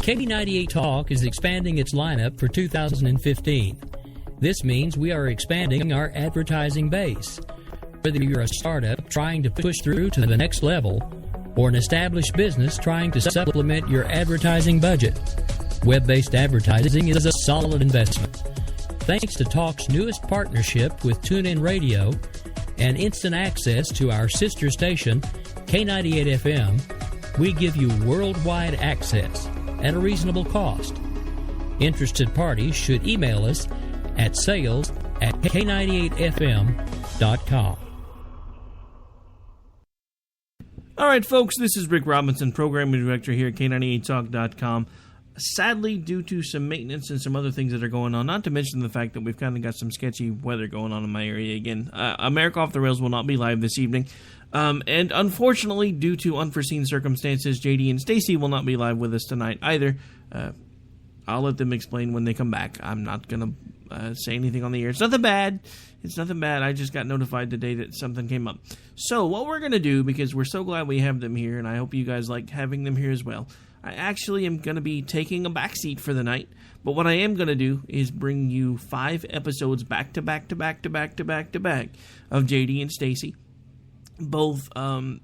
K98 Talk is expanding its lineup for 2015. This means we are expanding our advertising base. Whether you're a startup trying to push through to the next level or an established business trying to supplement your advertising budget, web-based advertising is a solid investment. Thanks to Talk's newest partnership with TuneIn Radio and instant access to our sister station, K98 FM, we give you worldwide access at a reasonable cost. Interested parties should email us at sales@k98fm.com. All right, folks, this is Rick Robinson, Programming Director here at K98Talk.com. Sadly, due to some maintenance and some other things that are going on, not to mention the fact that we've kind of got some sketchy weather going on in my area again, America Off the Rails will not be live this evening. And unfortunately, due to unforeseen circumstances, JD and Stacey will not be live with us tonight either. I'll let them explain when they come back. I'm not going to say anything on the air. It's nothing bad. It's nothing bad. I just got notified today that something came up. So what we're going to do, because we're so glad we have them here, and I hope you guys like having them here as well, I actually am going to be taking a backseat for the night. But what I am going to do is bring you 5 episodes back to back to back to back to back to back of JD and Stacey. Both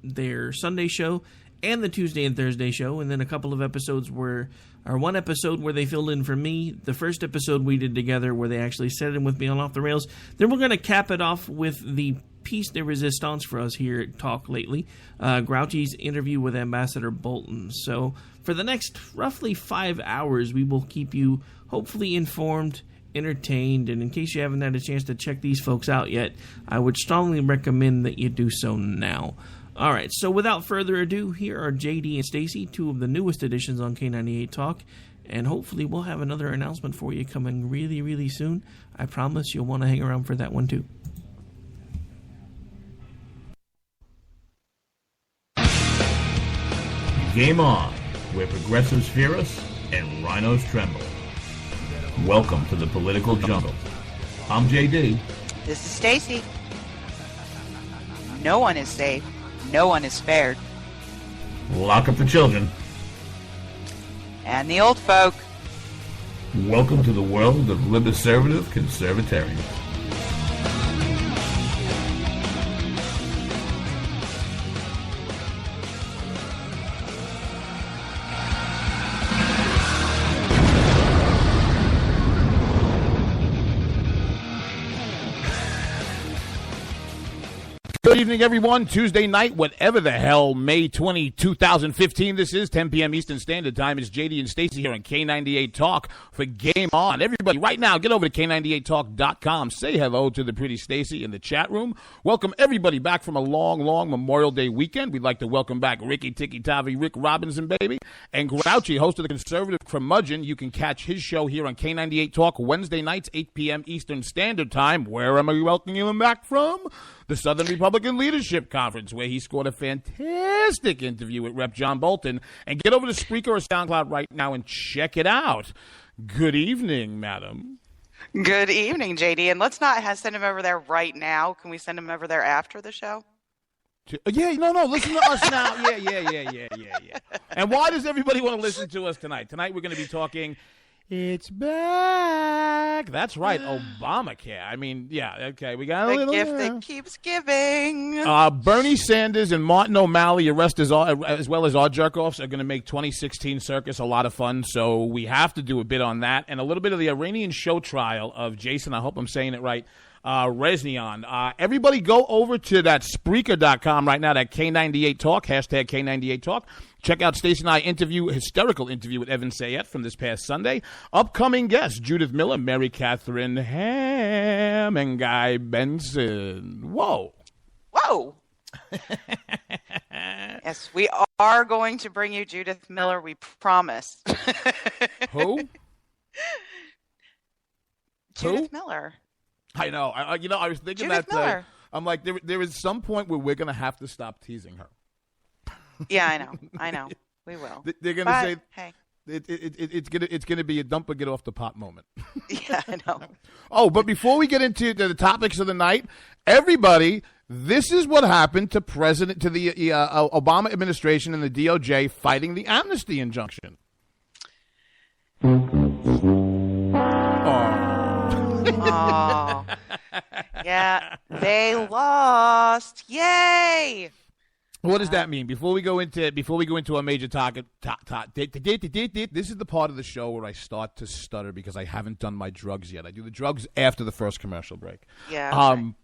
their Sunday show and the Tuesday and Thursday show, and then a couple of episodes one episode where they filled in for me, the first episode we did together where they actually sat in with me on Off the Rails. Then we're going to cap it off with the piece de resistance for us here at Talk lately, Grouchy's interview with Ambassador Bolton. So for the next roughly 5 hours, we will keep you hopefully informed, entertained, and in case you haven't had a chance to check these folks out yet, I would strongly recommend that you do so now. All right, so without further ado, here are JD and Stacey, 2 of the newest editions on K98 Talk, and hopefully we'll have another announcement for you coming really, really soon. I promise you'll want to hang around for that one too. Game on, where progressives fear us and rhinos tremble. Welcome to the political jungle. I'm JD. This is Stacey. No one is safe. No one is spared. Lock up the children. And the old folk. Welcome to the world of liberservative conservatarians. Good evening, everyone. Tuesday night, whatever the hell, May 20, 2015 this is, 10 p.m. Eastern Standard Time. It's JD and Stacey here on K98 Talk for Game On. Everybody, right now, get over to K98Talk.com. Say hello to the pretty Stacey in the chat room. Welcome everybody back from a long, long Memorial Day weekend. We'd like to welcome back Ricky Tikki Tavi, Rick Robinson, baby, and Grouchy, host of the Conservative Curmudgeon. You can catch his show here on K98 Talk Wednesday nights, 8 p.m. Eastern Standard Time. Where am I welcoming him back from? The Southern Republican Leadership Conference, where he scored a fantastic interview with Rep. John Bolton. And get over to Spreaker or SoundCloud right now and check it out. Good evening, madam. Good evening, JD. And let's not send him over there right now. Can we send him over there after the show? Yeah, no, listen to us now. Yeah. And why does everybody want to listen to us tonight? Tonight we're going to be talking... It's back. That's right, Obamacare. I mean, yeah, okay. We got a little gift that keeps giving. Bernie Sanders and Martin O'Malley, as well as our jerk-offs, are going to make 2016 circus a lot of fun. So we have to do a bit on that and a little bit of the Iranian show trial of Jason. I hope I'm saying it right. Reznian. Everybody go over to that Spreaker.com right now, that K98 Talk, hashtag K98 Talk. Check out Stacey and I hysterical interview with Evan Sayet from this past Sunday. Upcoming guests, Judith Miller, Mary Catherine Ham, and Guy Benson. Whoa. Yes, we are going to bring you Judith Miller, we promise. Who? Judith Miller. I know. I was thinking Judith that. Miller. I'm like, there is some point where we're going to have to stop teasing her. Yeah, I know. We will. They're going to say, hey. It's gonna be a dump or get off the pot moment. Yeah, I know. Oh, but before we get into the topics of the night, everybody, this is what happened to the Obama administration and the DOJ fighting the amnesty injunction. Oh, yeah, they lost. Yay! What does that mean? Before we go into our major target, this is the part of the show where I start to stutter because I haven't done my drugs yet. I do the drugs after the first commercial break. Yeah. Okay.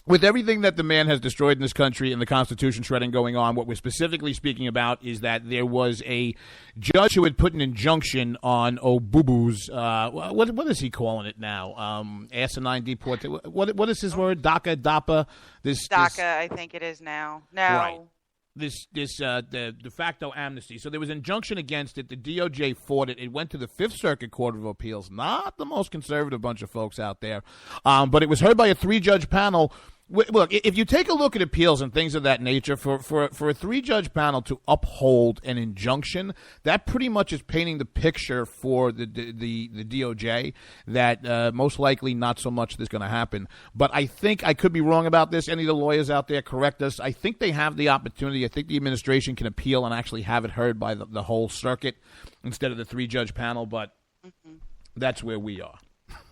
With everything that the man has destroyed in this country and the Constitution shredding going on, what we're specifically speaking about is that there was a judge who had put an injunction on Obubu's, what is he calling it now? Asinine deportation. What is his word? DACA? DACA, I think it is now. No. Right. The de facto amnesty. So there was an injunction against it. The DOJ fought it. It went to the Fifth Circuit Court of Appeals. Not the most conservative bunch of folks out there. But it was heard by a 3-judge panel. Look, if you take a look at appeals and things of that nature, for a 3-judge panel to uphold an injunction, that pretty much is painting the picture for the DOJ that most likely not so much this is going to happen. But I think I could be wrong about this. Any of the lawyers out there, correct us. I think they have the opportunity. I think the administration can appeal and actually have it heard by the whole circuit instead of the 3-judge panel. But that's where we are.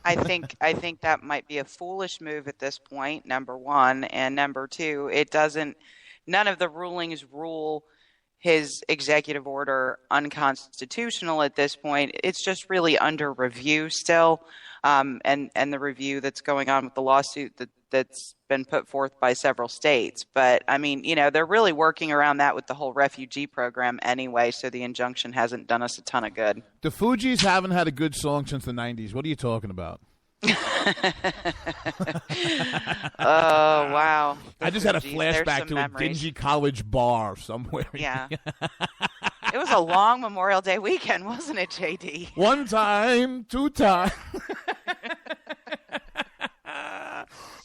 I think that might be a foolish move at this point, number one. And number two, none of the rulings rule his executive order unconstitutional at this point. It's just really under review still. And the review that's going on with the lawsuit that's been put forth by several states. But I mean, they're really working around that with the whole refugee program anyway. So the injunction hasn't done us a ton of good. The Fugees haven't had a good song since the 90s. What are you talking about? Oh, wow. I just had a flashback to a dingy college bar somewhere. Yeah. It was a long Memorial Day weekend, wasn't it, JD? One time, 2 times.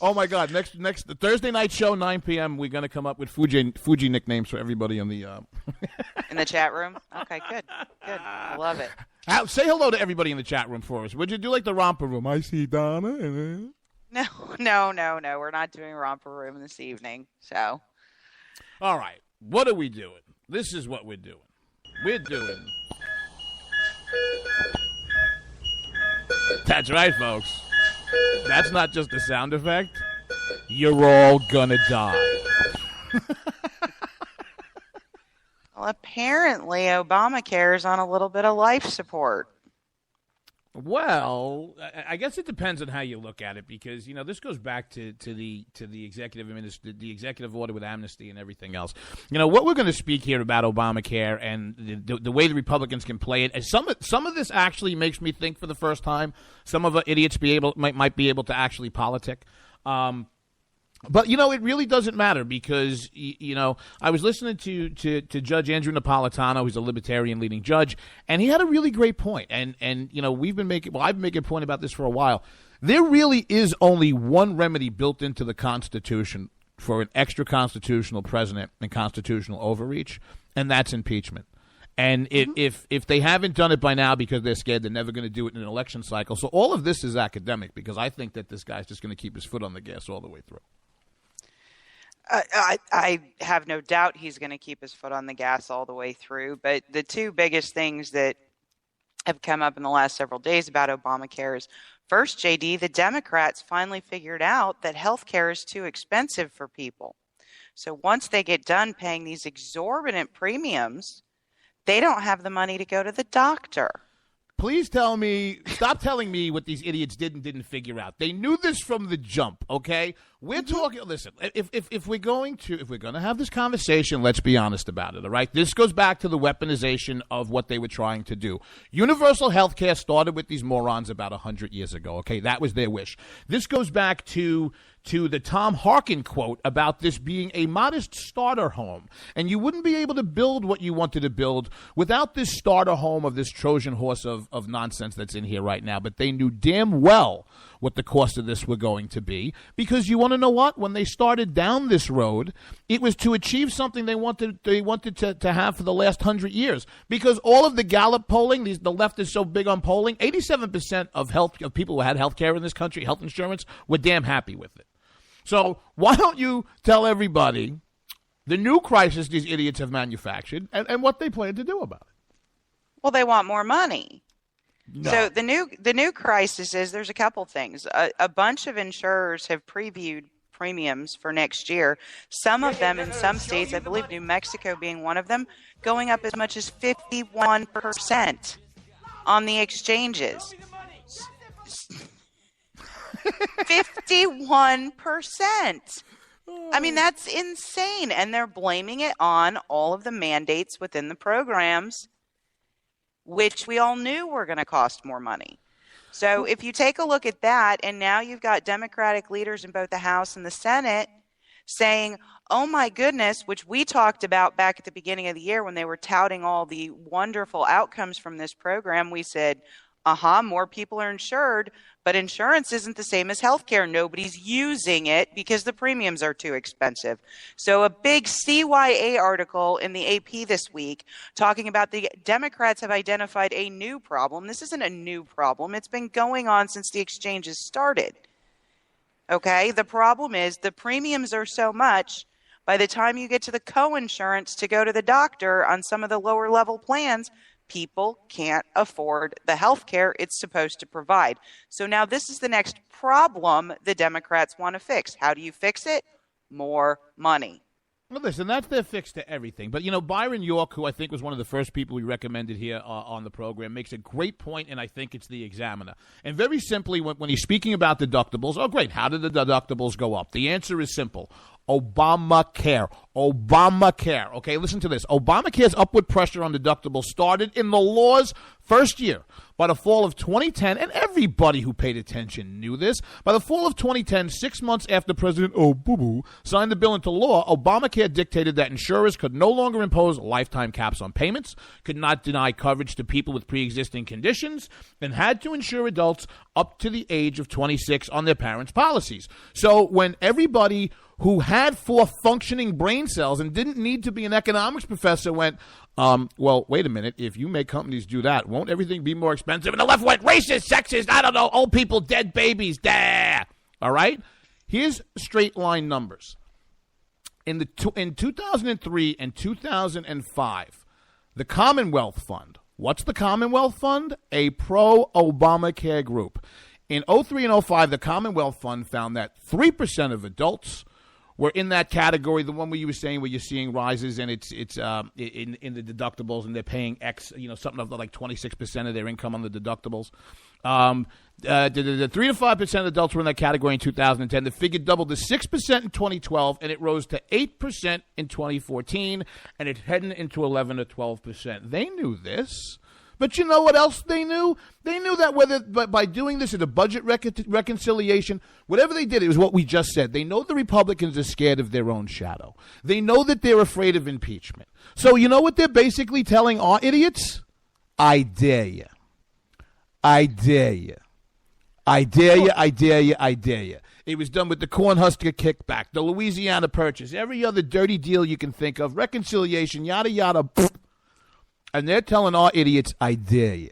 Oh my God! Next the Thursday night show, 9 p.m. We're gonna come up with Fuji nicknames for everybody in the in the chat room. Okay, good. I love it. Say hello to everybody in the chat room for us. Would you do like the romper room? I see Donna. No. We're not doing romper room this evening. So, all right. What are we doing? This is what we're doing. We're doing. That's right, folks. That's not just a sound effect. You're all gonna die. Well, apparently Obamacare is on a little bit of life support. Well, I guess it depends on how you look at it, because this goes back to the executive order with amnesty and everything else. What we're going to speak here about Obamacare and the way the Republicans can play it. And some of this actually makes me think for the first time. Some of the idiots might be able to actually politic. But, it really doesn't matter because, I was listening to Judge Andrew Napolitano, who's a libertarian leading judge, and he had a really great point. And I've been making a point about this for a while. There really is only one remedy built into the Constitution for an extra constitutional president and constitutional overreach, and that's impeachment. And if they haven't done it by now because they're scared, they're never going to do it in an election cycle. So all of this is academic because I think that this guy's just going to keep his foot on the gas all the way through. I have no doubt he's going to keep his foot on the gas all the way through. But the two biggest things that have come up in the last several days about Obamacare is, first, JD, the Democrats finally figured out that health care is too expensive for people. So once they get done paying these exorbitant premiums, they don't have the money to go to the doctor. Please stop telling me what these idiots didn't figure out. They knew this from the jump, okay? We're talking, listen, if we're going to have this conversation, let's be honest about it, all right? This goes back to the weaponization of what they were trying to do. Universal health care started with these morons about 100 years ago, okay? That was their wish. This goes back to the Tom Harkin quote about this being a modest starter home. And you wouldn't be able to build what you wanted to build without this starter home of this Trojan horse of nonsense that's in here right now. But they knew damn well what the cost of this were going to be, because you want to know what? When they started down this road, it was to achieve something they wanted to have for the last 100 years. Because all of the Gallup polling, the left is so big on polling, 87% of people who had health care in this country, health insurance, were damn happy with it. So why don't you tell everybody the new crisis these idiots have manufactured and what they plan to do about it? Well, they want more money. No. So the new crisis is there's a couple things. A bunch of insurers have previewed premiums for next year. Some of them in some states, I believe New Mexico being one of them, going up as much as 51% on the exchanges. 51%. I mean, that's insane. And they're blaming it on all of the mandates within the programs, which we all knew were going to cost more money. So if you take a look at that, and now you've got Democratic leaders in both the House and the Senate saying, oh my goodness, which we talked about back at the beginning of the year when they were touting all the wonderful outcomes from this program, we said, more people are insured, but insurance isn't the same as healthcare. Nobody's using it because the premiums are too expensive. So a big CYA article in the AP this week talking about the Democrats have identified a new problem. This isn't a new problem. It's been going on since the exchanges started. Okay, the problem is the premiums are so much, by the time you get to the co-insurance to go to the doctor on some of the lower level plans, people can't afford the health care it's supposed to provide. So now this is the next problem the Democrats want to fix. How do you fix it? More money. Well, listen, that's their fix to everything. But, Byron York, who I think was one of the first people we recommended here on the program, makes a great point, and I think it's the Examiner. And very simply, when he's speaking about deductibles, oh, great, how did the deductibles go up? The answer is simple. Obamacare. Okay, listen to this. Obamacare's upward pressure on deductibles started in the law's first year. By the fall of 2010, and everybody who paid attention knew this, by the fall of 2010, 6 months after President signed the bill into law, Obamacare dictated that insurers could no longer impose lifetime caps on payments, could not deny coverage to people with pre-existing conditions, and had to insure adults up to the age of 26 on their parents' policies. So when everybody who had 4 functioning brain cells and didn't need to be an economics professor went, well, wait a minute, if you make companies do that, won't everything be more expensive? And the left went, racist, sexist, I don't know, old people, dead babies, all right? Here's straight line numbers. In 2003 and 2005, the Commonwealth Fund, what's the Commonwealth Fund? A pro-Obamacare group. In 03 and 05, the Commonwealth Fund found that 3% of adults were in that category, the one where you were saying where you're seeing rises and it's in the deductibles and they're paying X, something like 26% of their income on the deductibles. The 3 to 5% of adults were in that category in 2010. The figure doubled to 6% in 2012, and it rose to 8% in 2014, and it's heading into 11 to 12%. They knew this. But you know what else they knew? They knew that by doing this at a budget reconciliation, whatever they did, it was what we just said. They know the Republicans are scared of their own shadow. They know that they're afraid of impeachment. So you know what they're basically telling our idiots? I dare you. I dare you. I dare you, I dare you, I dare you. It was done with the Cornhusker kickback, the Louisiana Purchase, every other dirty deal you can think of, reconciliation, yada, yada, and they're telling our idiots, I dare you.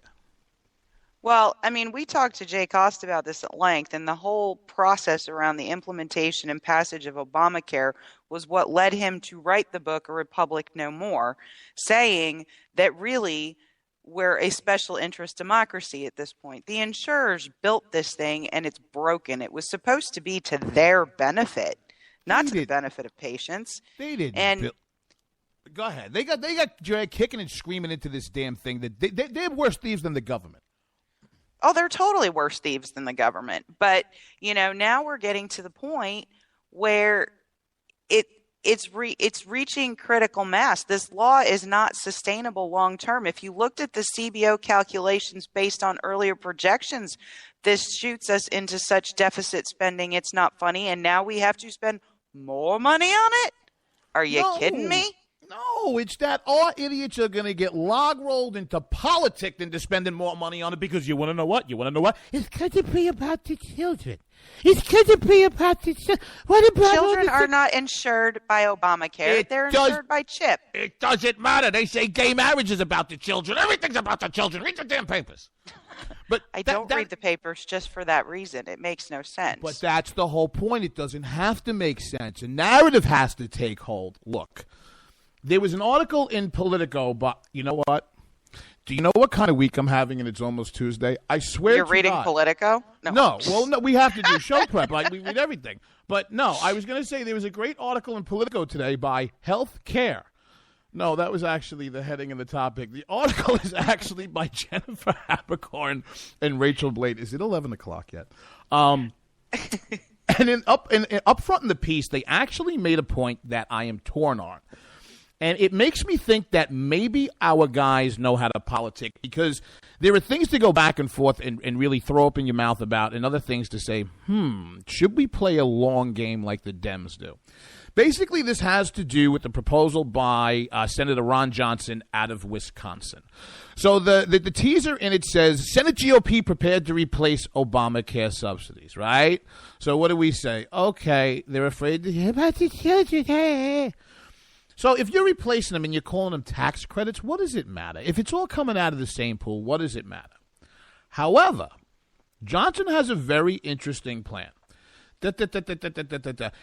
Well, I mean, we talked to Jay Cost about this at length, and the whole process around the implementation and passage of Obamacare was what led him to write the book A Republic No More, saying that really we're a special interest democracy at this point. The insurers built this thing, and it's broken. It was supposed to be to their benefit, not to the benefit of patients. They didn't. And go ahead. They got Jay kicking and screaming into this damn thing that they're worse thieves than the government. Oh, they're totally worse thieves than the government. But, now we're getting to the point where it's reaching critical mass. This law is not sustainable long term. If you looked at the CBO calculations based on earlier projections, this shoots us into such deficit spending, it's not funny. And now we have to spend more money on it? Are you kidding me? No, it's that our idiots are going to get log-rolled into politics into spending more money on it because you want to know what? It's going to be about the children. It's going to be about the children. What about children are not insured by Obamacare. They're insured by CHIP. It doesn't matter. They say gay marriage is about the children. Everything's about the children. Read the damn papers. But I don't read the papers just for that reason. It makes no sense. But that's the whole point. It doesn't have to make sense. A narrative has to take hold. Look. There was an article in Politico, but you know what? Do you know what kind of week I'm having, and it's almost Tuesday? I swear You're to reading God. Politico? No. Well, no, we have to do show prep. Like, we read everything. But no, I was going to say there was a great article in Politico today by Health Care. No, that was actually the heading and the topic. The article is actually by Jennifer Abercorn and Rachel Blade. Is it 11 o'clock yet? And up front in the piece, they actually made a point that I am torn on. And it makes me think that maybe our guys know how to politic, because there are things to go back and forth and really throw up in your mouth about, and other things to say, should we play a long game like the Dems do? Basically, this has to do with the proposal by Senator Ron Johnson out of Wisconsin. So the teaser in it says, Senate GOP prepared to replace Obamacare subsidies, right? So what do we say? Okay, they're afraid to hear about the children. So if you're replacing them and you're calling them tax credits, what does it matter? If it's all coming out of the same pool, what does it matter? However, Johnson has a very interesting plan.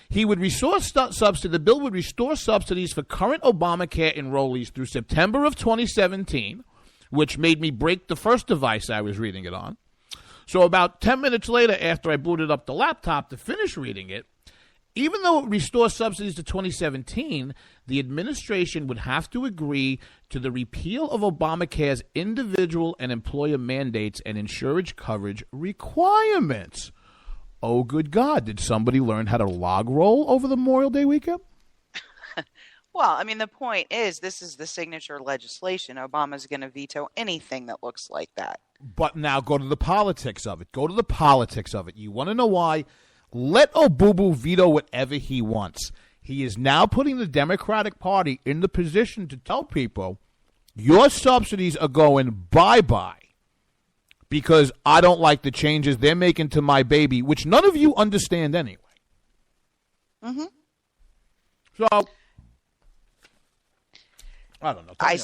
He would restore subsidy. The bill would restore subsidies for current Obamacare enrollees through September of 2017, which made me break the first device I was reading it on. So about 10 minutes later, after I booted up the laptop to finish reading it, even though it restores subsidies to 2017, the administration would have to agree to the repeal of Obamacare's individual and employer mandates and insurance coverage requirements. Oh, good God. Did somebody learn how to log roll over the Memorial Day weekend? Well, I mean, the point is this is the signature legislation. Obama's going to veto anything that looks like that. But now go to the politics of it. Go to the politics of it. You want to know why? Let Obubu veto whatever he wants. He is now putting the Democratic Party in the position to tell people, your subsidies are going bye-bye because I don't like the changes they're making to my baby, which none of you understand anyway. Mm-hmm. So, I don't know. I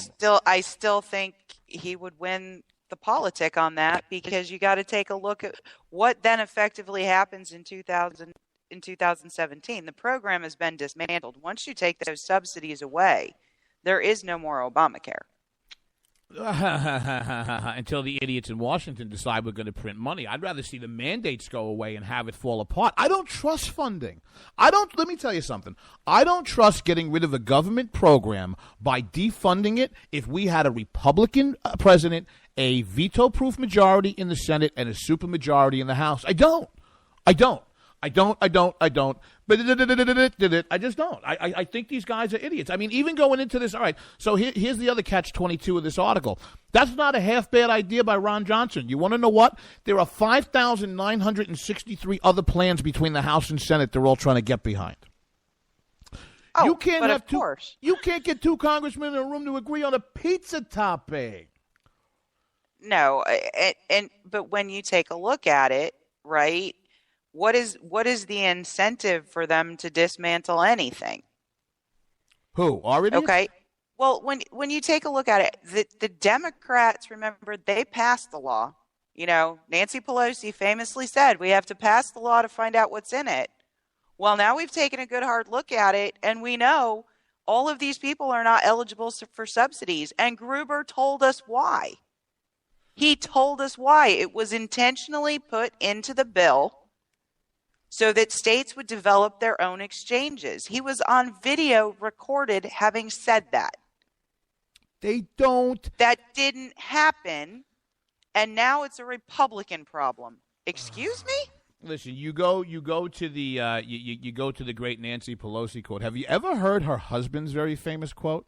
still think he would win the politic on that, because you got to take a look at what then effectively happens in 2017. The program has been dismantled. Once you take those subsidies away, there is no more Obamacare. Until the idiots in Washington decide we're going to print money. I'd rather see the mandates go away and have it fall apart. I don't trust funding. Let me tell you something. I don't trust getting rid of a government program by defunding it if we had a Republican president, a veto-proof majority in the Senate, and a supermajority in the House. I don't. But I just don't. I think these guys are idiots. I mean, even going into this, all right, so here's the other catch-22 of this article. That's not a half-bad idea by Ron Johnson. You want to know what? There are 5,963 other plans between the House and Senate they're all trying to get behind. Oh, you can't but have of course. You can't get two congressmen in a room to agree on a pizza topping. No, but when you take a look at it, right, what is the incentive for them to dismantle anything? Who? Already? Okay. Well, when you take a look at it, the Democrats, remember, they passed the law. You know, Nancy Pelosi famously said, we have to pass the law to find out what's in it. Well, now we've taken a good hard look at it, and we know all of these people are not eligible for subsidies. And Gruber told us why. He told us why. It was intentionally put into the bill so that states would develop their own exchanges. He was on video recorded having said that. They don't. That didn't happen, and now it's a Republican problem. Excuse me? Listen, you go to the you go to the great Nancy Pelosi quote. Have you ever heard her husband's very famous quote?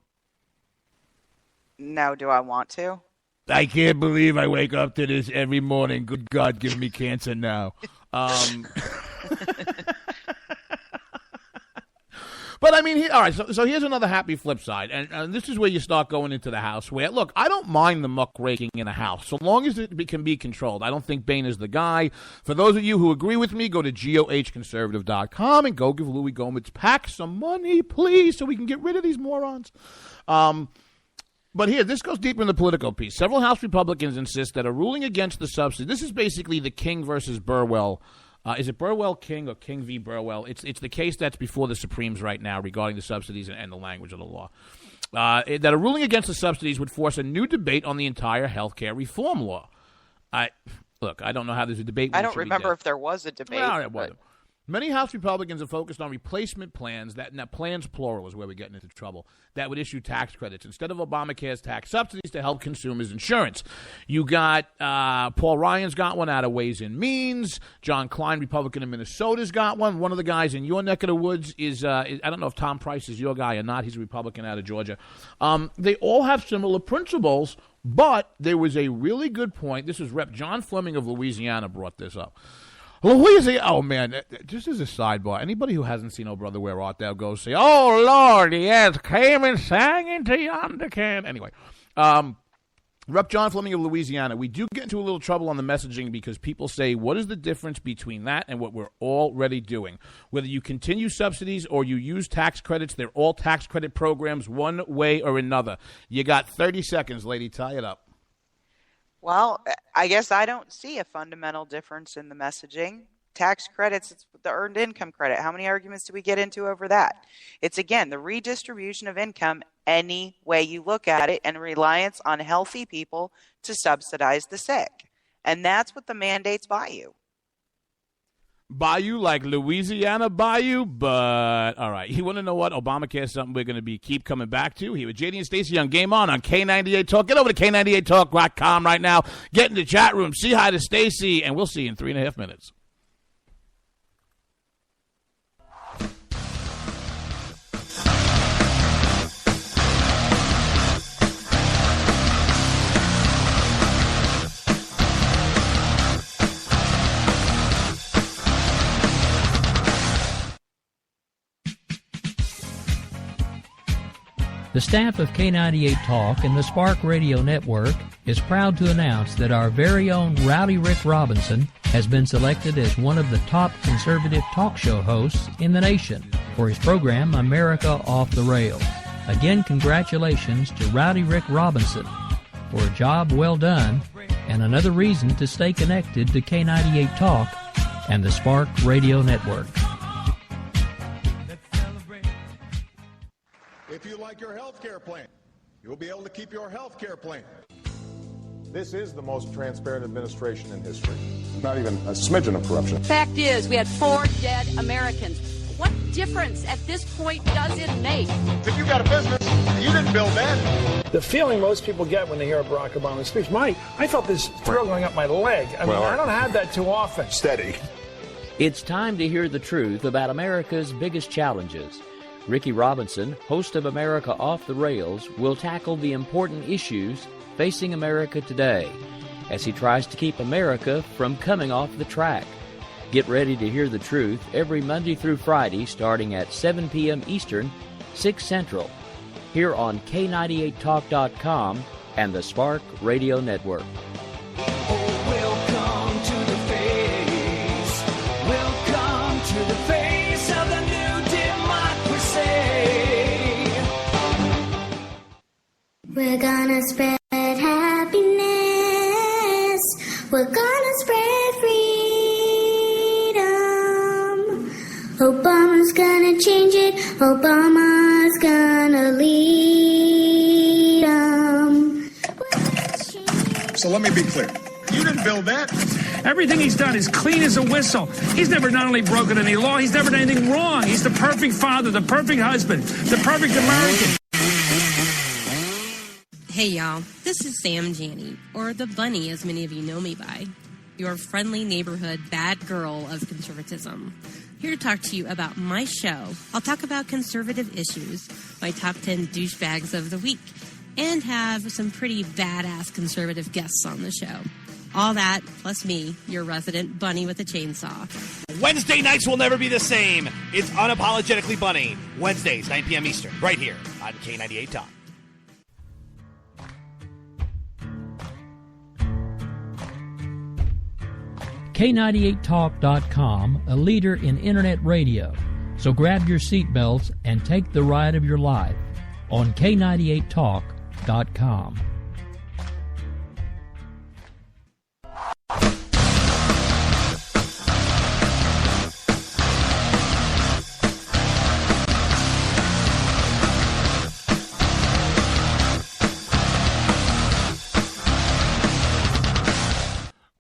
No, do I want to? I can't believe I wake up to this every morning. Good God, give me cancer now. But, I mean, all right, so here's another happy flip side, and this is where you start going into the House, where, look, I don't mind the muckraking in the House, so long as it can be controlled. I don't think Boehner's the guy. For those of you who agree with me, go to gohconservative.com and go give Louis Gomez PAC some money, please, so we can get rid of these morons. But here, this goes deeper in the political piece. Several House Republicans insist that a ruling against the subsidy, this is basically the King versus Burwell. Is it Burwell-King or King v. Burwell? It's the case that's before the Supremes right now regarding the subsidies and the language of the law. that a ruling against the subsidies would force a new debate on the entire health care reform law. Look, I don't know how there's a debate. I don't remember if there was a debate. Well, it wasn't. Many House Republicans are focused on replacement plans, now plans plural is where we're getting into trouble, that would issue tax credits instead of Obamacare's tax subsidies to help consumers' insurance. You got Paul Ryan's got one out of Ways and Means. John Klein, Republican in Minnesota's got one. One of the guys in your neck of the woods is I don't know if Tom Price is your guy or not. He's a Republican out of Georgia. They all have similar principles, but there was a really good point. This is Rep. John Fleming of Louisiana brought this up. Louisiana, oh man, just as a sidebar, anybody who hasn't seen Oh Brother Where Art Thou go say, oh Lord, yes, came and sang into yonder can. Anyway, Rep. John Fleming of Louisiana, we do get into a little trouble on the messaging because people say, what is the difference between that and what we're already doing? Whether you continue subsidies or you use tax credits, they're all tax credit programs one way or another. You got 30 seconds, lady, tie it up. Well, I guess I don't see a fundamental difference in the messaging. Tax credits, it's the earned income credit. How many arguments do we get into over that? It's, again, the redistribution of income any way you look at it and reliance on healthy people to subsidize the sick. And that's what the mandates buy you. Bayou like Louisiana Bayou, but all right. You want to know what? Obamacare is something we're going to keep coming back to. Here with JD and Stacey on Game On K98 Talk. Get over to K98Talk.com right now. Get in the chat room. Say hi to Stacey, and we'll see you in 3.5 minutes. The staff of K98 Talk and the Spark Radio Network is proud to announce that our very own Rowdy Rick Robinson has been selected as one of the top conservative talk show hosts in the nation for his program, America Off the Rails. Again, congratulations to Rowdy Rick Robinson for a job well done and another reason to stay connected to K98 Talk and the Spark Radio Network. If you like your health care plan, you'll be able to keep your health care plan. This is the most transparent administration in history. Not even a smidgen of corruption. Fact is, we had 4 dead Americans. What difference at this point does it make? If you got a business, you didn't build that. The feeling most people get when they hear Barack Obama's speech, I felt this thrill going up my leg. I don't have that too often. Steady. It's time to hear the truth about America's biggest challenges. Ricky Robinson, host of America Off the Rails, will tackle the important issues facing America today as he tries to keep America from coming off the track. Get ready to hear the truth every Monday through Friday starting at 7 p.m. Eastern, 6 Central, here on K98Talk.com and the Spark Radio Network. Welcome to the face. Welcome to the face of the new democracy. We're gonna spread happiness. We're gonna spread freedom. Obama's gonna change it. Obama's gonna lead 'em. So let me be clear. You didn't build that. Everything he's done is clean as a whistle. He's never not only broken any law, he's never done anything wrong. He's the perfect father, the perfect husband, the perfect American. Hey y'all, this is Sam Janney, or the Bunny as many of you know me by, your friendly neighborhood bad girl of conservatism. Here to talk to you about my show. I'll talk about conservative issues, my top 10 douchebags of the week, and have some pretty badass conservative guests on the show. All that, plus me, your resident bunny with a chainsaw. Wednesday nights will never be the same. It's Unapologetically Bunny. Wednesdays, 9 p.m. Eastern, right here on K98 Talk. K98Talk.com, a leader in internet radio. So grab your seatbelts and take the ride of your life on K98Talk.com.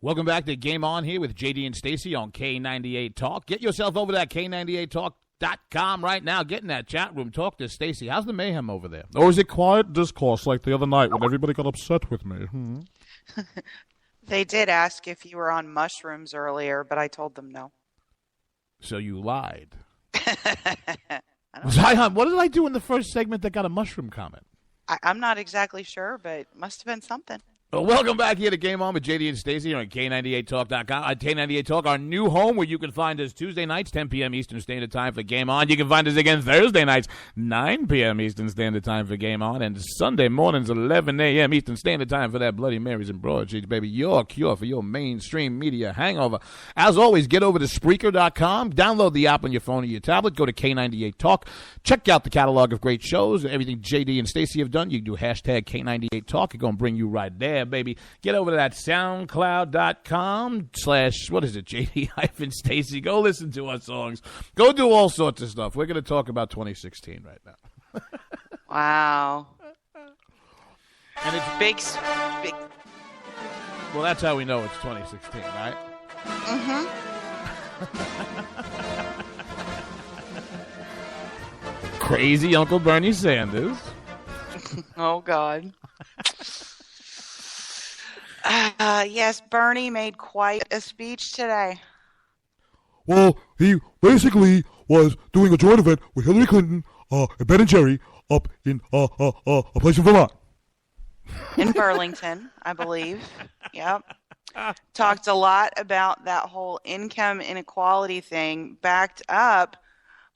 Welcome back to Game On here with JD and Stacey on K98 Talk. Get yourself over to that K98Talk.com right now. Get in that chat room. Talk to Stacey. How's the mayhem over there? Or is it quiet discourse like the other night when everybody got upset with me? They did ask if you were on mushrooms earlier, but I told them no. So you lied. What did I do in the first segment that got a mushroom comment? I'm not exactly sure, but it must have been something. Well, welcome back here to Game On with JD and Stacey here on K98Talk.com. K98 Talk, our new home where you can find us Tuesday nights, 10 p.m. Eastern Standard Time for Game On. You can find us again Thursday nights, 9 p.m. Eastern Standard Time for Game On. And Sunday mornings, 11 a.m. Eastern Standard Time for that Bloody Marys and broadsheets, baby. Your cure for your mainstream media hangover. As always, get over to Spreaker.com. Download the app on your phone or your tablet. Go to K98 Talk. Check out the catalog of great shows. Everything JD and Stacey have done. You can do hashtag K98 Talk. It's going to bring you right there, baby. Get over to that SoundCloud.com/ what is it, JD-Stacey. Go listen to our songs. Go do all sorts of stuff. We're going to talk about 2016 right now. Wow. And it's big. Well, that's how we know it's 2016, right? Mm-hmm. Crazy Uncle Bernie Sanders. Oh, God. Yes, Bernie made quite a speech today. Well, he basically was doing a joint event with Hillary Clinton and Ben and Jerry up in a place in Vermont. In Burlington, I believe. Yep. Talked a lot about that whole income inequality thing, backed up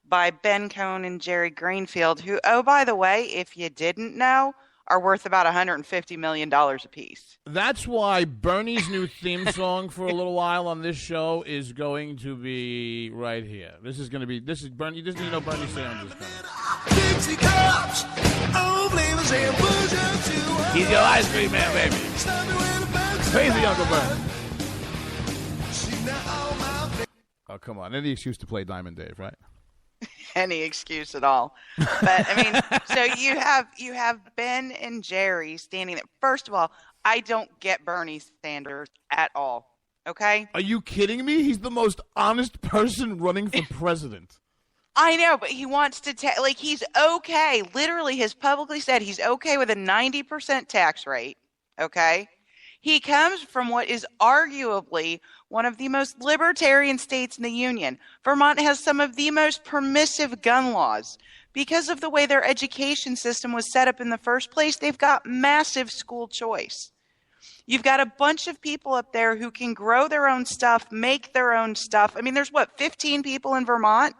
by Ben Cohn and Jerry Greenfield, who, oh, by the way, if you didn't know, are worth about $150 million apiece. That's why Bernie's new theme song for a little while on this show is going to be right here. This is Bernie. You know Bernie Sanders is coming. He's your ice cream man, baby. Crazy Uncle Bernie. Oh, come on. Any excuse to play Diamond Dave, right? Any excuse at all. But I mean, so you have Ben and Jerry standing there. First of all, I don't get Bernie Sanders at all. Okay? Are you kidding me? He's the most honest person running for president. I know, but he wants to he's okay. Literally has publicly said he's okay with a 90% tax rate. Okay? He comes from what is arguably one of the most libertarian states in the Union. Vermont has some of the most permissive gun laws. Because of the way their education system was set up in the first place, they've got massive school choice. You've got a bunch of people up there who can grow their own stuff, make their own stuff. I mean, there's 15 people in Vermont?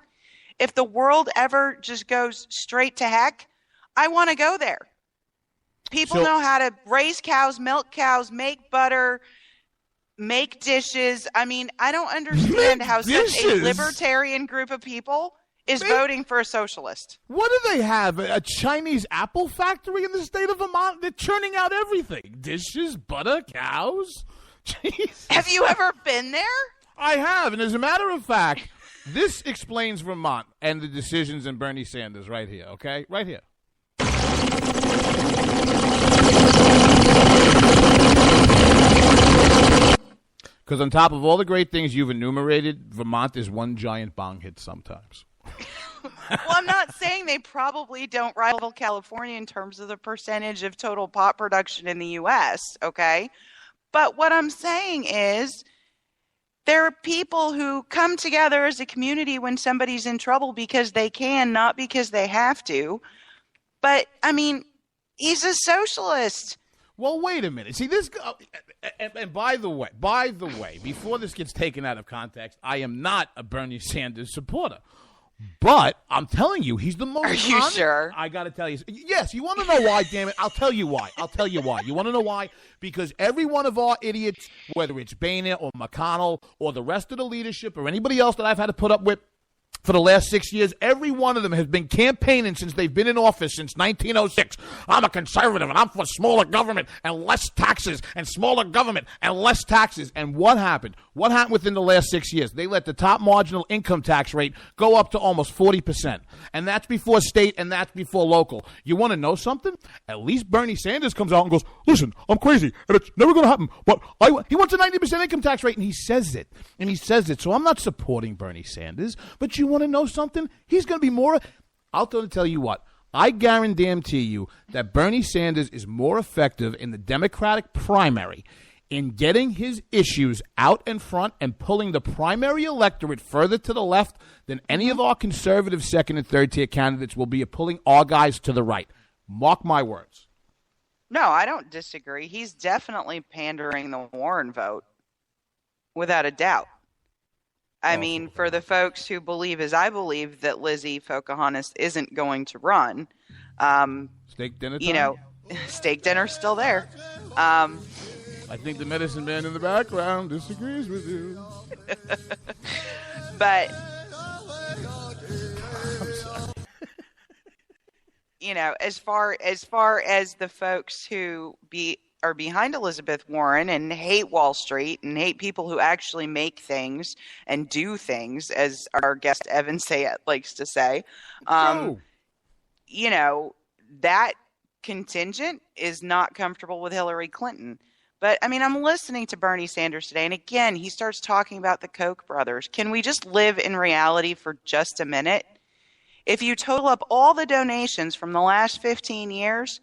If the world ever just goes straight to heck, I want to go there. People know how to raise cows, milk cows, make butter, make dishes. I mean, I don't understand how such a libertarian group of people is voting for a socialist. What do they have? A Chinese apple factory in the state of Vermont? They're churning out everything. Dishes, butter, cows. Jeez. Have you ever been there? I have. And as a matter of fact, this explains Vermont and the decisions in Bernie Sanders right here, okay? Right here. Because on top of all the great things you've enumerated, Vermont is one giant bong hit sometimes. Well, I'm not saying they probably don't rival California in terms of the percentage of total pot production in the U.S., okay? But what I'm saying is there are people who come together as a community when somebody's in trouble because they can, not because they have to. But, I mean, he's a socialist. Well, wait a minute. See, this and by the way, before this gets taken out of context, I am not a Bernie Sanders supporter. But I'm telling you, he's the most Are you honest. Sure? I got to tell you. Yes, you want to know why, damn it? I'll tell you why. You want to know why? Because every one of our idiots, whether it's Boehner or McConnell or the rest of the leadership or anybody else that I've had to put up with, for the last 6 years. Every one of them has been campaigning since they've been in office since 1906. I'm a conservative, and I'm for smaller government and less taxes, and smaller government and less taxes. And what happened? What happened within the last 6 years? They let the top marginal income tax rate go up to almost 40%. And that's before state, and that's before local. You want to know something? At least Bernie Sanders comes out and goes, listen, I'm crazy, and it's never going to happen. But he wants a 90% income tax rate, and he says it. So I'm not supporting Bernie Sanders, but you want to know something? He's going to be more. I'll tell you what. I guarantee you that Bernie Sanders is more effective in the Democratic primary in getting his issues out in front and pulling the primary electorate further to the left than any of our conservative second and third tier candidates will be at pulling our guys to the right. Mark my words. No, I don't disagree. He's definitely pandering the Warren vote, without a doubt. I mean, for the folks who believe, as I believe, that Lizzie Pocahontas isn't going to run, steak dinner time? You know, steak dinner's still there. I think the medicine man in the background disagrees with you. But, I'm sorry. You know, as far as the folks who are behind Elizabeth Warren and hate Wall Street and hate people who actually make things and do things, as our guest Evan likes to say, you know, that contingent is not comfortable with Hillary Clinton. But, I mean, I'm listening to Bernie Sanders today, and again, he starts talking about the Koch brothers. Can we just live in reality for just a minute? If you total up all the donations from the last 15 years,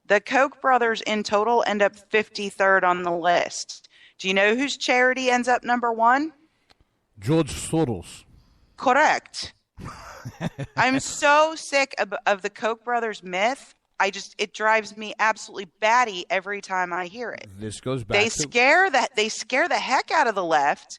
the Koch brothers in total end up 53rd on the list. Do you know whose charity ends up number one? George Soros. Correct. I'm so sick of the Koch brothers myth. It drives me absolutely batty every time I hear it. This goes back they scare the heck out of the left.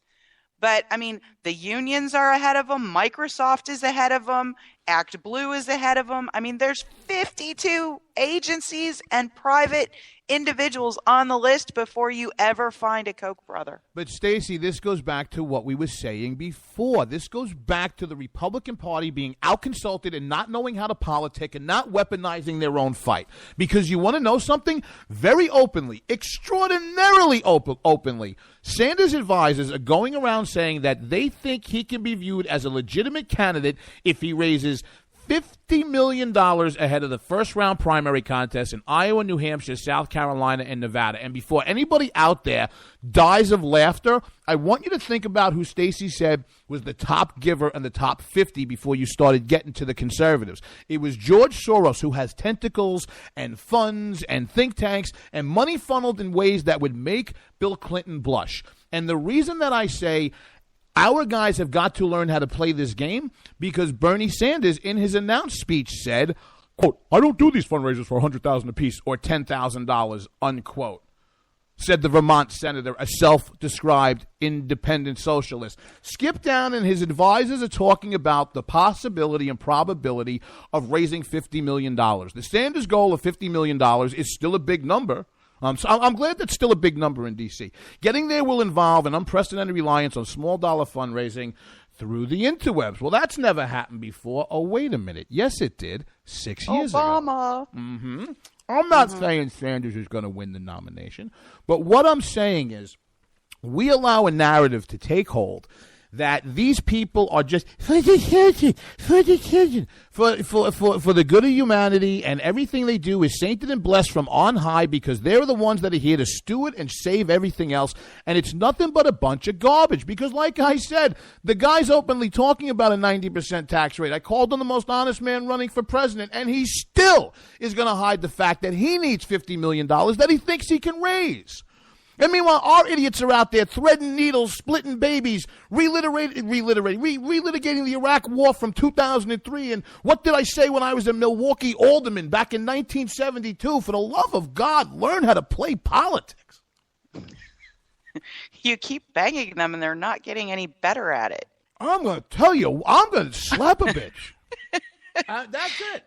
But, I mean, the unions are ahead of them. Microsoft is ahead of them. ActBlue is ahead of them. I mean, there's 52 agencies and private individuals on the list before you ever find a Koch brother. But, Stacey, this goes back to what we were saying before. This goes back to the Republican Party being out-consulted and not knowing how to politic and not weaponizing their own fight. Because you want to know something? Very openly, extraordinarily openly, Sanders' advisors are going around saying that they think he can be viewed as a legitimate candidate if he raises $50 million ahead of the first-round primary contest in Iowa, New Hampshire, South Carolina, and Nevada. And before anybody out there dies of laughter, I want you to think about who Stacey said was the top giver and the top 50 before you started getting to the conservatives. It was George Soros, who has tentacles and funds and think tanks and money funneled in ways that would make Bill Clinton blush. And the reason that I say our guys have got to learn how to play this game because Bernie Sanders, in his announced speech, said, quote, I don't do these fundraisers for $100,000 apiece or $10,000, unquote, said the Vermont senator, a self-described independent socialist. Skip down, and his advisors are talking about the possibility and probability of raising $50 million. The Sanders goal of $50 million is still a big number. So I'm glad that's still a big number in D.C. Getting there will involve an unprecedented reliance on small dollar fundraising through the interwebs. Well, that's never happened before. Oh, wait a minute. Yes, it did 6 years ago. Obama. Mm-hmm. I'm not saying Sanders is going to win the nomination, but what I'm saying is we allow a narrative to take hold that these people are just for the good of humanity, and everything they do is sainted and blessed from on high because they're the ones that are here to steward and save everything else, and it's nothing but a bunch of garbage because, like I said, the guy's openly talking about a 90% tax rate. I called him the most honest man running for president, and he still is going to hide the fact that he needs $50 million that he thinks he can raise. And meanwhile, our idiots are out there threading needles, splitting babies, relitigating the Iraq War from 2003. And what did I say when I was a Milwaukee alderman back in 1972? For the love of God, learn how to play politics. You keep banging them, and they're not getting any better at it. I'm going to tell you, I'm going to slap a bitch. That's it.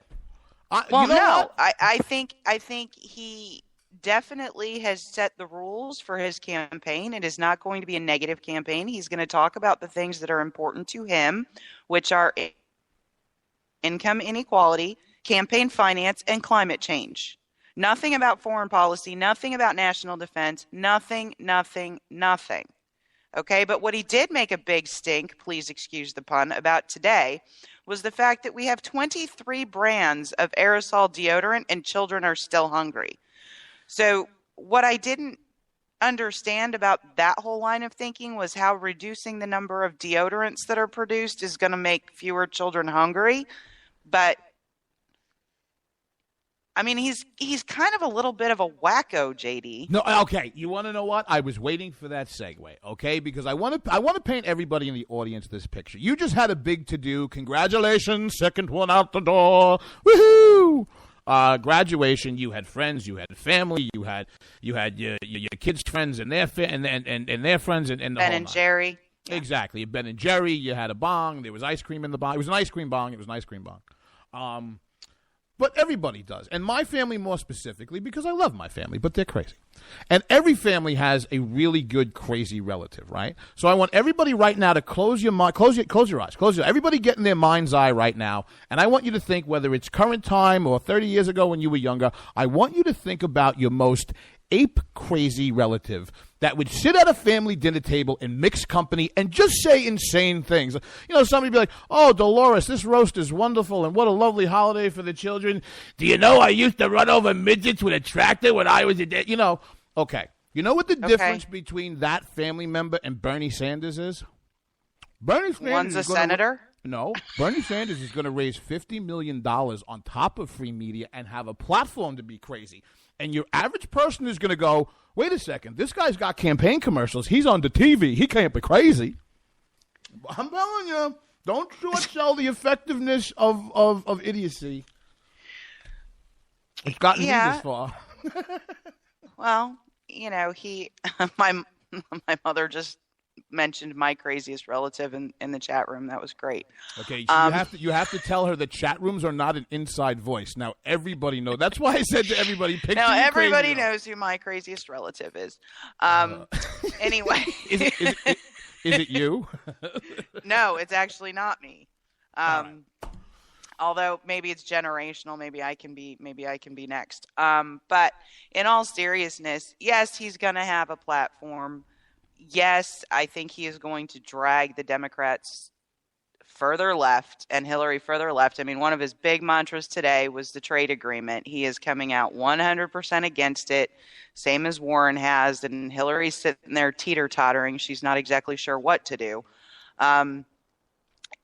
I think he definitely has set the rules for his campaign. It is not going to be a negative campaign. He's going to talk about the things that are important to him, which are income inequality, campaign finance, and climate change. Nothing about foreign policy, nothing about national defense, nothing. Okay, but what he did make a big stink, please excuse the pun, about today was the fact that we have 23 brands of aerosol deodorant and children are still hungry. So what I didn't understand about that whole line of thinking was how reducing the number of deodorants that are produced is going to make fewer children hungry. But I mean, he's kind of a little bit of a wacko, JD. No, okay. You want to know what? I was waiting for that segue, okay? Because I want to paint everybody in the audience this picture. You just had a big to-do. Congratulations, second one out the door. Woohoo! Graduation. You had friends. You had family. You had your kids' friends and their and their friends and the Ben and Jerry. Yeah. Exactly. Ben and Jerry. You had a bong. There was ice cream in the bong. It was an ice cream bong. But everybody does. And my family more specifically, because I love my family, but they're crazy. And every family has a really good crazy relative, right? So I want everybody right now to close your eyes. Everybody get in their mind's eye right now. And I want you to think, whether it's current time or 30 years ago when you were younger, I want you to think about your most ape crazy relative that would sit at a family dinner table in mixed company and just say insane things. You know, somebody be like, "Oh, Dolores, this roast is wonderful, and what a lovely holiday for the children. Do you know I used to run over midgets with a tractor when I was a you know?" Okay. You know what the difference between that family member and Bernie Sanders is? Bernie Sanders One's a senator? No. Bernie Sanders is going to raise $50 million on top of free media and have a platform to be crazy. And your average person is going to go, wait a second, this guy's got campaign commercials. He's on the TV. He can't be crazy. I'm telling you, don't short sell the effectiveness of idiocy. It's gotten me this far. Well, you know, my mother just mentioned my craziest relative in the chat room. That was great. Okay, so you have to tell her that chat rooms are not an inside voice. Now everybody knows. That's why I said to everybody, pick. Now everybody knows who my craziest relative is. Anyway, is it you? No, it's actually not me. Although maybe it's generational. Maybe I can be next. But in all seriousness, yes, he's going to have a platform. Yes, I think he is going to drag the Democrats further left and Hillary further left. I mean, one of his big mantras today was the trade agreement. He is coming out 100% against it, same as Warren has, and Hillary's sitting there teeter-tottering. She's not exactly sure what to do.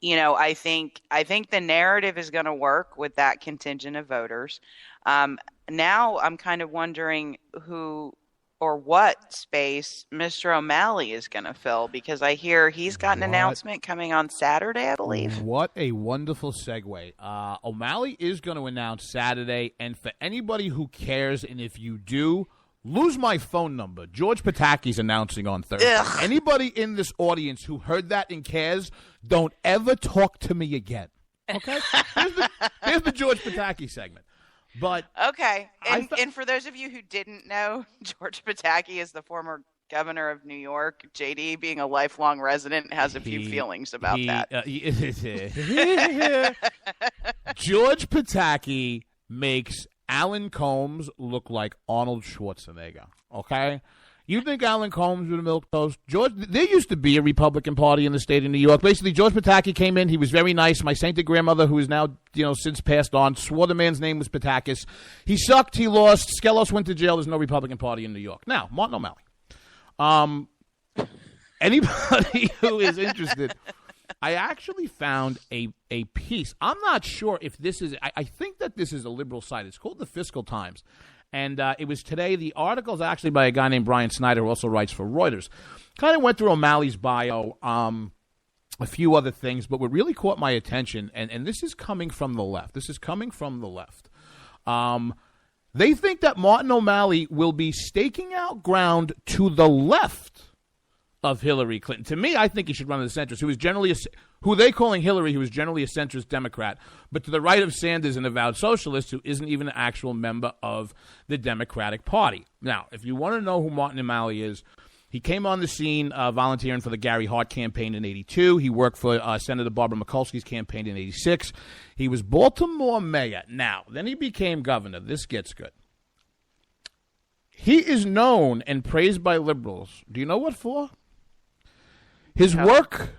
You know, I think the narrative is going to work with that contingent of voters. Now I'm kind of wondering who or what space Mr. O'Malley is going to fill, because I hear he's got an announcement coming on Saturday, I believe. What a wonderful segue. O'Malley is going to announce Saturday, and for anybody who cares, and if you do, lose my phone number. George Pataki's announcing on Thursday. Ugh. Anybody in this audience who heard that and cares, don't ever talk to me again. Okay? Here's the George Pataki segment. But okay, and for those of you who didn't know, George Pataki is the former governor of New York. JD, being a lifelong resident, has a few feelings about that. George Pataki makes Alan Combs look like Arnold Schwarzenegger. Okay, you think Alan Combs with a milquetoast? George, there used to be a Republican Party in the state of New York. Basically, George Pataki came in. He was very nice. My sainted grandmother, who is now, since passed on, swore the man's name was Patakis. He sucked. He lost. Skelos went to jail. There's no Republican Party in New York. Now, Martin O'Malley. Anybody who is interested, I actually found a piece. I'm not sure if this is, I think that this is a liberal site. It's called the Fiscal Times. And it was today. The article is actually by a guy named Brian Snyder, who also writes for Reuters. Kind of went through O'Malley's bio, a few other things, but what really caught my attention, and this is coming from the left. They think that Martin O'Malley will be staking out ground to the left of Hillary Clinton. To me, I think he should run in the centrist, who who they calling Hillary, who is generally a centrist Democrat, but to the right of Sanders, an avowed socialist who isn't even an actual member of the Democratic Party. Now, if you want to know who Martin O'Malley is, he came on the scene volunteering for the Gary Hart campaign in 82. He worked for Senator Barbara Mikulski's campaign in 86. He was Baltimore mayor. Now, then he became governor. This gets good. He is known and praised by liberals. Do you know what for? His work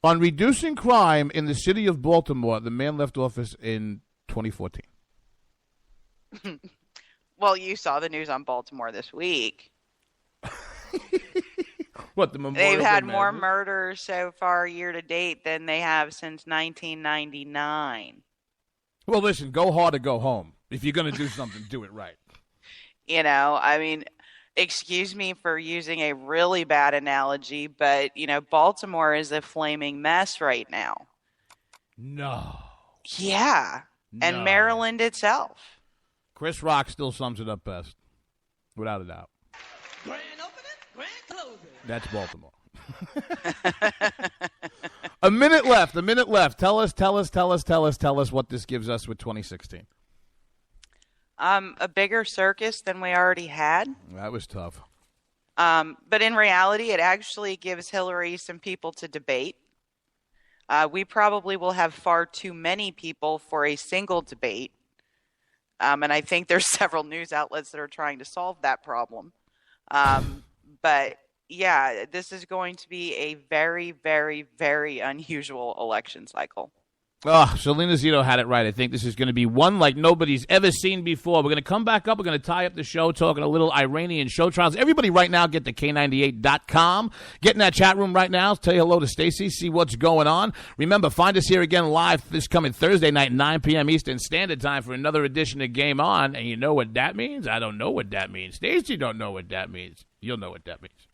on reducing crime in the city of Baltimore. The man left office in 2014. Well, you saw the news on Baltimore this week. What, the Memorial They've had Day more Madness? murders so far year to date than they have since 1999. Well, listen, go hard or go home. If you're going to do something, do it right. You know, I mean, excuse me for using a really bad analogy, but, you know, Baltimore is a flaming mess right now. No. Yeah. And No. Maryland itself. Chris Rock still sums it up best, without a doubt. Grand opening, grand closing. That's Baltimore. A minute left. Tell us what this gives us with 2016. A bigger circus than we already had. That was tough. But in reality, it actually gives Hillary some people to debate. We probably will have far too many people for a single debate. And I think there's several news outlets that are trying to solve that problem. But yeah, this is going to be a very, very, very unusual election cycle. Oh, Selena Zito had it right. I think this is going to be one like nobody's ever seen before. We're going to come back up. We're going to tie up the show, talking a little Iranian show trials. Everybody right now, get to K98.com. Get in that chat room right now. Say hello to Stacey. See what's going on. Remember, find us here again live this coming Thursday night, 9 p.m. Eastern Standard Time for another edition of Game On. And you know what that means? I don't know what that means. Stacey don't know what that means. You'll know what that means.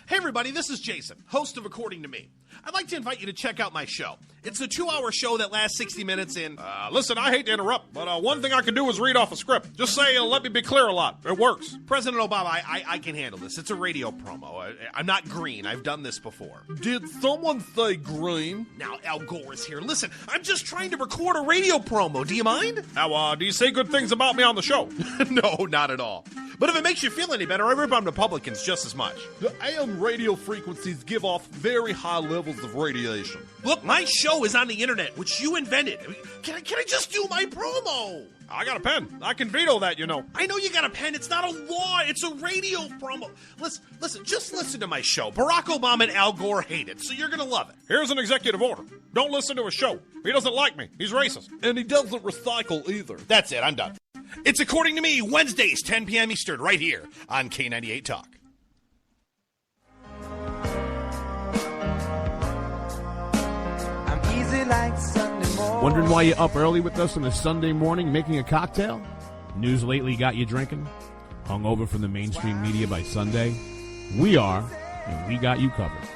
Hey everybody, this is Jason, host of According to Me. I'd like to invite you to check out my show. It's a 2-hour show that lasts 60 minutes in... Listen, I hate to interrupt, but one thing I can do is read off a script. Just say, let me be clear a lot. It works. President Obama, I can handle this. It's a radio promo. I'm not green. I've done this before. Did someone say green? Now, Al Gore is here. Listen, I'm just trying to record a radio promo. Do you mind? Now, do you say good things about me on the show? No, not at all. But if it makes you feel any better, I rip on Republicans just as much. The AM radio frequencies give off very high levels of radiation. Look, my show is on the internet, which you invented. Can I just do my promo? I got a pen. I can veto that, you know. I know you got a pen. It's not a law. It's a radio promo. Listen, just listen to my show. Barack Obama and Al Gore hate it, so you're going to love it. Here's an executive order. Don't listen to his show. He doesn't like me. He's racist. And he doesn't recycle either. That's it. I'm done. It's According to Me, Wednesdays, 10 p.m. Eastern, right here on K98 Talk. I'm easy like Sunday morning. Wondering why you're up early with us on a Sunday morning making a cocktail? News lately got you drinking? Hung over from the mainstream media by Sunday? We are, and we got you covered.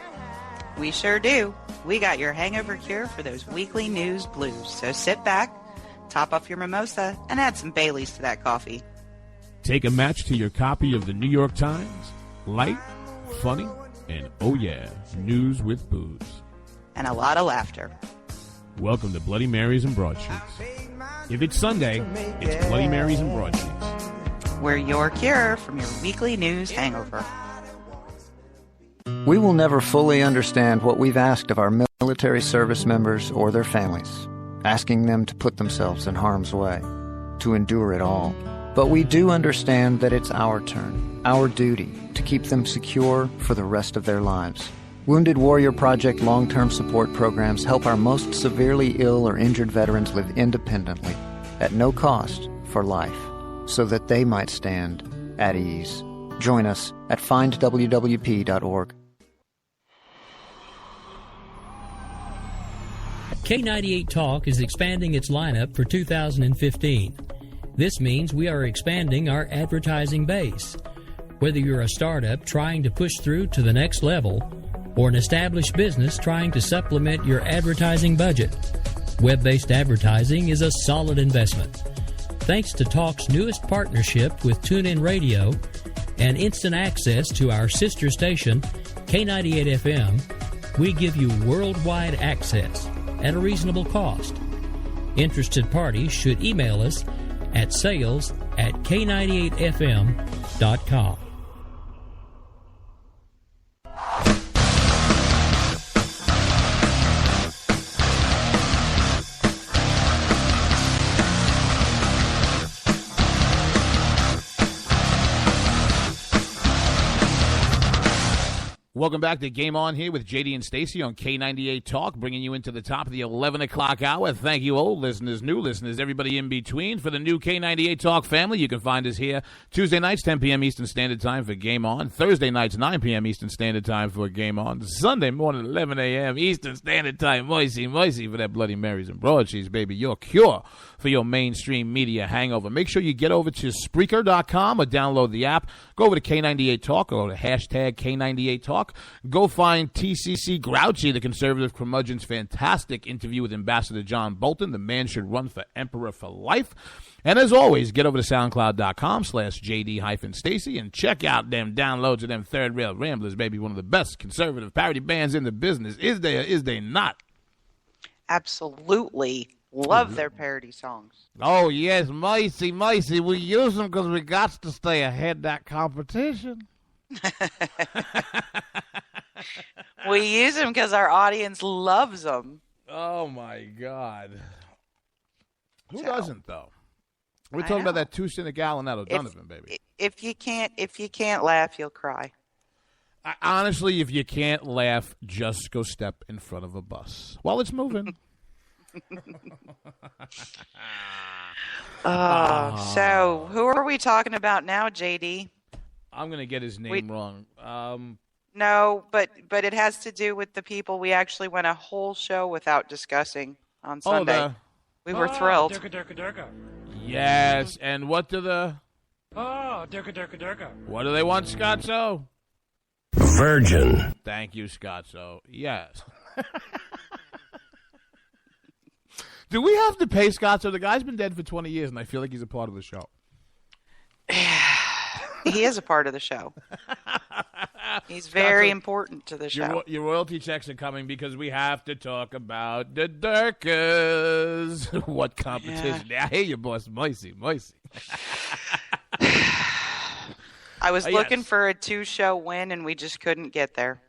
We sure do. We got your hangover cure for those weekly news blues. So sit back, top off your mimosa, and add some Baileys to that coffee. Take a match to your copy of the New York Times. Light, funny, and oh yeah, news with booze. And a lot of laughter. Welcome to Bloody Marys and Broadsheets. If it's Sunday, it's Bloody Marys and Broadsheets. We're your cure from your weekly news hangover. We will never fully understand what we've asked of our military service members or their families, asking them to put themselves in harm's way, to endure it all. But we do understand that it's our turn, our duty, to keep them secure for the rest of their lives. Wounded Warrior Project long-term support programs help our most severely ill or injured veterans live independently, at no cost, for life, so that they might stand at ease. Join us at findwwp.org. K98 Talk is expanding its lineup for 2015. This means we are expanding our advertising base. Whether you're a startup trying to push through to the next level, or an established business trying to supplement your advertising budget. Web-based advertising is a solid investment. Thanks to Talk's newest partnership with TuneIn Radio and instant access to our sister station, K98 FM, we give you worldwide access at a reasonable cost. Interested parties should email us at sales@k98fm.com. Welcome back to Game On here with JD and Stacey on K98 Talk, bringing you into the top of the 11 o'clock hour. Thank you, old listeners, new listeners, everybody in between. For the new K98 Talk family, you can find us here Tuesday nights, 10 p.m. Eastern Standard Time for Game On. Thursday nights, 9 p.m. Eastern Standard Time for Game On. Sunday morning, 11 a.m. Eastern Standard Time. Moisey for that Bloody Marys and broadsheets, baby. Your cure for your mainstream media hangover. Make sure you get over to Spreaker.com or download the app. Go over to K98 Talk or to hashtag K98 Talk. Go find TCC Grouchy, the conservative curmudgeon's fantastic interview with Ambassador John Bolton. The man should run for emperor for life. And as always, get over to SoundCloud.com/JD-Stacey and check out them downloads of them Third Rail Ramblers, baby. One of the best conservative parody bands in the business. Is they not? Absolutely. Love their parody songs. Oh, yes, Micey. We use them because we got to stay ahead of that competition. We use them because our audience loves them. Oh, my God. Who doesn't, though? We're talking about that 2 cent a gallon out of Donovan, baby. If you can't laugh, you'll cry. Honestly, if you can't laugh, just go step in front of a bus while it's moving. So who are we talking about now, JD? I'm going to get his name wrong. No, but it has to do with the people we actually went a whole show without discussing on Sunday. We were thrilled. Durka. Yes, and what do the... Durka. What do they want, Scotzo? Virgin. Thank you, Scotzo. Yes. Do we have to pay Scotzo? The guy's been dead for 20 years, and I feel like he's a part of the show. He is a part of the show. He's very important to the show. Your royalty checks are coming because we have to talk about the Durkas. What competition? Yeah. I hear you, boss. Moisey. I was looking for a 2-show win, and we just couldn't get there.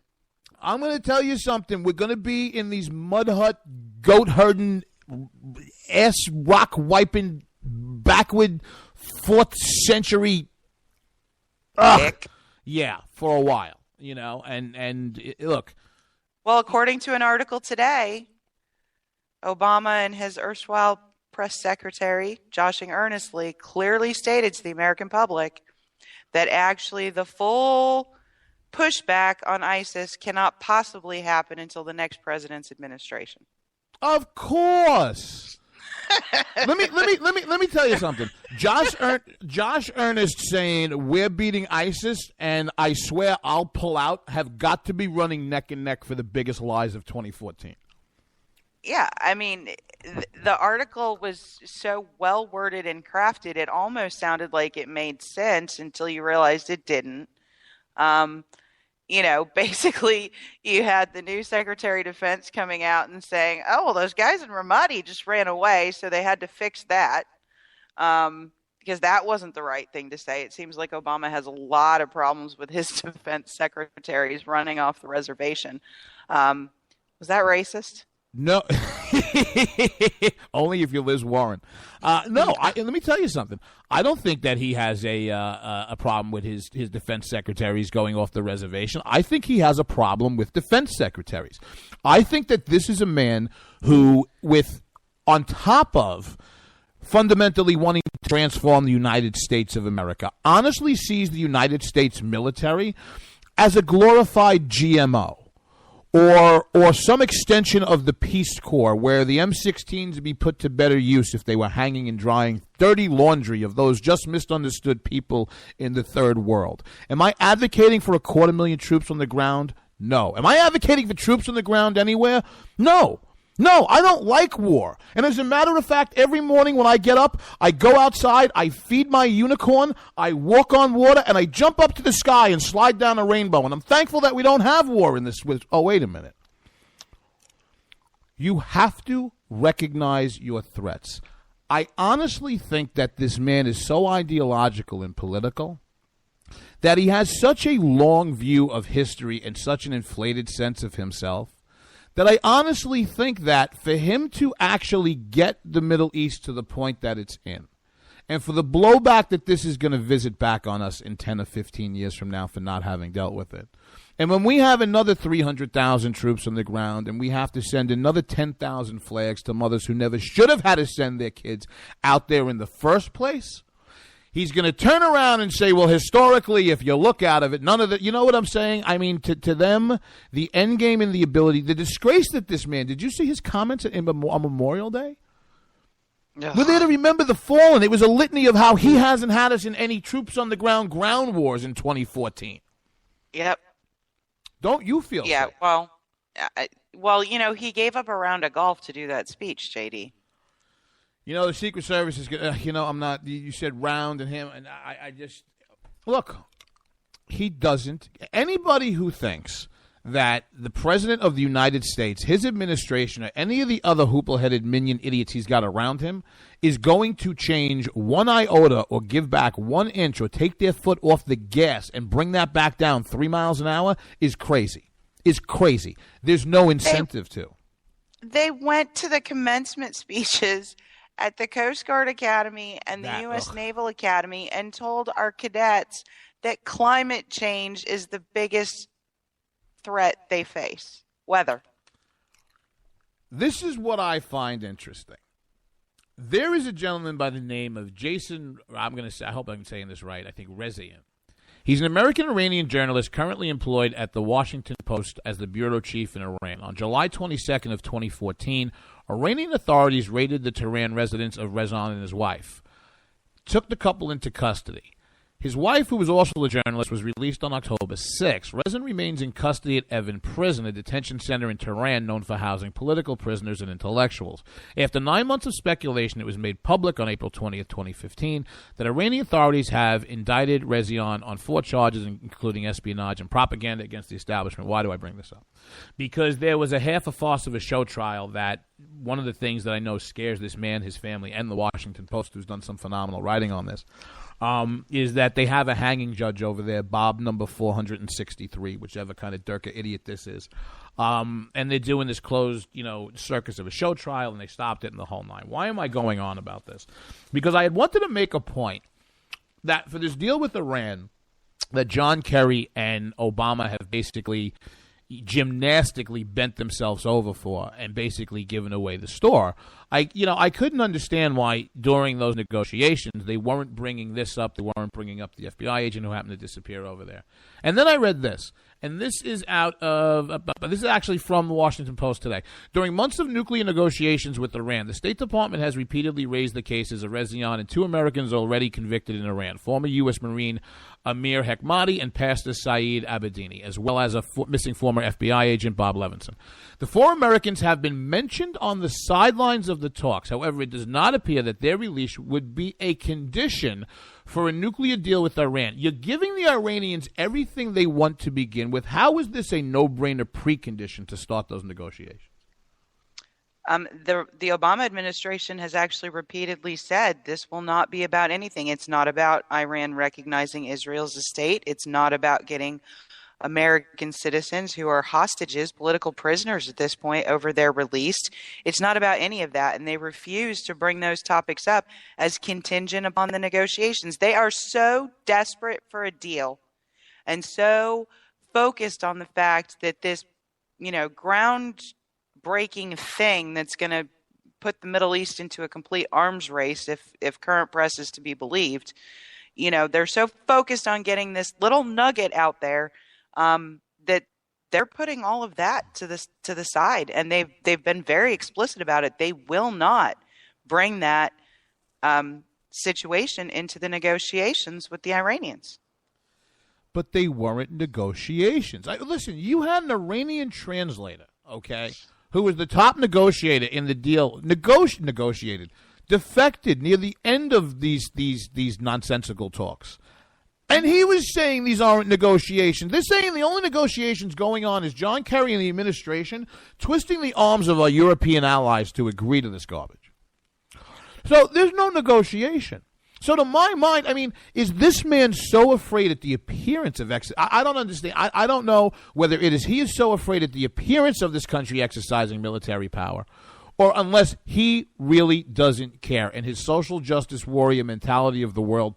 I'm going to tell you something. We're going to be in these mud hut, goat herding, ass rock wiping, backward 4th century. Yeah, for a while, and look. Well, according to an article today, Obama and his erstwhile press secretary, joshing earnestly, clearly stated to the American public that actually the full pushback on ISIS cannot possibly happen until the next president's administration. Of course. let me tell you something. Josh Earnest saying we're beating ISIS and I swear I'll pull out have got to be running neck and neck for the biggest lies of 2014. Yeah, I mean, the article was so well worded and crafted, it almost sounded like it made sense until you realized it didn't. Basically, you had the new Secretary of Defense coming out and saying, oh, well, those guys in Ramadi just ran away, so they had to fix that, because that wasn't the right thing to say. It seems like Obama has a lot of problems with his defense secretaries running off the reservation. Was that racist? No, only if you're Liz Warren. Let me tell you something. I don't think that he has a problem with his defense secretaries going off the reservation. I think he has a problem with defense secretaries. I think that this is a man who, on top of fundamentally wanting to transform the United States of America, honestly sees the United States military as a glorified GMO. Or some extension of the Peace Corps where the M16s would be put to better use if they were hanging and drying dirty laundry of those just misunderstood people in the third world. Am I advocating for 250,000 troops on the ground? No. Am I advocating for troops on the ground anywhere? No. No, I don't like war. And as a matter of fact, every morning when I get up, I go outside, I feed my unicorn, I walk on water, and I jump up to the sky and slide down a rainbow. And I'm thankful that we don't have war in this. Oh, wait a minute. You have to recognize your threats. I honestly think that this man is so ideological and political that he has such a long view of history and such an inflated sense of himself that I honestly think that for him to actually get the Middle East to the point that it's in, and for the blowback that this is going to visit back on us in 10 or 15 years from now for not having dealt with it, and when we have another 300,000 troops on the ground and we have to send another 10,000 flags to mothers who never should have had to send their kids out there in the first place, he's going to turn around and say, well, historically, if you look out of it, none of the, you know what I'm saying? I mean, to them, the end game and the ability, the disgrace that this man, did you see his comments on Memorial Day? Yeah. We're there to remember the fallen. It was a litany of how he hasn't had us in any troops on the ground wars in 2014. Yep. Don't you feel Yeah, so? well, you know, he gave up a round of golf to do that speech, JD. You know, the Secret Service is, I'm not, you said round and him, and I just, look, he doesn't, anybody who thinks that the President of the United States, his administration, or any of the other hoople-headed minion idiots he's got around him is going to change one iota or give back 1 inch or take their foot off the gas and bring that back down 3 miles an hour is crazy. Is crazy. There's no incentive to. They went to the commencement speeches at the Coast Guard Academy and the U.S. Naval Academy and told our cadets that climate change is the biggest threat they face. Weather. This is what I find interesting. There is a gentleman by the name of Jason, I hope I'm saying this right, I think Rezian. He's an American-Iranian journalist currently employed at the Washington Post as the bureau chief in Iran. On July 22nd of 2014, Iranian authorities raided the Tehran residence of Rezan and his wife, took the couple into custody. His wife, who was also a journalist, was released on October 6. Rezan remains in custody at Evin Prison, a detention center in Tehran known for housing political prisoners and intellectuals. After 9 months of speculation, it was made public on April 20th, 2015, that Iranian authorities have indicted Rezan on 4 charges, including espionage and propaganda against the establishment. Why do I bring this up? Because there was a half a farce of a show trial that one of the things that I know scares this man, his family, and the Washington Post, who's done some phenomenal writing on this, is that they have a hanging judge over there, Bob number 463, whichever kind of Durka idiot this is. And they're doing this closed, circus of a show trial, and they stopped it in the whole nine. Why am I going on about this? Because I had wanted to make a point that for this deal with Iran, that John Kerry and Obama have basically gymnastically bent themselves over for and basically given away the store. I couldn't understand why during those negotiations they weren't bringing this up. They weren't bringing up the FBI agent who happened to disappear over there. And then I read this, and this is this is actually from the Washington Post today. During months of nuclear negotiations with Iran, the State Department has repeatedly raised the cases of Rezian and 2 Americans already convicted in Iran, former U.S. Marine Amir Hekmati and Pastor Saeed Abedini, as well as a missing former FBI agent, Bob Levinson. The 4 Americans have been mentioned on the sidelines of the talks. However, it does not appear that their release would be a condition for a nuclear deal with Iran. You're giving the Iranians everything they want to begin with. How is this a no-brainer precondition to start those negotiations? The Obama administration has actually repeatedly said this will not be about anything. It's not about Iran recognizing Israel as a state. It's not about getting American citizens who are hostages, political prisoners at this point, over their release. It's not about any of that, and they refuse to bring those topics up as contingent upon the negotiations. They are so desperate for a deal and so focused on the fact that this, ground-breaking thing that's going to put the Middle East into a complete arms race, if current press is to be believed, they're so focused on getting this little nugget out there that they're putting all of that to the side, and they've been very explicit about it. They will not bring that situation into the negotiations with the Iranians. but they weren't negotiations. Listen, you had an Iranian translator, okay, who was the top negotiator in the deal, negotiated, defected near the end of these nonsensical talks. And he was saying these aren't negotiations. They're saying the only negotiations going on is John Kerry and the administration twisting the arms of our European allies to agree to this garbage. So there's no negotiation. So to my mind, I mean, is this man so afraid at the appearance of I don't understand. I don't know whether it is he is so afraid at the appearance of this country exercising military power, or unless he really doesn't care and his social justice warrior mentality of the world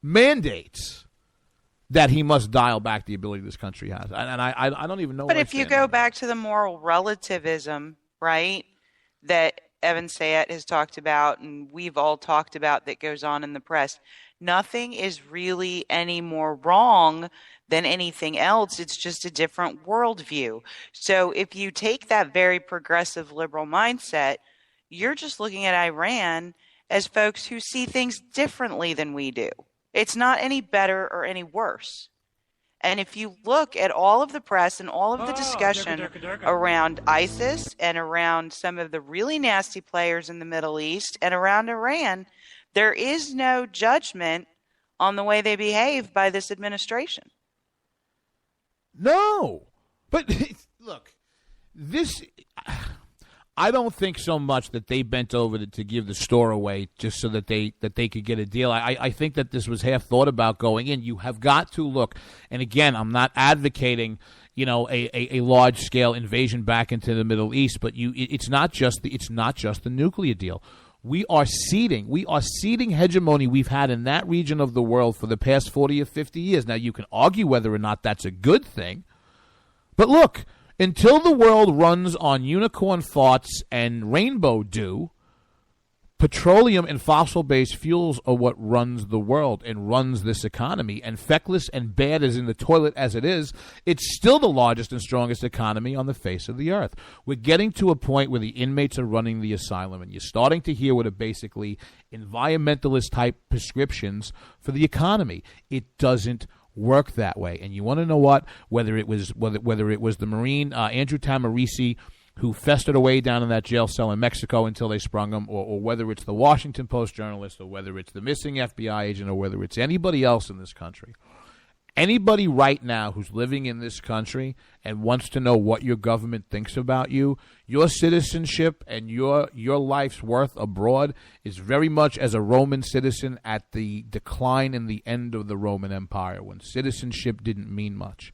mandates that he must dial back the ability this country has. And I don't even know. But if you go back to the moral relativism, right, that Evan Sayet has talked about and we've all talked about that goes on in the press, nothing is really any more wrong than anything else. It's just a different worldview. So if you take that very progressive liberal mindset, you're just looking at Iran as folks who see things differently than we do. It's not any better or any worse. And if you look at all of the press and all of the discussion around ISIS and around some of the really nasty players in the Middle East and around Iran, there is no judgment on the way they behave by this administration. No. But look, this... I don't think so much that they bent over to give the store away just so that they could get a deal. I think that this was half thought about going in. You have got to look, and again, I'm not advocating, a large scale invasion back into the Middle East, but it's not just the nuclear deal. We are ceding hegemony we've had in that region of the world for the past 40 or 50 years. Now you can argue whether or not that's a good thing, but look. Until the world runs on unicorn farts and rainbow dew, petroleum and fossil-based fuels are what runs the world and runs this economy. And feckless and bad as in the toilet as it is, it's still the largest and strongest economy on the face of the earth. We're getting to a point where the inmates are running the asylum, and you're starting to hear what are basically environmentalist-type prescriptions for the economy. It doesn't work that way. And you want to know what? Whether it was the Marine Andrew Tamarisi who festered away down in that jail cell in Mexico until they sprung him, or whether it's the Washington Post journalist, or whether it's the missing FBI agent, or whether it's anybody else in this country. Anybody right now who's living in this country and wants to know what your government thinks about you, your citizenship and your life's worth abroad is very much as a Roman citizen at the decline and the end of the Roman Empire, when citizenship didn't mean much.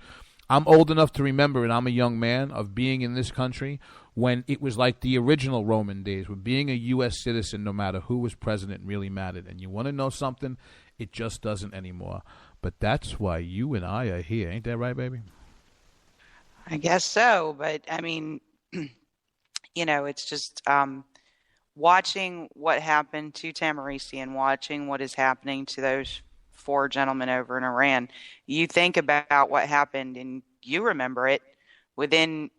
I'm old enough to remember, and I'm a young man, of being in this country when it was like the original Roman days, where being a U.S. citizen, no matter who was president, really mattered. And you want to know something? It just doesn't anymore. But that's why you and I are here. Ain't that right, baby? I guess so. But, I mean, it's just watching what happened to Tamarisi and watching what is happening to those 4 gentlemen over in Iran. You think about what happened, and you remember it, within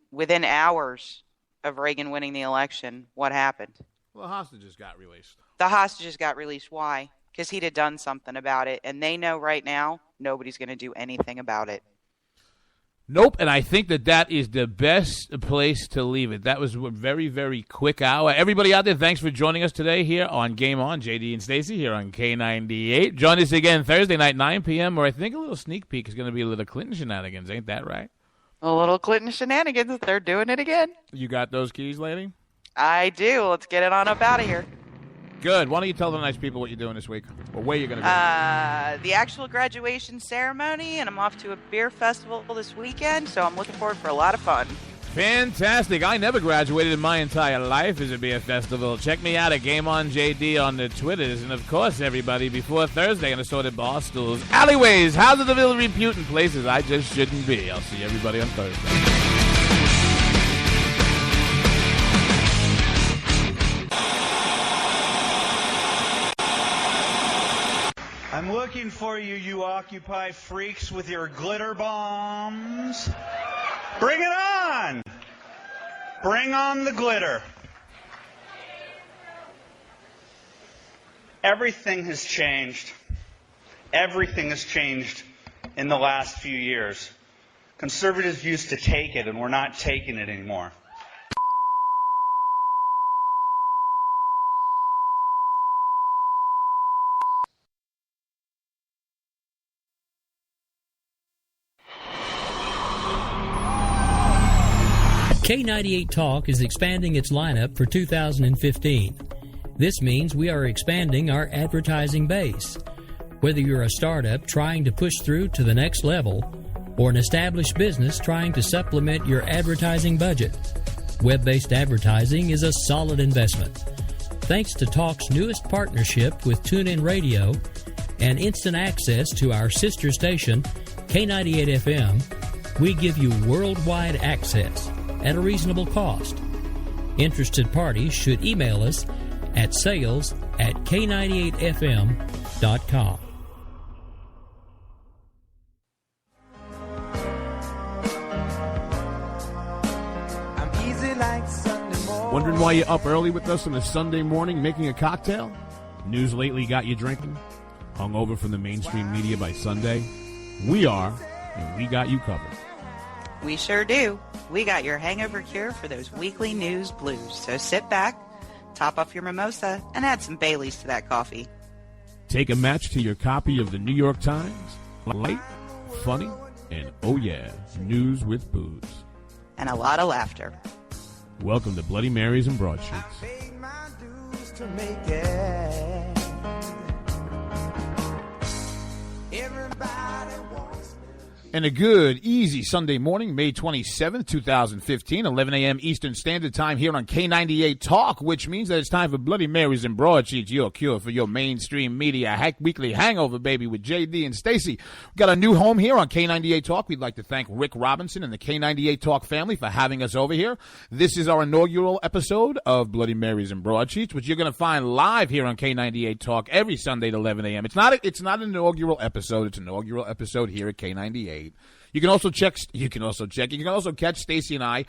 hours of Reagan winning the election, what happened? Well, the hostages got released. The hostages got released. Why? Because he'd have done something about it. And they know right now nobody's going to do anything about it. Nope, and I think that is the best place to leave it. That was a very, very quick hour. Everybody out there, thanks for joining us today here on Game On. JD and Stacey here on K98. Join us again Thursday night, 9 p.m., where I think a little sneak peek is going to be a little Clinton shenanigans. Ain't that right? A little Clinton shenanigans. They're doing it again. You got those keys, lady? I do. Let's get it on up out of here. Good. Why don't you tell the nice people what you're doing this week, or where you're going to go? The actual graduation ceremony, and I'm off to a beer festival this weekend, so I'm looking forward for a lot of fun. Fantastic. I never graduated in my entire life as a beer festival. Check me out at Game On JD on the Twitters, and of course, everybody, before Thursday on assorted bar stools, alleyways, houses of ill repute, and places I just shouldn't be. I'll see everybody on Thursday. I'm looking for you, you Occupy freaks with your glitter bombs. Bring it on! Bring on the glitter. Everything has changed. Everything has changed in the last few years. Conservatives used to take it, and we're not taking it anymore. K98 Talk is expanding its lineup for 2015. This means we are expanding our advertising base. Whether you're a startup trying to push through to the next level or an established business trying to supplement your advertising budget, web-based advertising is a solid investment. Thanks to Talk's newest partnership with TuneIn Radio and instant access to our sister station, K98 FM, we give you worldwide access at a reasonable cost. Interested parties should email us at sales@k98fm.com. Wondering why you're up early with us on a Sunday morning making a cocktail? News lately got you drinking? Hungover from the mainstream media by Sunday? We are, and we got you covered. We sure do. We got your hangover cure for those weekly news blues. So sit back, top off your mimosa, and add some Baileys to that coffee. Take a match to your copy of the New York Times. Light, funny, and oh yeah, news with booze. And a lot of laughter. Welcome to Bloody Marys and Broadsheets. And a good, easy Sunday morning, May 27th, 2015, 11 a.m. Eastern Standard Time here on K98 Talk, which means that it's time for Bloody Marys and Broadsheets, your cure for your mainstream media weekly hangover, baby, with JD and Stacey. We've got a new home here on K98 Talk. We'd like to thank Rick Robinson and the K98 Talk family for having us over here. This is our inaugural episode of Bloody Marys and Broadsheets, which you're going to find live here on K98 Talk every Sunday at 11 a.m. It's not an inaugural episode. It's an inaugural episode here at K98. You can also catch Stacey and I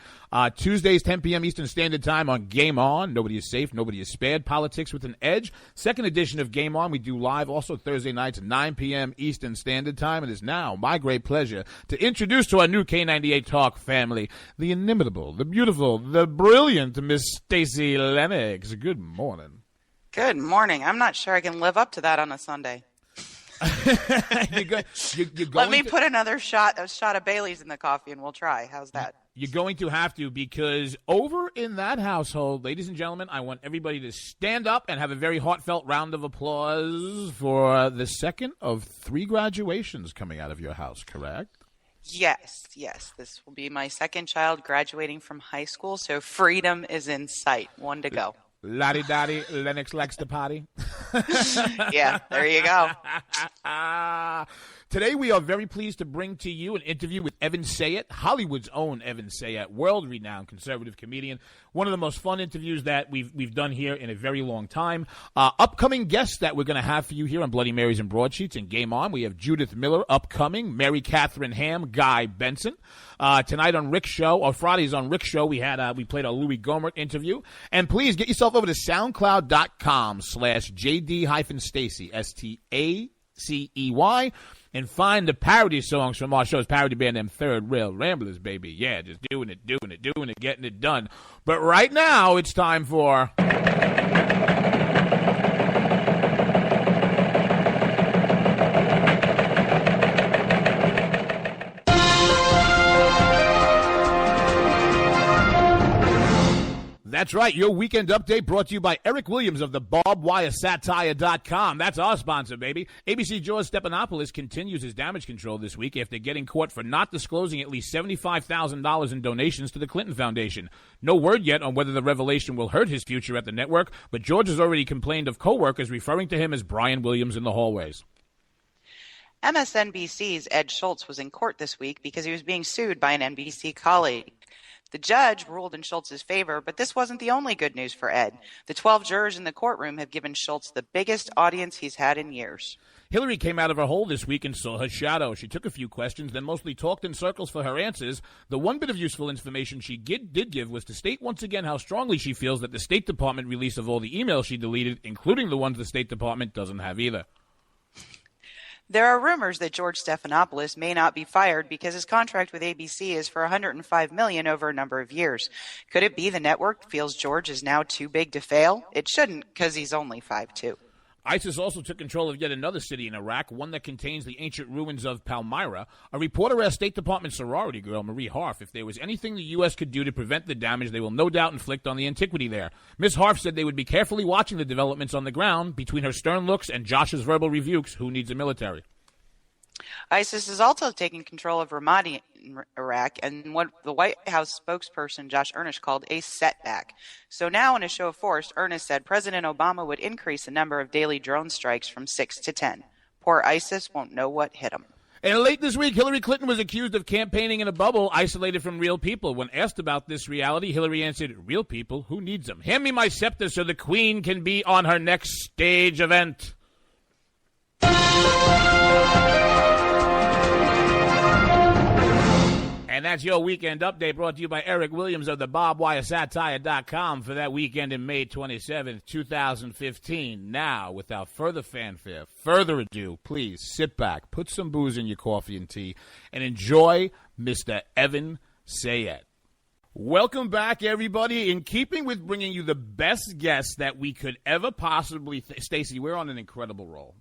Tuesdays, 10 p.m. Eastern Standard Time on Game On. Nobody is safe, nobody is spared. Politics with an Edge. Second edition of Game On. We do live also Thursday nights at 9 p.m. Eastern Standard Time. It is now my great pleasure to introduce to our new K98 Talk family the inimitable, the beautiful, the brilliant Miss Stacey Lennox. Good morning. Good morning. I'm not sure I can live up to that on a Sunday. Let me put a shot of Bailey's in the coffee and we'll try. How's that? You're going to have to, because over in that household, ladies and gentlemen, I want everybody to stand up and have a very heartfelt round of applause for the second of 3 graduations coming out of your house, correct? Yes. This will be my second child graduating from high school, so freedom is in sight. 1 to go. Lottie-dottie, Lennox likes to potty. Yeah, there you go. Today we are very pleased to bring to you an interview with Evan Sayet, Hollywood's own Evan Sayet, world-renowned conservative comedian. One of the most fun interviews that we've done here in a very long time. Upcoming guests that we're going to have for you here on Bloody Marys and Broadsheets and Game On. We have Judith Miller upcoming, Mary Catherine Ham, Guy Benson. Tonight on Rick's show, or Fridays on Rick's show, we played a Louis Gohmert interview. And please get yourself over to SoundCloud.com/JD-Stacey, STACEY, and find the parody songs from our show's parody band, them Third Rail Ramblers, baby. Yeah, just doing it, getting it done. But right now, it's time for... That's right, your weekend update brought to you by Eric Williams of the BarbedWireSatire.com. That's our sponsor, baby. ABC George Stephanopoulos continues his damage control this week after getting caught for not disclosing at least $75,000 in donations to the Clinton Foundation. No word yet on whether the revelation will hurt his future at the network, but George has already complained of co-workers referring to him as Brian Williams in the hallways. MSNBC's Ed Schultz was in court this week because he was being sued by an NBC colleague. The judge ruled in Schultz's favor, but this wasn't the only good news for Ed. The 12 jurors in the courtroom have given Schultz the biggest audience he's had in years. Hillary came out of her hole this week and saw her shadow. She took a few questions, then mostly talked in circles for her answers. The one bit of useful information she did give was to state once again how strongly she feels that the State Department release of all the emails she deleted, including the ones the State Department doesn't have either. There are rumors that George Stephanopoulos may not be fired because his contract with ABC is for $105 million over a number of years. Could it be the network feels George is now too big to fail? It shouldn't, because he's only 5'2". ISIS also took control of yet another city in Iraq, one that contains the ancient ruins of Palmyra. A reporter asked State Department sorority girl Marie Harf if there was anything the U.S. could do to prevent the damage they will no doubt inflict on the antiquity there. Ms. Harf said they would be carefully watching the developments on the ground between her stern looks and Josh's verbal rebukes. Who needs a military? ISIS is also taking control of Ramadi in Iraq, and what the White House spokesperson Josh Earnest called a setback. So now, in a show of force, Earnest said President Obama would increase the number of daily drone strikes from 6 to 10. Poor ISIS won't know what hit them. And late this week, Hillary Clinton was accused of campaigning in a bubble isolated from real people. When asked about this reality, Hillary answered, "Real people? Who needs them? Hand me my scepter so the Queen can be on her next stage event." And that's your weekend update brought to you by Eric Williams of the BarbWireSatire.com for that weekend in May 27th, 2015. Now, without further fanfare, further ado, please sit back, put some booze in your coffee and tea, and enjoy Mr. Evan Sayet. Welcome back, everybody. In keeping with bringing you the best guests that we could ever possibly Stacey, we're on an incredible roll.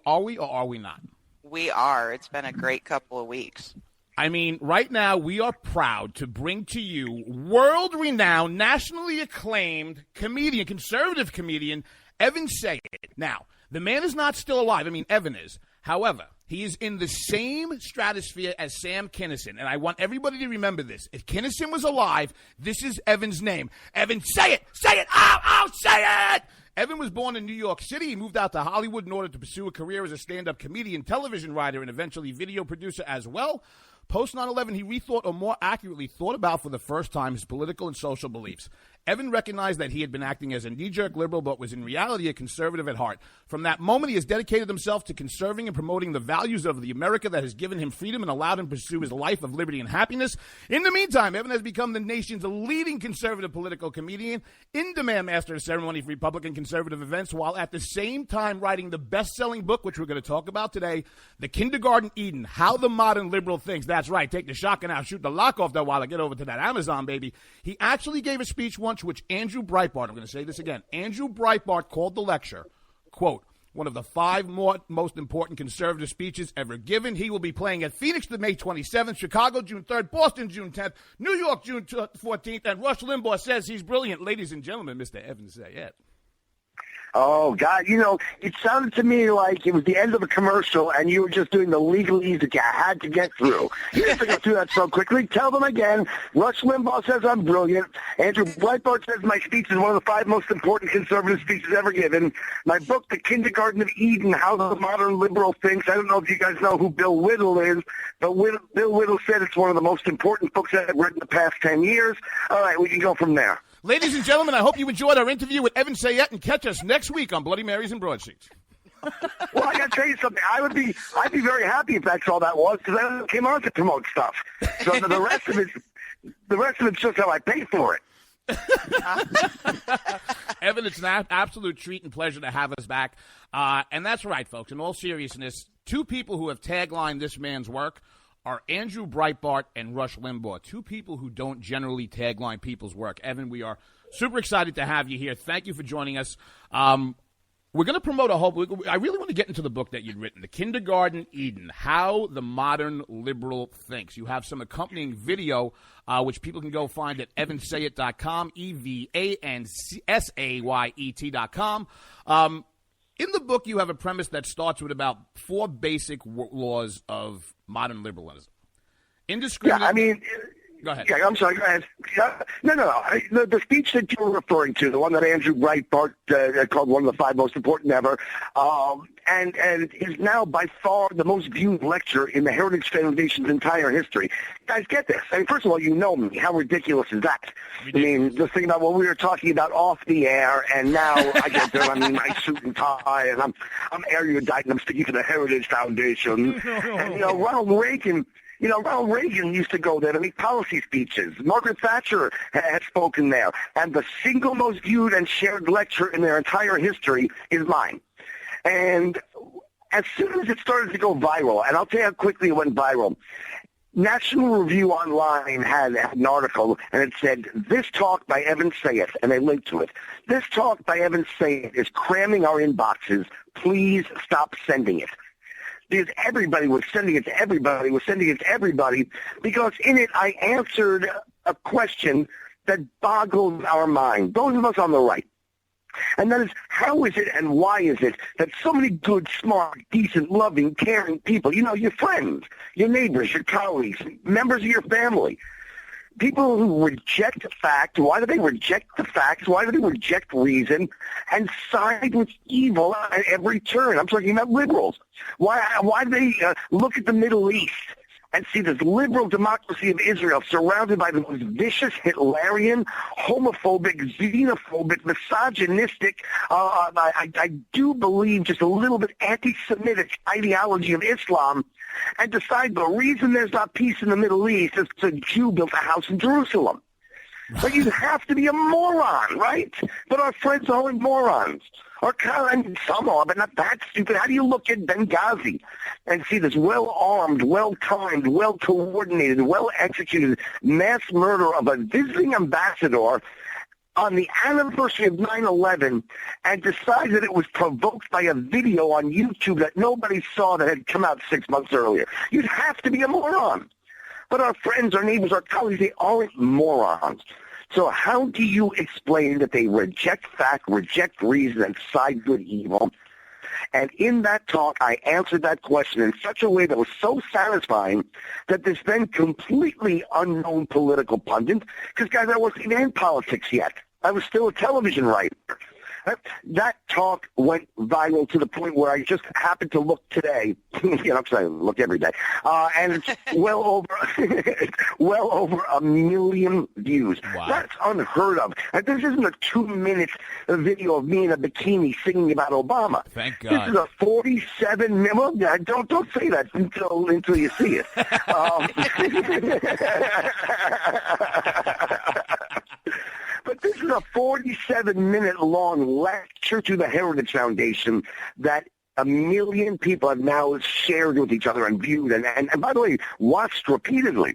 Are we or are we not? We are. It's been a great couple of weeks. I mean, right now we are proud to bring to you world-renowned, nationally acclaimed comedian, conservative comedian, Evan Sayet. Now, the man is not still alive. I mean, Evan is. However, he is in the same stratosphere as Sam Kinison, and I want everybody to remember this. If Kinison was alive, this is Evan's name. Evan, say it! Say it! Ow! Say it! Evan was born in New York City. He moved out to Hollywood in order to pursue a career as a stand-up comedian, television writer, and eventually video producer as well. Post 9/11, he rethought, or more accurately, thought about for the first time his political and social beliefs. Evan recognized that he had been acting as a knee-jerk liberal, but was in reality a conservative at heart. From that moment, he has dedicated himself to conserving and promoting the values of the America that has given him freedom and allowed him to pursue his life of liberty and happiness. In the meantime, Evan has become the nation's leading conservative political comedian, in-demand master of ceremony for Republican conservative events, while at the same time writing the best-selling book, which we're going to talk about today, The Kindergarten Eden, How the Modern Liberal Thinks. That's right, take the shotgun out, shoot the lock off that while I get over to that Amazon, baby. He actually gave a speech once which Andrew Breitbart, I'm going to say this again, Andrew Breitbart called the lecture, quote, one of the 5 most important conservative speeches ever given. He will be playing at Phoenix the May 27th, Chicago June 3rd, Boston June 10th, New York June 14th, and Rush Limbaugh says he's brilliant. Ladies and gentlemen, Mr. Evan Sayet. Oh, God, it sounded to me like it was the end of a commercial and you were just doing the legalese that you had to get through. You didn't have to go through that so quickly. Tell them again. Rush Limbaugh says I'm brilliant. Andrew Breitbart says my speech is one of the 5 most important conservative speeches ever given. My book, The Kindergarten of Eden, How the Modern Liberal Thinks. I don't know if you guys know who Bill Whittle is, but Bill Whittle said it's one of the most important books I've read in the past 10 years. All right, we can go from there. Ladies and gentlemen, I hope you enjoyed our interview with Evan Sayet, and catch us next week on Bloody Marys and Broadsheets. Well, I got to tell you something. I'd be very happy if that's all that was, because I came on to promote stuff. So the rest of it's just how I pay for it. Evan, it's an absolute treat and pleasure to have us back. And that's right, folks. In all seriousness, 2 people who have taglined this man's work are Andrew Breitbart and Rush Limbaugh, 2 people who don't generally tagline people's work. Evan, we are super excited to have you here. Thank you for joining us. We're going to promote a whole – I really want to get into the book that you'd written, The Kindergarten Eden, How the Modern Liberal Thinks. You have some accompanying video, which people can go find at evansayet.com, EVANSAYET.com. In the book, you have a premise that starts with about 4 basic laws of modern liberalism. Indiscriminate. Yeah, I mean, go ahead. Yeah, I'm sorry. Go ahead. No. The speech that you were referring to, the one that Andrew Breitbart called one of the 5 most important ever, and is now by far the most viewed lecture in the Heritage Foundation's entire history. Guys, get this. I mean, first of all, you know me. How ridiculous is that? Ridiculous. I mean, just think about what we were talking about off the air, and now I get there. I mean, my suit and tie, and I'm erudite, and I'm speaking to the Heritage Foundation. And Ronald Reagan used to go there to make policy speeches. Margaret Thatcher had spoken there. And the single most viewed and shared lecture in their entire history is mine. And as soon as it started to go viral, and I'll tell you how quickly it went viral, National Review Online had an article, and it said, "This talk by Evan Sayeth," and they linked to it. "This talk by Evan Sayeth is cramming our inboxes. Please stop sending it." Because everybody was sending it to everybody, because in it I answered a question that boggles our mind, those of us on the right. And that is, how is it and why is it that so many good, smart, decent, loving, caring people, your friends, your neighbors, your colleagues, members of your family, people who reject fact, why do they reject the facts? Why do they reject reason and side with evil at every turn? I'm talking about liberals. Why do they look at the Middle East and see this liberal democracy of Israel surrounded by the most vicious, Hitlerian, homophobic, xenophobic, misogynistic, I do believe just a little bit anti-Semitic ideology of Islam, and decide the reason there's not peace in the Middle East is because a Jew built a house in Jerusalem. But you have to be a moron, right? But our friends aren't morons. Some are, but not that stupid. How do you look at Benghazi and see this well-armed, well-timed, well-coordinated, well-executed mass murder of a visiting ambassador on the anniversary of 9/11 and decide that it was provoked by a video on YouTube that nobody saw that had come out 6 months earlier? You'd have to be a moron. But our friends, our neighbors, our colleagues, they aren't morons. So how do you explain that they reject fact, reject reason, and side good evil? And in that talk, I answered that question in such a way that was so satisfying that this then completely unknown political pundit, because, guys, I wasn't even in politics yet. I was still a television writer. That talk went viral to the point where I just happened to look today. I'm saying I look every day, and it's well over 1 million views. Wow. That's unheard of. And this isn't a 2-minute video of me in a bikini singing about Obama. Thank God. This is a 47-minute. Well, don't say that until you see it. But this is a 47-minute-long lecture to the Heritage Foundation that 1 million people have now shared with each other and viewed, and by the way, watched repeatedly.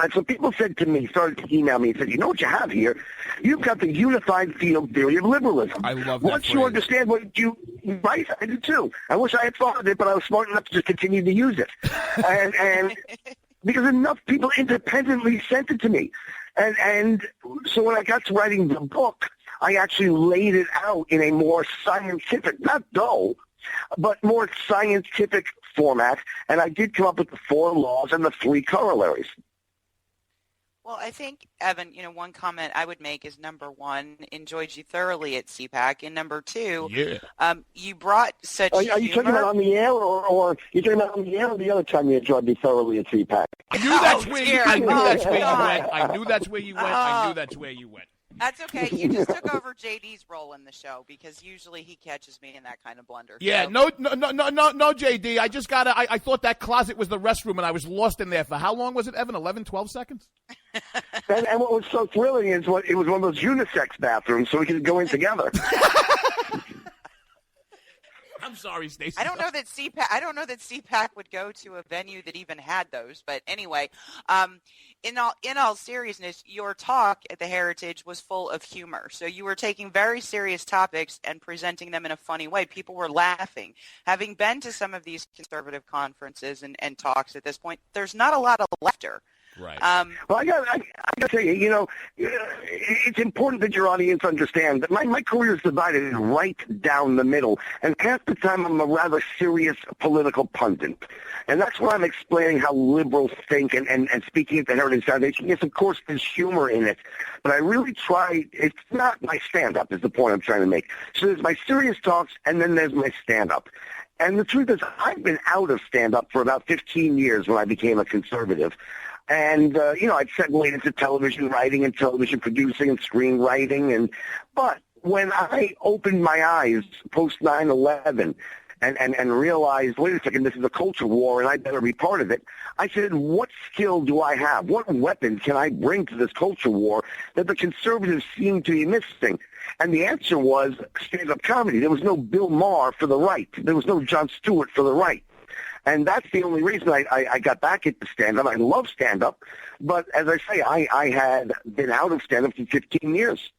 And so people said to me, started to email me and said, you know what you have here? You've got the unified field theory of liberalism. I love that Once phrase. you understand what you, right? I do too. I wish I had thought of it, but I was smart enough to just continue to use it. and because enough people independently sent it to me. And so when I got to writing the book, I actually laid it out in a more scientific, not dull, but more scientific format. And I did come up with the 4 laws and the 3 corollaries. Well, I think, Evan, one comment I would make is, number one, enjoyed you thoroughly at CPAC, and number two, you brought such Are you talking about on the air, or you talking about on the air, or the other time you enjoyed me thoroughly at CPAC? I knew that's where you went. I knew that's where you went. That's okay. You just took over JD's role in the show because usually he catches me in that kind of blunder. Yeah, so. no, JD. I just I thought that closet was the restroom, and I was lost in there for how long was it, Evan? 11, 12 seconds? and what was so thrilling is it was one of those unisex bathrooms, so we could go in together. I'm sorry, Stacey. I don't know that CPAC would go to a venue that even had those. But anyway, in all seriousness, your talk at the Heritage was full of humor. So you were taking very serious topics and presenting them in a funny way. People were laughing. Having been to some of these conservative conferences and talks at this point, there's not a lot of laughter. Right. Well, I got to tell you, it's important that your audience understand that my career is divided right down the middle, and half the time I'm a rather serious political pundit. And that's why I'm explaining how liberals think and speaking at the Heritage Foundation. Yes, of course, there's humor in it, but I really try, it's not my stand-up is the point I'm trying to make. So there's my serious talks, and then there's my stand-up. And the truth is, I've been out of stand-up for about 15 years when I became a conservative. And, I'd segued into television writing and television producing and screenwriting. But when I opened my eyes post 9/11 and realized, wait a second, this is a culture war and I better be part of it, I said, what skill do I have? What weapon can I bring to this culture war that the conservatives seem to be missing? And the answer was stand-up comedy. There was no Bill Maher for the right. There was no Jon Stewart for the right. And that's the only reason I got back into stand-up. I love stand-up. But as I say, I had been out of stand-up for 15 years.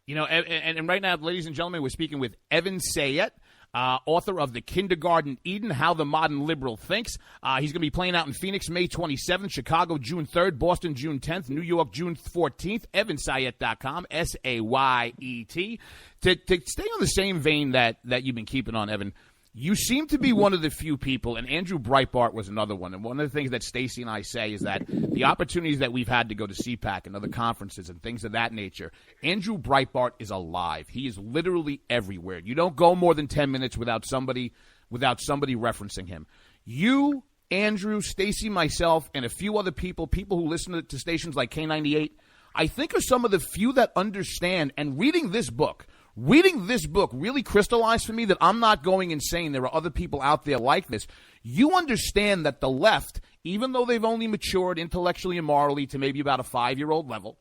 You know, and right now, ladies and gentlemen, we're speaking with Evan Sayet, author of The Kindergarten Eden, How the Modern Liberal Thinks. He's going to be playing out in Phoenix May 27th, Chicago June 3rd, Boston June 10th, New York June 14th, evansayet.com, Sayet. To stay on the same vein that you've been keeping on, Evan, you seem to be one of the few people, and Andrew Breitbart was another one. And one of the things that Stacey and I say is that the opportunities that we've had to go to CPAC and other conferences and things of that nature, Andrew Breitbart is alive. He is literally everywhere. You don't go more than 10 minutes without somebody referencing him. You, Andrew, Stacey, myself, and a few other people who listen to stations like K98, I think are some of the few that understand, and reading this book really crystallized for me that I'm not going insane. There are other people out there like this. You understand that the left, even though they've only matured intellectually and morally to maybe about a 5-year-old level,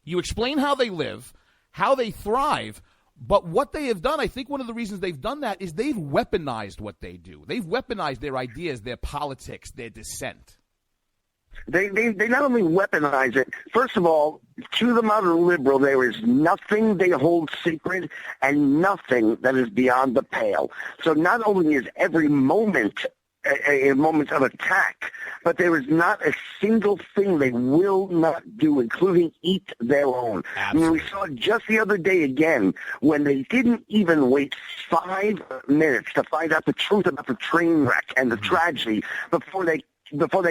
you explain how they live, how they thrive, but what they have done, I think one of the reasons they've done that is they've weaponized what they do. They've weaponized their ideas, their politics, their dissent. They not only weaponize it, first of all, to the modern liberal, there is nothing they hold sacred and nothing that is beyond the pale. So not only is every moment a moment of attack, but there is not a single thing they will not do, including eat their own. Absolutely. I mean, we saw it just the other day again when they didn't even wait 5 minutes to find out the truth about the train wreck and the tragedy before they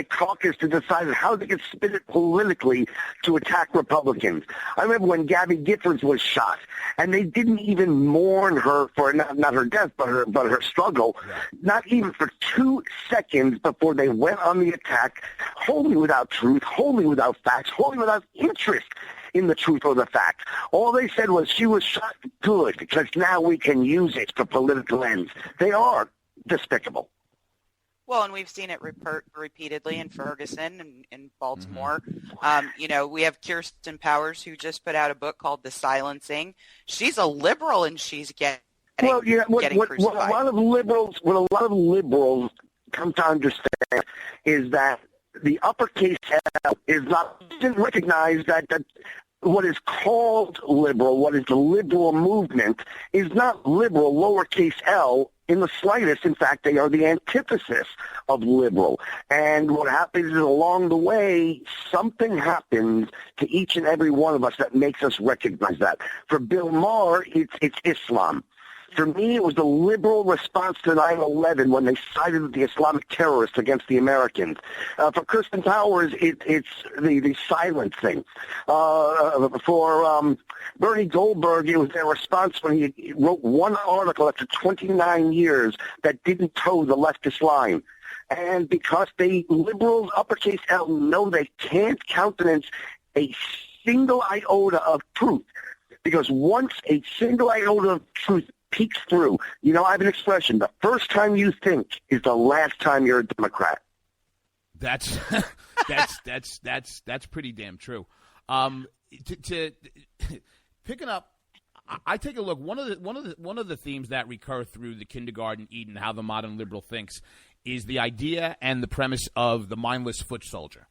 caucused and decided how they could spin it politically to attack Republicans. I remember when Gabby Giffords was shot, and they didn't even mourn her for not her death, but her struggle, not even for 2 seconds before they went on the attack, wholly without truth, wholly without facts, wholly without interest in the truth or the fact. All they said was she was shot good because now we can use it for political ends. They are despicable. Well, and we've seen it repeatedly in Ferguson and in Baltimore. We have Kirsten Powers, who just put out a book called The Silencing. She's a liberal, and she's getting crucified. What a lot of liberals come to understand is that the uppercase L didn't recognize that what is called liberal, what is the liberal movement, is not liberal, lowercase L, in the slightest. In fact, they are the antithesis of liberal. And what happens is along the way, something happens to each and every one of us that makes us recognize that. For Bill Maher, it's Islam. For me, it was the liberal response to 9/11 when they sided with the Islamic terrorists against the Americans. For Kirsten Powers, it's the silent thing. For Bernie Goldberg, it was their response when he wrote one article after 29 years that didn't toe the leftist line. And because liberals, uppercase L, know they can't countenance a single iota of truth. Because once a single iota of truth peeks through. I have an expression: the first time you think is the last time you're a Democrat. That's pretty damn true. Picking up, I take a look. One of the themes that recur through The Kindergarten Eden, How the Modern Liberal Thinks, is the idea and the premise of the mindless foot soldier,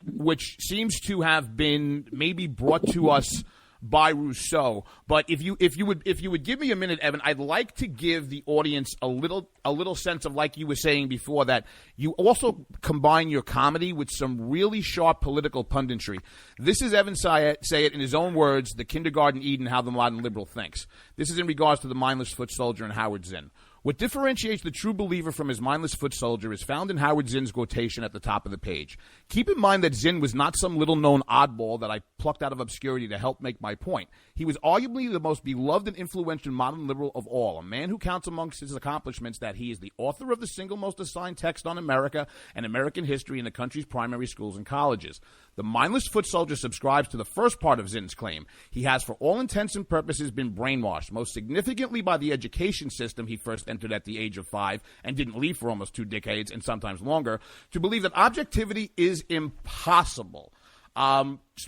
which seems to have been maybe brought to us by Rousseau. But if you would give me a minute, Evan, I'd like to give the audience a little sense of, like you were saying before, that you also combine your comedy with some really sharp political punditry. This is Evan Sayet in his own words, The Kindergarten Eden, How the Modern Liberal Thinks. This is in regards to the mindless foot soldier and Howard Zinn. What differentiates the true believer from his mindless foot soldier is found in Howard Zinn's quotation at the top of the page. Keep in mind that Zinn was not some little-known oddball that I plucked out of obscurity to help make my point. He was arguably the most beloved and influential modern liberal of all, a man who counts amongst his accomplishments that he is the author of the single most assigned text on America and American history in the country's primary schools and colleges. The mindless foot soldier subscribes to the first part of Zinn's claim. He has, for all intents and purposes, been brainwashed, most significantly by the education system he first entered at the age of 5 and didn't leave for almost 2 decades and sometimes longer, to believe that objectivity is impossible.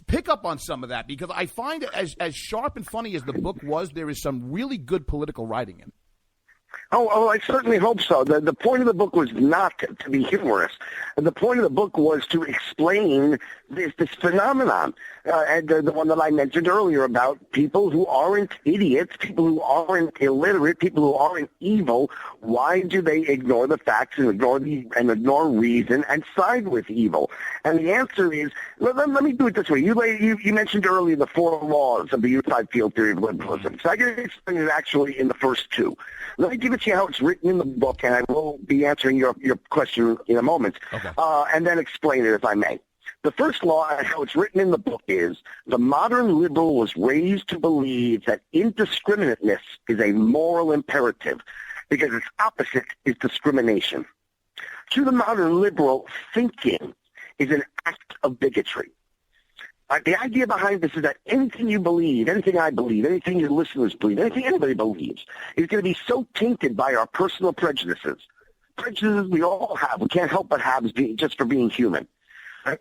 Pick up on some of that, because I find as sharp and funny as the book was, there is some really good political writing in it. Oh, I certainly hope so. The point of the book was not to be humorous. The point of the book was to explain this phenomenon, and the one that I mentioned earlier about people who aren't idiots, people who aren't illiterate, people who aren't evil. Why do they ignore the facts and ignore reason and side with evil? And the answer is, let me do it this way. You mentioned earlier the 4 laws of the unified field theory of liberalism. So I can explain it actually in the first 2. Let me give it to you how it's written in the book, and I will be answering your question in a moment, and then explain it if I may. The first law, and how it's written in the book, is the modern liberal was raised to believe that indiscriminateness is a moral imperative because its opposite is discrimination. To the modern liberal, thinking is an act of bigotry. The idea behind this is that anything you believe, anything I believe, anything your listeners believe, anything anybody believes is going to be so tainted by our personal prejudices. Prejudices we all have. We can't help but have just for being human.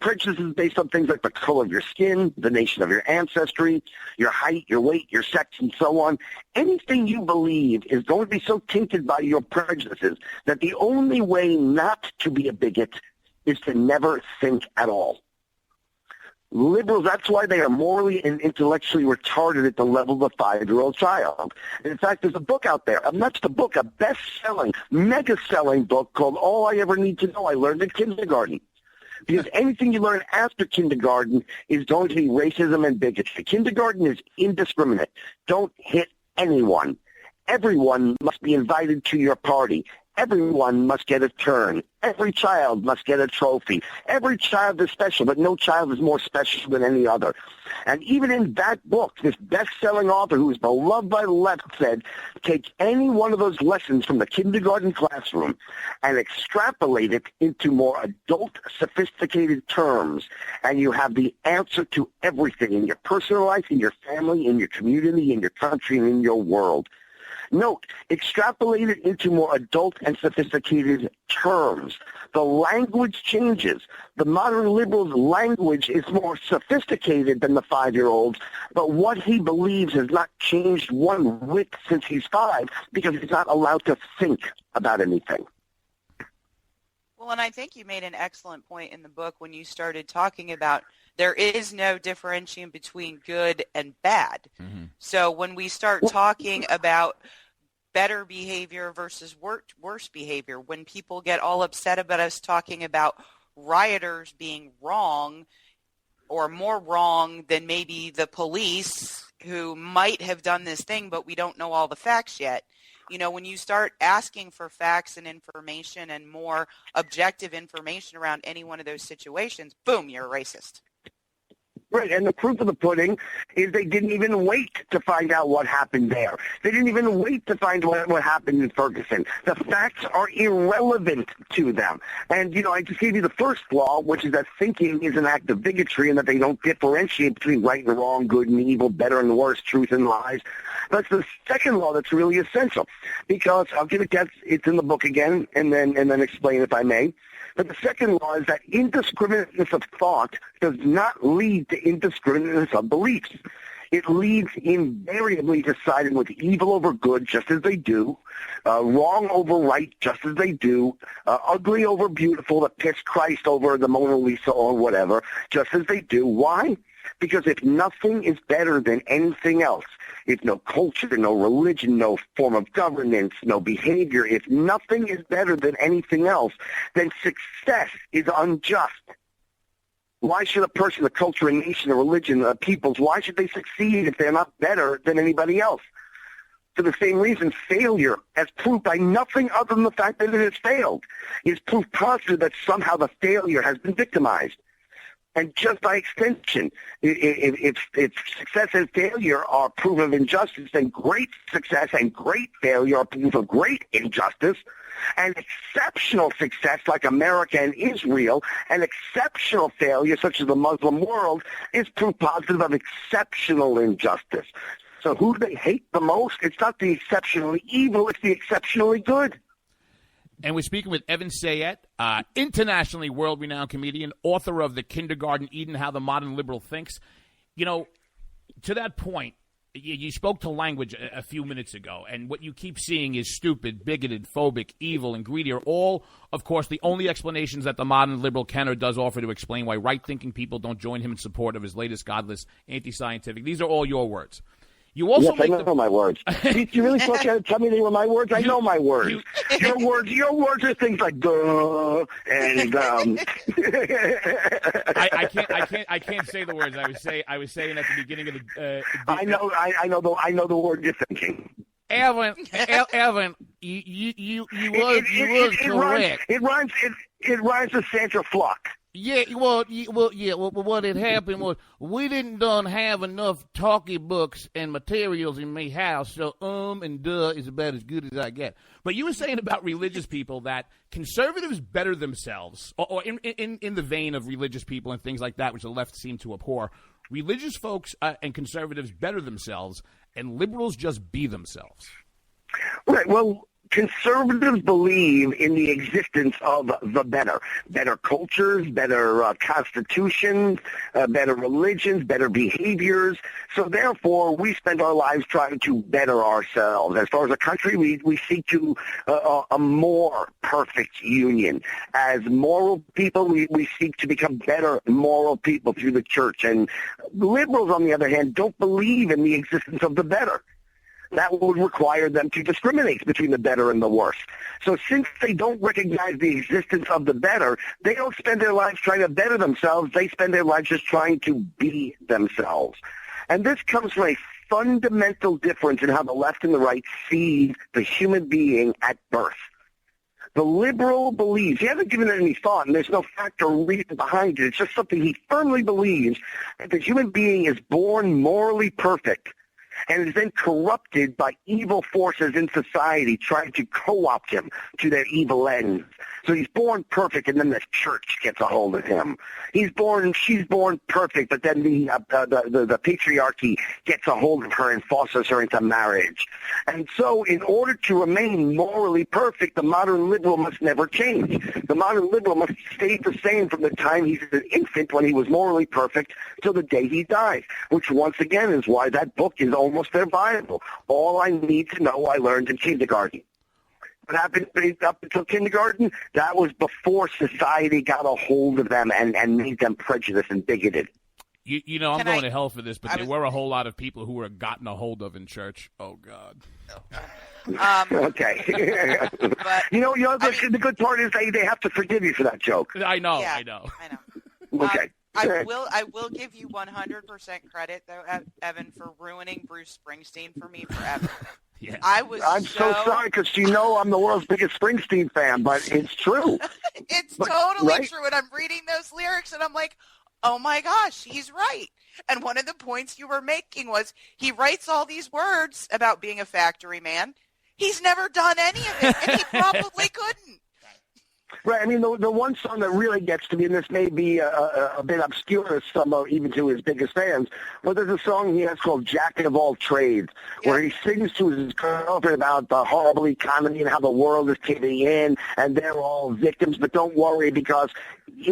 Prejudices based on things like the color of your skin, the nation of your ancestry, your height, your weight, your sex, and so on. Anything you believe is going to be so tainted by your prejudices that the only way not to be a bigot is to never think at all. Liberals, that's why they are morally and intellectually retarded at the level of a 5-year-old child. And in fact, there's a book out there, not just a book, a best-selling, mega-selling book called All I Ever Need to Know I Learned in Kindergarten. Because anything you learn after kindergarten is going to be racism and bigotry. Kindergarten is indiscriminate. Don't hit anyone. Everyone must be invited to your party. Everyone must get a turn. Every child must get a trophy. Every child is special, but no child is more special than any other. And even in that book, this best-selling author who is beloved by the left said, take any one of those lessons from the kindergarten classroom and extrapolate it into more adult, sophisticated terms, and you have the answer to everything in your personal life, in your family, in your community, in your country, and in your world. Note, extrapolate it into more adult and sophisticated terms. The language changes. The modern liberal's language is more sophisticated than the 5-year-old's, but what he believes has not changed one whit since he's 5 because he's not allowed to think about anything. Well, and I think you made an excellent point in the book when you started talking about there is no differentiation between good and bad. Mm-hmm. So when we start talking about better behavior versus worse behavior, when people get all upset about us talking about rioters being wrong or more wrong than maybe the police who might have done this thing, but we don't know all the facts yet. You know, when you start asking for facts and information and more objective information around any one of those situations, boom, you're a racist. Right, and the proof of the pudding is they didn't even wait to find out what happened there. They didn't even wait to find what happened in Ferguson. The facts are irrelevant to them. And, you know, I just gave you the first law, which is that thinking is an act of bigotry and that they don't differentiate between right and wrong, good and evil, better and worse, truth and lies. That's the second law that's really essential because I'll give it that it's in the book again and then explain if I may. But the second law is that indiscriminateness of thought does not lead to indiscriminateness of beliefs. It leads invariably to siding with evil over good, just as they do, wrong over right, just as they do, ugly over beautiful, to piss Christ over the Mona Lisa or whatever, just as they do. Why? Because if nothing is better than anything else, if no culture, no religion, no form of governance, no behavior, if nothing is better than anything else, then success is unjust. Why should a person, a culture, a nation, a religion, a peoples, why should they succeed if they're not better than anybody else? For the same reason, failure, as proved by nothing other than the fact that it has failed, is proof positive that somehow the failure has been victimized. And just by extension, if success and failure are proof of injustice, then great success and great failure are proof of great injustice. And exceptional success, like America and Israel, and exceptional failure, such as the Muslim world, is proof positive of exceptional injustice. So who do they hate the most? It's not the exceptionally evil, it's the exceptionally good. And we're speaking with Evan Sayet, internationally world-renowned comedian, author of The Kindergarten Eden, How the Modern Liberal Thinks. You know, to that point, you spoke to language a few minutes ago, and what you keep seeing is stupid, bigoted, phobic, evil, and greedy are all, of course, the only explanations that the modern liberal can or does offer to explain why right-thinking people don't join him in support of his latest godless, anti-scientific. These are all your words. You also yes, I know my words. You really thought you had to tell me they were my words? I know my words. Your words are things like duh and I can't say the words. I was saying at the beginning of the. I know the word you're thinking. Evan, you was correct. It rhymes with Sandra Flock. Yeah, well, what had happened was we didn't have enough talkie books and materials in my house, so and duh is about as good as I get. But you were saying about religious people that conservatives better themselves, or in the vein of religious people and things like that, which the left seem to abhor. Religious folks and conservatives better themselves, and liberals just be themselves. Right, well, conservatives believe in the existence of the better cultures, better constitutions, better religions, better behaviors. So therefore, we spend our lives trying to better ourselves. As far as a country, we seek to a more perfect union. As moral people, we seek to become better moral people through the church. And liberals, on the other hand, don't believe in the existence of the better. That would require them to discriminate between the better and the worse. So since they don't recognize the existence of the better, they don't spend their lives trying to better themselves. They spend their lives just trying to be themselves. And this comes from a fundamental difference in how the left and the right see the human being at birth. The liberal believes, he hasn't given it any thought, and there's no fact or reason behind it. It's just something he firmly believes, that the human being is born morally perfect and is then corrupted by evil forces in society trying to co-opt him to their evil ends. So he's born perfect, and then the church gets a hold of him. She's born perfect, but then the patriarchy gets a hold of her and forces her into marriage. And so in order to remain morally perfect, the modern liberal must never change. The modern liberal must stay the same from the time he's an infant, when he was morally perfect, till the day he dies, which once again is why that book is almost their Bible. All I need to know I learned in kindergarten. What happened up until kindergarten, that was before society got a hold of them and made them prejudiced and bigoted. You know, I'm going to hell for this, but there were a whole lot of people who were gotten a hold of in church. Oh, God. Okay. But, the good part is they have to forgive you for that joke. I know. Okay. I will give you 100% credit, though, Evan, for ruining Bruce Springsteen for me forever. Yeah. I'm so sorry, because I'm the world's biggest Springsteen fan, but it's true. It's totally true, and I'm reading those lyrics, and I'm like, oh my gosh, he's right. And one of the points you were making was he writes all these words about being a factory man. He's never done any of it, and he probably couldn't. Right. I mean, the one song that really gets to me, and this may be a bit obscure, even to his biggest fans, but there's a song he has called Jack of All Trades, where he sings to his girlfriend about the horrible economy and how the world is caving in, and they're all victims, but don't worry, because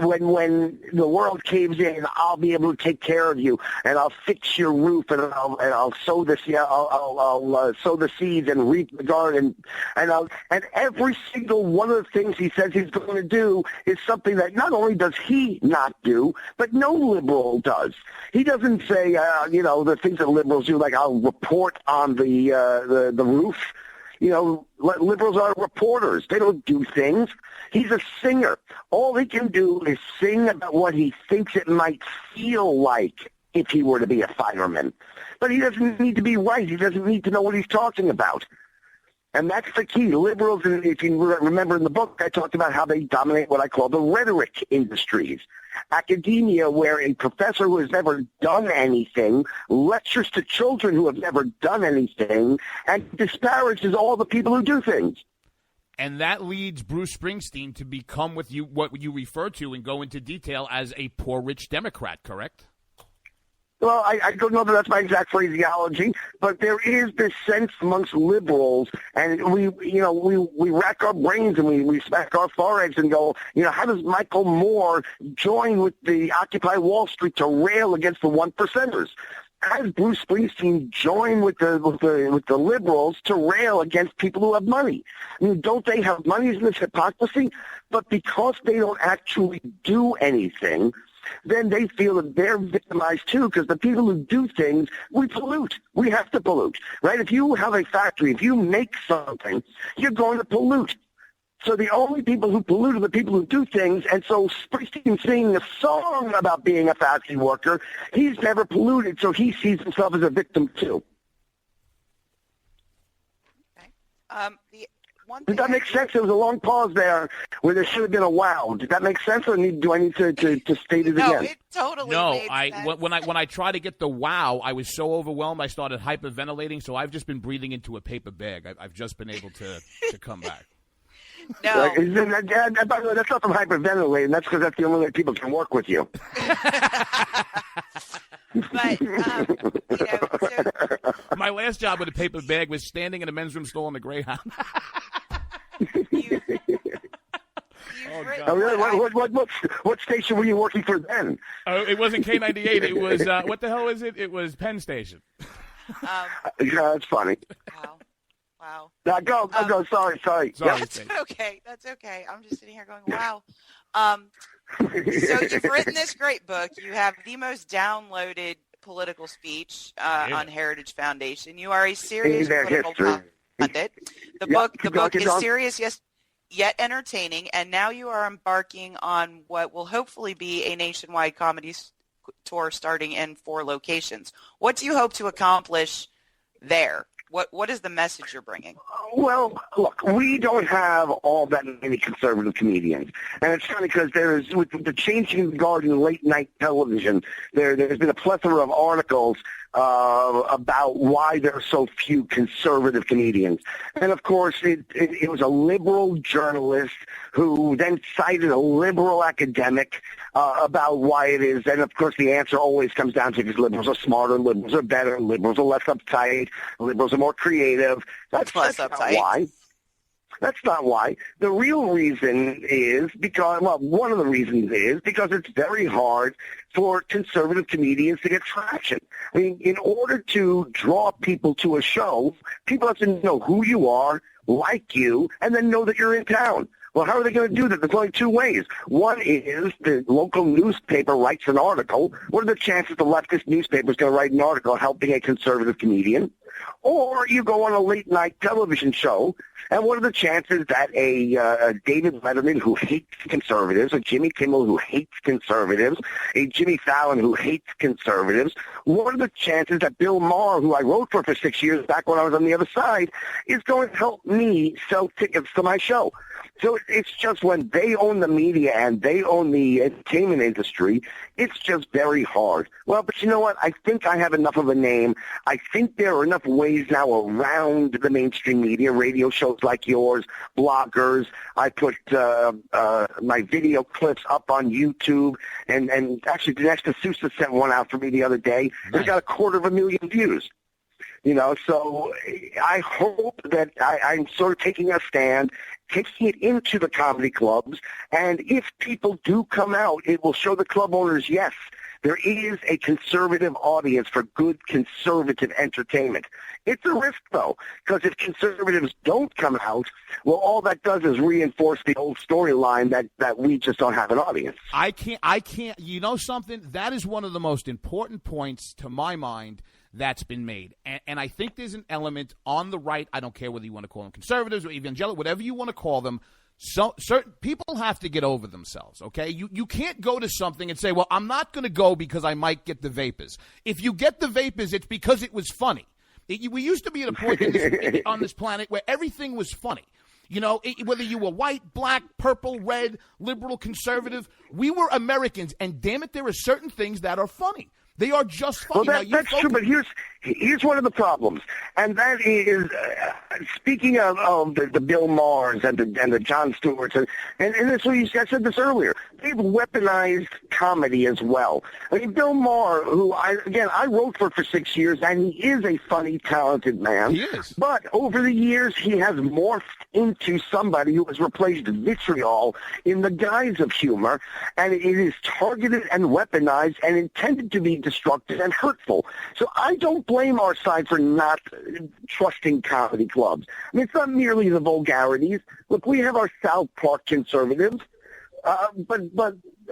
when the world caves in, I'll be able to take care of you, and I'll fix your roof, and I'll sow the sow the seeds and reap the garden, and every single one of the things he says he's going to do is something that not only does he not do, but no liberal does. He doesn't say the things that liberals do, like I'll report on the roof. Liberals are reporters. They don't do things. He's a singer. All he can do is sing about what he thinks it might feel like if he were to be a fireman. But he doesn't need to be right. He doesn't need to know what he's talking about. And that's the key. Liberals, if you remember in the book, I talked about how they dominate what I call the rhetoric industries. Academia, where a professor who has never done anything lectures to children who have never done anything and disparages all the people who do things. And that leads Bruce Springsteen to become what you refer to and go into detail as a poor rich Democrat, correct? Well, I don't know that that's my exact phraseology, but there is this sense amongst liberals, and we rack our brains and we smack our foreheads and go, how does Michael Moore join with the Occupy Wall Street to rail against the one percenters? Has Bruce Springsteen joined with the liberals to rail against people who have money? I mean, don't they have money? Isn't this hypocrisy? But because they don't actually do anything, then they feel that they're victimized too, because the people who do things, we pollute. We have to pollute, right? If you have a factory, if you make something, you're going to pollute. So the only people who pollute are the people who do things, and so Springsteen singing a song about being a factory worker, he's never polluted, so he sees himself as a victim too. Did that make sense? There was a long pause there where there should have been a wow. Did that make sense, or do I need to state it again? No, it totally made sense. When I tried to get the wow, I was so overwhelmed I started hyperventilating, so I've just been breathing into a paper bag. I've just been able to come back. No. By the way, that's not from hyperventilating. That's because that's the only way people can work with you. But, my last job with a paper bag was standing in a men's room store on the Greyhound. What station were you working for then? Oh, it wasn't K98. It was, what the hell is it? It was Penn Station. Yeah, that's funny. Wow. Now, go. Sorry. That's okay. I'm just sitting here going, wow. So you've written this great book. You have the most downloaded political speech on Heritage Foundation. You are a serious political pundit. The book is serious, yes, yet entertaining, and now you are embarking on what will hopefully be a nationwide comedy tour starting in 4 locations. What do you hope to accomplish there? What is the message you're bringing? Well, look, we don't have all that many conservative comedians. And it's funny because with the changing guard in late night television, there's been a plethora of articles about why there are so few conservative comedians. And, of course, it was a liberal journalist who then cited a liberal academic about why it is. And, of course, the answer always comes down to because liberals are smarter, liberals are better, liberals are less uptight, liberals are more creative. That's less uptight. Not why. That's not why. The real reason is because, one of the reasons is because it's very hard for conservative comedians to get traction. I mean, in order to draw people to a show, people have to know who you are, like you, and then know that you're in town. Well, how are they going to do that? There's only 2 ways. One is the local newspaper writes an article. What are the chances the leftist newspaper is going to write an article helping a conservative comedian? Or you go on a late-night television show, and what are the chances that a David Letterman who hates conservatives, a Jimmy Kimmel who hates conservatives, a Jimmy Fallon who hates conservatives, what are the chances that Bill Maher, who I wrote for 6 years back when I was on the other side, is going to help me sell tickets to my show? So it's just when they own the media and they own the entertainment industry, it's just very hard. Well, but you know what? I think I have enough of a name. I think there are enough ways now around the mainstream media, radio shows like yours, bloggers. I put my video clips up on YouTube, and actually Dinesh D'Souza sent one out for me the other day. Nice. It's got 250,000 views. So I hope that I'm sort of taking a stand, taking it into the comedy clubs, and if people do come out, it will show the club owners, yes, there is a conservative audience for good conservative entertainment. It's a risk, though, because if conservatives don't come out, well, all that does is reinforce the old storyline that we just don't have an audience. I can't, you know something? That is one of the most important points, to my mind, that's been made. And I think there's an element on the right, I don't care whether you want to call them conservatives or evangelical, whatever you want to call them, so certain people have to get over themselves, okay? You can't go to something and say, well, I'm not going to go because I might get the vapors. If you get the vapors, it's because it was funny. We used to be at a point on this planet where everything was funny. Whether you were white, black, purple, red, liberal, conservative, we were Americans, and damn it, there are certain things that are funny. They are just funny. Well, that's true, but here's one of the problems, and that is speaking of the Bill Maher's and the Jon Stewarts, and that's what I said this earlier, they've weaponized comedy as well. I mean, Bill Maher, who I wrote for 6 years, and he is a funny, talented man. He is. But over the years, he has morphed into somebody who has replaced vitriol in the guise of humor, and it is targeted and weaponized and intended to be destructive and hurtful. So I don't blame our side for not trusting comedy clubs. I mean, it's not merely the vulgarities. Look, we have our South Park conservatives, but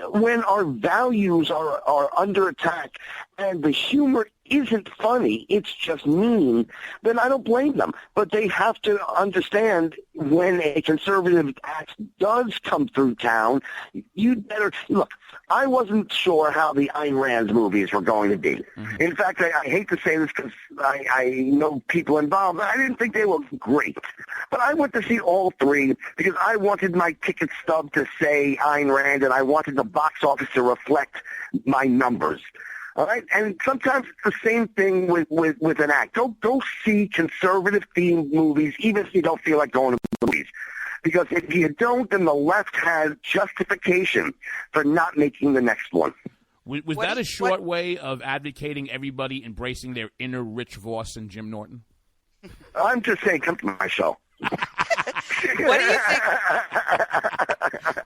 when our values are under attack and the humor isn't funny, it's just mean, then I don't blame them. But they have to understand when a conservative act does come through town, you'd better look. I wasn't sure how the Ayn Rand movies were going to be. Mm-hmm. In fact, I hate to say this because I know people involved. I didn't think they were great. But I went to see all three because I wanted my ticket stub to say Ayn Rand, and I wanted the box office to reflect my numbers. All right, and sometimes it's the same thing with an act. Go see conservative-themed movies, even if you don't feel like going to the movies. Because if you don't, then the left has justification for not making the next one. Was that a short way of advocating everybody embracing their inner Rich Voss and Jim Norton? I'm just saying, come to my show. What do you think?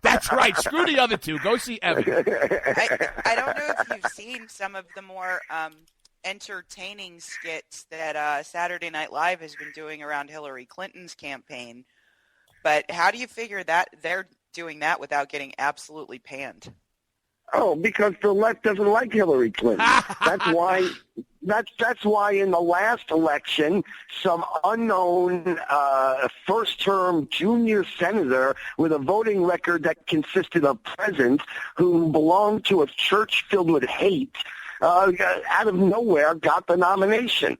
That's right. Screw the other two. Go see Evan. I don't know if you've seen some of the more entertaining skits that Saturday Night Live has been doing around Hillary Clinton's campaign. But how do you figure that they're doing that without getting absolutely panned? Oh, because the left doesn't like Hillary Clinton. That's why in the last election, some unknown first-term junior senator with a voting record that consisted of presents who belonged to a church filled with hate out of nowhere got the nomination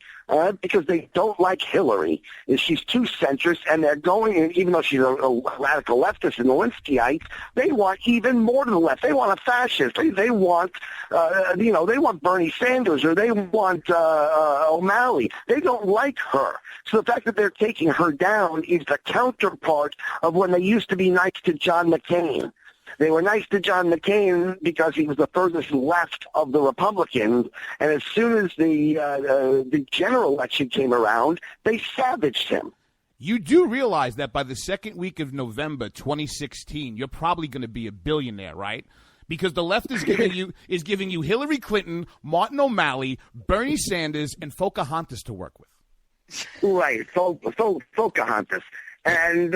because they don't like Hillary. She's too centrist, and they're going, even though she's a radical leftist and Lewinskyite, they want even more to the left. They want a fascist. They want, they want Bernie Sanders, or they want O'Malley. They don't like her. So the fact that they're taking her down is the counterpart of when they used to be nice to John McCain. They were nice to John McCain because he was the furthest left of the Republicans, and as soon as the general election came around, they savaged him. You do realize that by the second week of November 2016, you're probably going to be a billionaire, right? Because the left is giving you Hillary Clinton, Martin O'Malley, Bernie Sanders, and Pocahontas to work with. Right, Pocahontas. And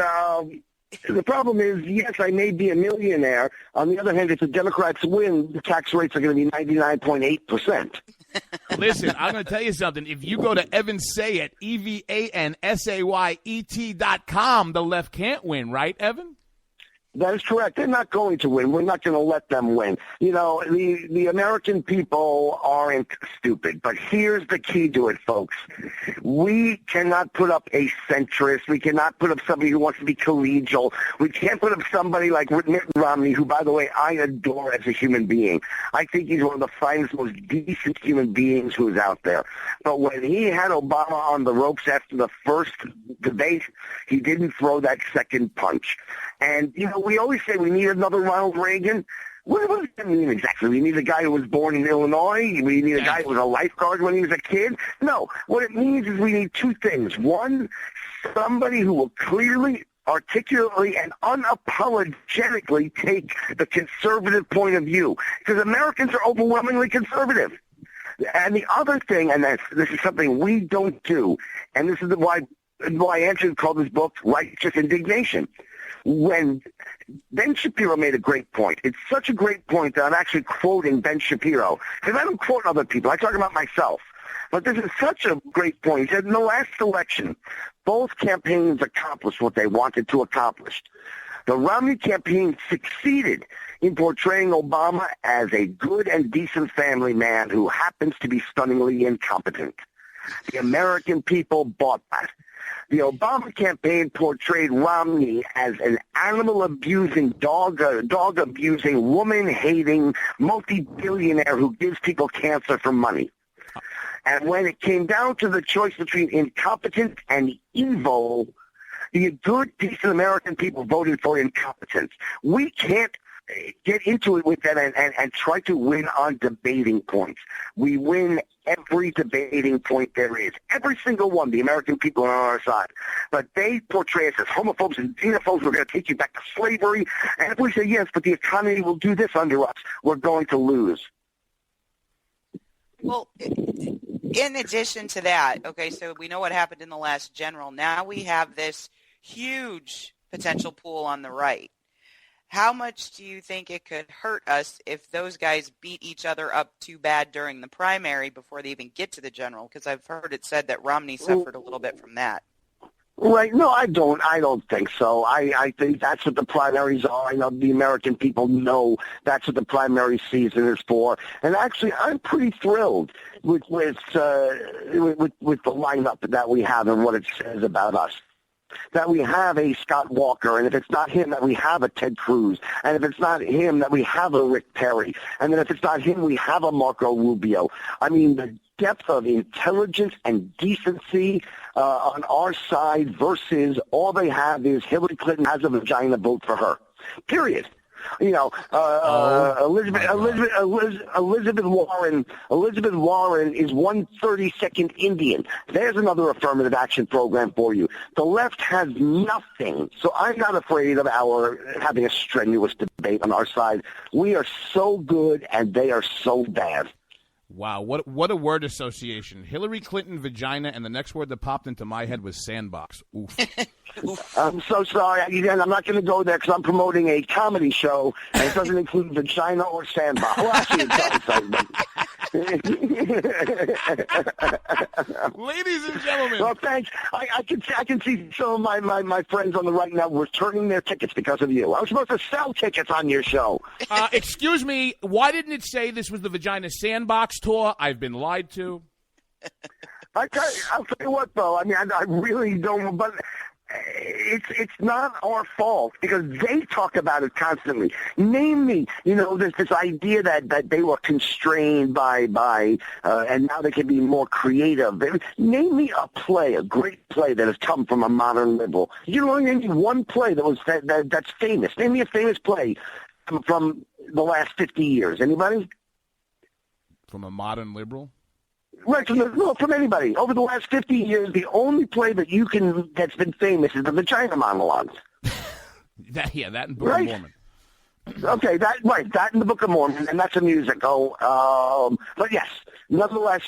the problem is, yes, I may be a millionaire. On the other hand, if the Democrats win, the tax rates are going to be 99.8%. Listen, I'm going to tell you something. If you go to evansayet, EVANSAYET.com, the left can't win, right, Evan? That is correct. They're not going to win. We're not going to let them win. You know, the American people aren't stupid, but here's the key to it, folks. We cannot put up a centrist. We cannot put up somebody who wants to be collegial. We can't put up somebody like Mitt Romney, who, by the way, I adore as a human being. I think he's one of the finest, most decent human beings who's out there. But when he had Obama on the ropes after the first debate, he didn't throw that second punch. And, you know, we always say we need another Ronald Reagan. What does that mean exactly? We need a guy who was born in Illinois? We need a guy who was a lifeguard when he was a kid? No. What it means is we need two things. One, somebody who will clearly, articulately, and unapologetically take the conservative point of view. Because Americans are overwhelmingly conservative. And the other thing, and this is something we don't do, and this is why Andrew called this book Righteous Indignation. When Ben Shapiro made a great point. It's such a great point that I'm actually quoting Ben Shapiro. Because I don't quote other people. I talk about myself. But this is such a great point. He said, in the last election, both campaigns accomplished what they wanted to accomplish. The Romney campaign succeeded in portraying Obama as a good and decent family man who happens to be stunningly incompetent. The American people bought that. The Obama campaign portrayed Romney as an animal-abusing, dog-abusing, woman-hating, multi-billionaire who gives people cancer for money. And when it came down to the choice between incompetence and evil, the good, decent American people voted for incompetence. We can't get into it with that and try to win on debating points. We win every debating point there is. Every single one, the American people are on our side. But they portray us as homophobes and xenophobes. We're going to take you back to slavery. And if we say, yes, but the economy will do this under us, we're going to lose. Well, in addition to that, okay, so we know what happened in the last general. Now we have this huge potential pool on the right. How much do you think it could hurt us if those guys beat each other up too bad during the primary before they even get to the general? Because I've heard it said that Romney suffered a little bit from that. Right. No, I don't think so. I think that's what the primaries are. I know the American people know that's what the primary season is for. And actually, I'm pretty thrilled with the lineup that we have and what it says about us. That we have a Scott Walker, and if it's not him, that we have a Ted Cruz, and if it's not him, that we have a Rick Perry, and then if it's not him, we have a Marco Rubio. I mean, the depth of intelligence and decency on our side versus all they have is Hillary Clinton has a vagina, vote for her. Period. You know, Elizabeth Warren is 1/32nd Indian. There's another affirmative action program for you. The left has nothing, so I'm not afraid of having a strenuous debate on our side. We are so good, and they are so bad. Wow, what a word association. Hillary Clinton, vagina, and the next word that popped into my head was sandbox. Oof. I'm so sorry. Again, I'm not going to go there because I'm promoting a comedy show, and it doesn't include vagina or sandbox. Well, actually, it does. Ladies and gentlemen. Well, thanks. I can see some of my friends on the right now returning their tickets because of you. I was supposed to sell tickets on your show. Excuse me, why didn't it say this was the Vagina Sandbox tour? I've been lied to. I'll tell you what, though. I mean, I really don't, but it's not our fault because they talk about it constantly. Name me, there's this idea that they were constrained by and now they can be more creative. Name me a great play that has come from a modern liberal. You don't name me one play that's famous. Name me a famous play from the last 50 years. Anybody? From a modern liberal? Right, from anybody. Over the last 50 years, the only play that's been famous is the Vagina Monologues. that in Book of Mormon. Okay, that in the Book of Mormon, and that's a musical. But yes, nonetheless,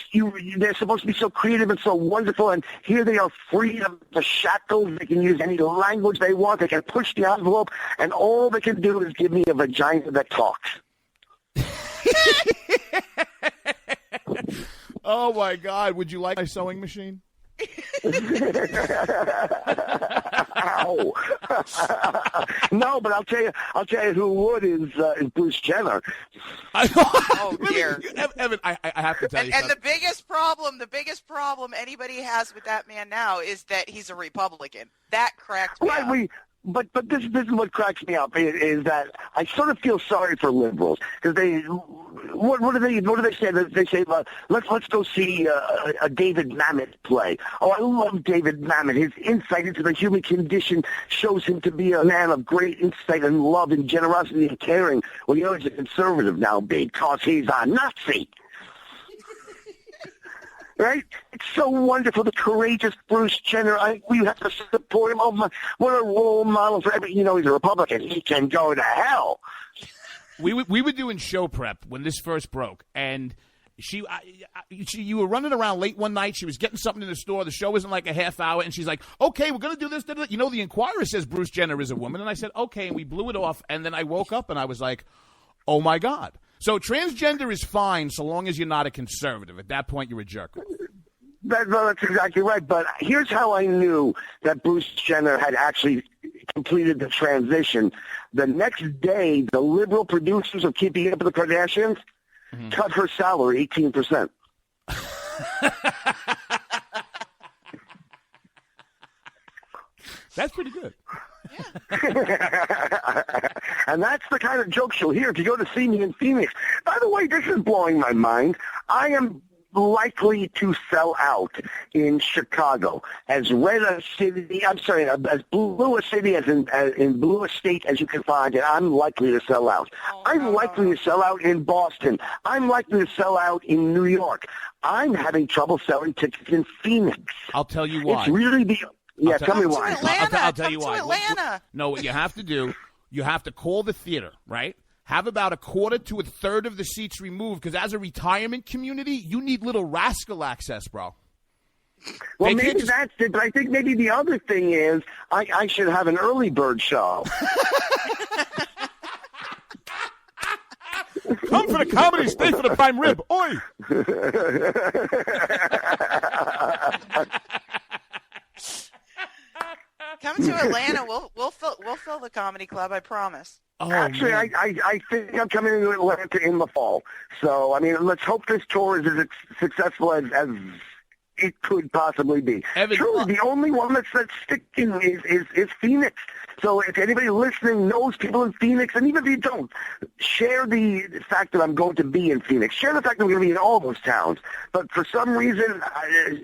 they're supposed to be so creative and so wonderful, and here they are free of the shackles. They can use any language they want. They can push the envelope, and all they can do is give me a vagina that talks. Oh my God! Would you like my sewing machine? Ow. No, but I'll tell you who would is Bruce Jenner. Oh dear, Evan, I have to tell you. And the biggest problem anybody has with that man now is that he's a Republican. That cracked me up. But this is what cracks me up is that I sort of feel sorry for liberals because what do they say? They say let's go see a David Mamet play. Oh, I love David Mamet. His insight into the human condition shows him to be a man of great insight and love and generosity and caring. Well, he's a conservative now because he's a Nazi. Right? It's so wonderful. The courageous Bruce Jenner. We have to support him. Oh my! What a role model for every. He's a Republican. He can go to hell. We were doing show prep when this first broke, and you were running around late one night. She was getting something in the store. The show wasn't like a half hour, and she's like, "Okay, we're gonna do this." The Inquirer says Bruce Jenner is a woman, and I said, "Okay," and we blew it off. And then I woke up and I was like, "Oh my God." So transgender is fine so long as you're not a conservative. At that point, you're a jerk. That's exactly right. But here's how I knew that Bruce Jenner had actually completed the transition. The next day, the liberal producers of Keeping Up with the Kardashians cut her salary 18%. That's pretty good. And that's the kind of joke you'll hear if you go to see me in Phoenix. By the way, this is blowing my mind. I am likely to sell out in Chicago, as red a city, as blue a city as in blue a state as you can find, and I'm likely to sell out. I'm likely to sell out in Boston. I'm likely to sell out in New York. I'm having trouble selling tickets in Phoenix. I'll tell you why. It's really tell me why. I'll tell you why. Atlanta. No, what you have to do, you have to call the theater, right? Have about a quarter to a third of the seats removed, because as a retirement community, you need little rascal access, bro. Well, maybe that's it, but I think maybe the other thing is I should have an early bird show. Come for the comedy, stay for the prime rib. Oi! Come to Atlanta. We'll fill the comedy club. I promise. Oh, actually, I think I'm coming to Atlanta in the fall. So, I mean, let's hope this tour is as successful as it could possibly be. Evan, truly, the only one that's sticking is Phoenix. So if anybody listening knows people in Phoenix, and even if you don't, share the fact that I'm going to be in Phoenix. Share the fact that I'm going to be in all those towns. But for some reason,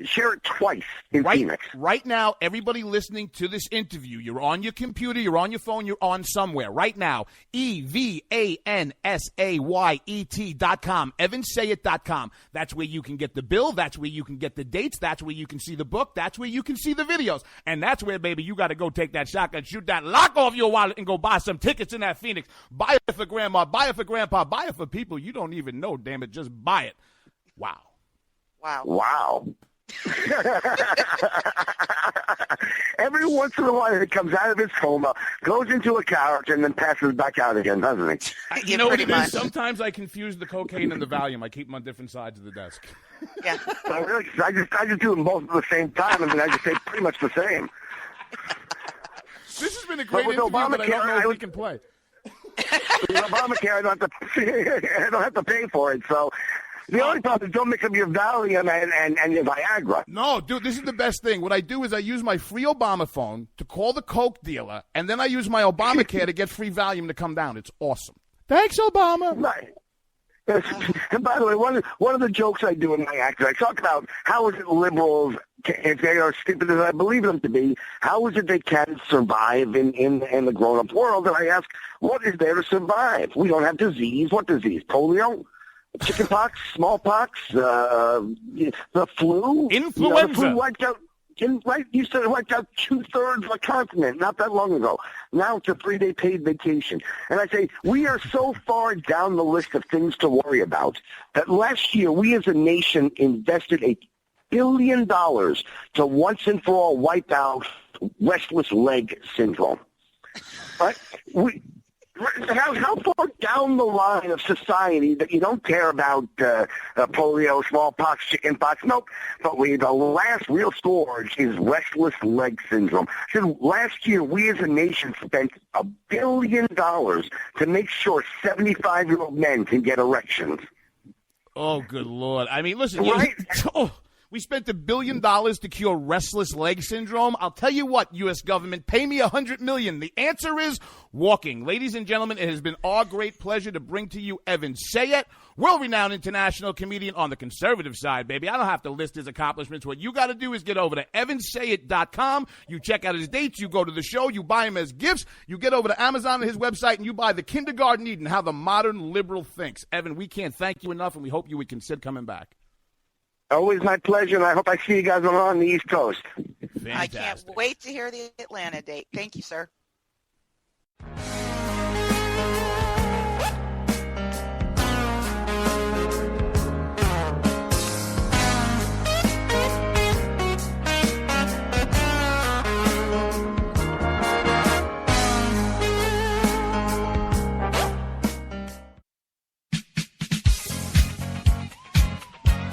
share it twice in Phoenix. Right now, everybody listening to this interview, you're on your computer, you're on your phone, you're on somewhere. Right now, EVANSAYET.com, EvansayIt.com. That's where you can get the bill. That's where you can get the dates. That's where you can see the book. That's where you can see the videos. And that's where, baby, you got to go take that shotgun, shoot that lock off your wallet, and go buy some tickets in that Phoenix. Buy it for grandma, buy it for grandpa, buy it for people you don't even know, damn it. Just buy it. Wow. Every once in a while, it comes out of his coma, goes into a character, and then passes back out again, doesn't it? You know what it is? Sometimes I confuse the cocaine and the Valium. I keep them on different sides of the desk. Yeah. I just do them both at the same time, and then I just say pretty much the same. This has been a great interview, but I don't know if we can play. With Obamacare, I don't have to pay for it, so... The only problem is don't mix up your Valium and your Viagra. No, dude, this is the best thing. What I do is I use my free Obama phone to call the Coke dealer, and then I use my Obamacare to get free Valium to come down. It's awesome. Thanks, Obama. Right. And by the way, one of the jokes I do in my act, I talk about how is it liberals, if they are stupid as I believe them to be, how is it they can survive in the grown-up world? And I ask, what is there to survive? We don't have disease. What disease? Polio? Chickenpox, smallpox, the flu, influenza. The flu wiped out. You said it wiped out 2/3 of a continent not that long ago. Now it's a 3-day paid vacation. And I say, we are so far down the list of things to worry about that last year we as a nation invested $1 billion to once and for all wipe out restless leg syndrome. Right? How far down the line of society that you don't care about polio, smallpox, chickenpox? Nope. But the last real scourge is restless leg syndrome. So last year, we as a nation spent $1 billion to make sure 75-year-old men can get erections. Oh, good Lord. I mean, listen. Right? We spent $1 billion to cure restless leg syndrome. I'll tell you what, U.S. government, pay me $100 million. The answer is walking. Ladies and gentlemen, it has been our great pleasure to bring to you Evan Sayet, world-renowned international comedian on the conservative side, baby. I don't have to list his accomplishments. What you got to do is get over to EvansSayIt.com. You check out his dates. You go to the show. You buy him as gifts. You get over to Amazon and his website, and you buy The Kindergarten Eden, How the Modern Liberal Thinks. Evan, we can't thank you enough, and we hope you would consider coming back. Always my pleasure, and I hope I see you guys on the East Coast. Fantastic. I can't wait to hear the Atlanta date. Thank you, sir.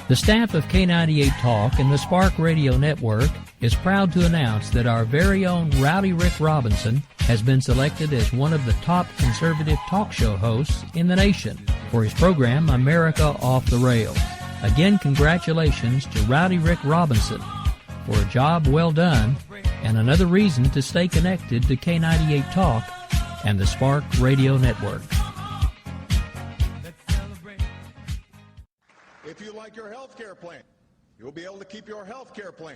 The staff of K98 Talk and the Spark Radio Network is proud to announce that our very own Rowdy Rick Robinson has been selected as one of the top conservative talk show hosts in the nation for his program, America Off the Rails. Again, congratulations to Rowdy Rick Robinson for a job well done and another reason to stay connected to K98 Talk and the Spark Radio Network. If you like your health care plan, you'll be able to keep your health care plan.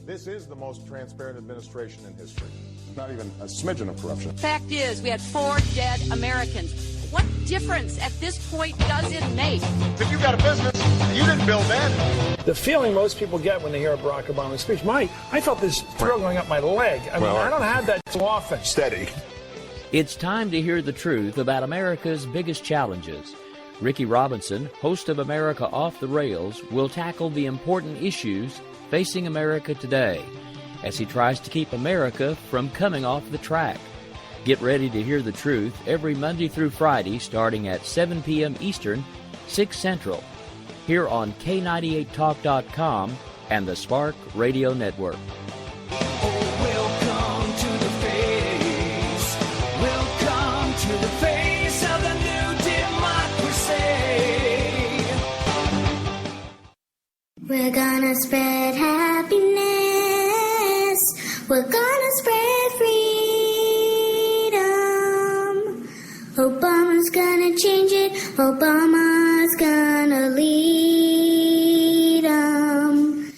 This is the most transparent administration in history. Not even a smidgen of corruption. Fact is, we had 4 dead Americans. What difference at this point does it make? If you got a business, you didn't build that. The feeling most people get when they hear a Barack Obama speech, I felt this thrill going up my leg. I mean, I don't have that too often. Steady. It's time to hear the truth about America's biggest challenges. Ricky Robinson, host of America Off the Rails, will tackle the important issues facing America today as he tries to keep America from coming off the track. Get ready to hear the truth every Monday through Friday starting at 7 p.m. Eastern, 6 Central, here on K98Talk.com and the Spark Radio Network. Welcome to the face. Welcome to the face of the new democracy. We're gonna spread happiness. We're gonna spread freedom. Obama's gonna change it. Obama's gonna lead 'em.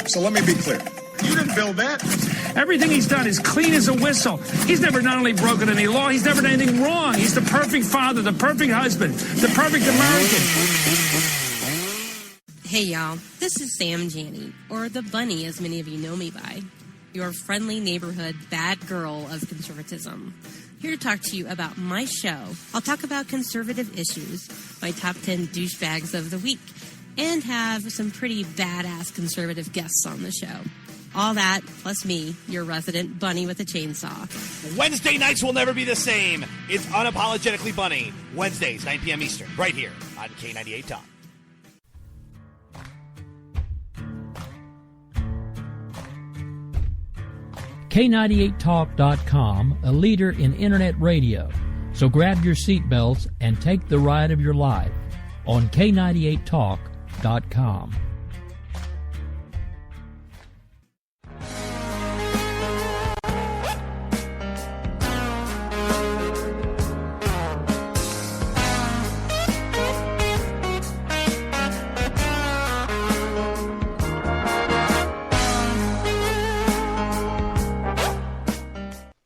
So let me be clear. You didn't build that. Everything he's done is clean as a whistle. He's never not only broken any law, he's never done anything wrong. He's the perfect father, the perfect husband, the perfect American. Hey y'all, this is Sam Janney, or the Bunny as many of you know me by, your friendly neighborhood bad girl of conservatism. Here to talk to you about my show. I'll talk about conservative issues, my top 10 douchebags of the week, and have some pretty badass conservative guests on the show. All that, plus me, your resident bunny with a chainsaw. Wednesday nights will never be the same. It's Unapologetically Bunny. Wednesdays, 9 p.m. Eastern, right here on K98 Talk. K98Talk.com, a leader in internet radio. So grab your seatbelts and take the ride of your life on K98Talk.com.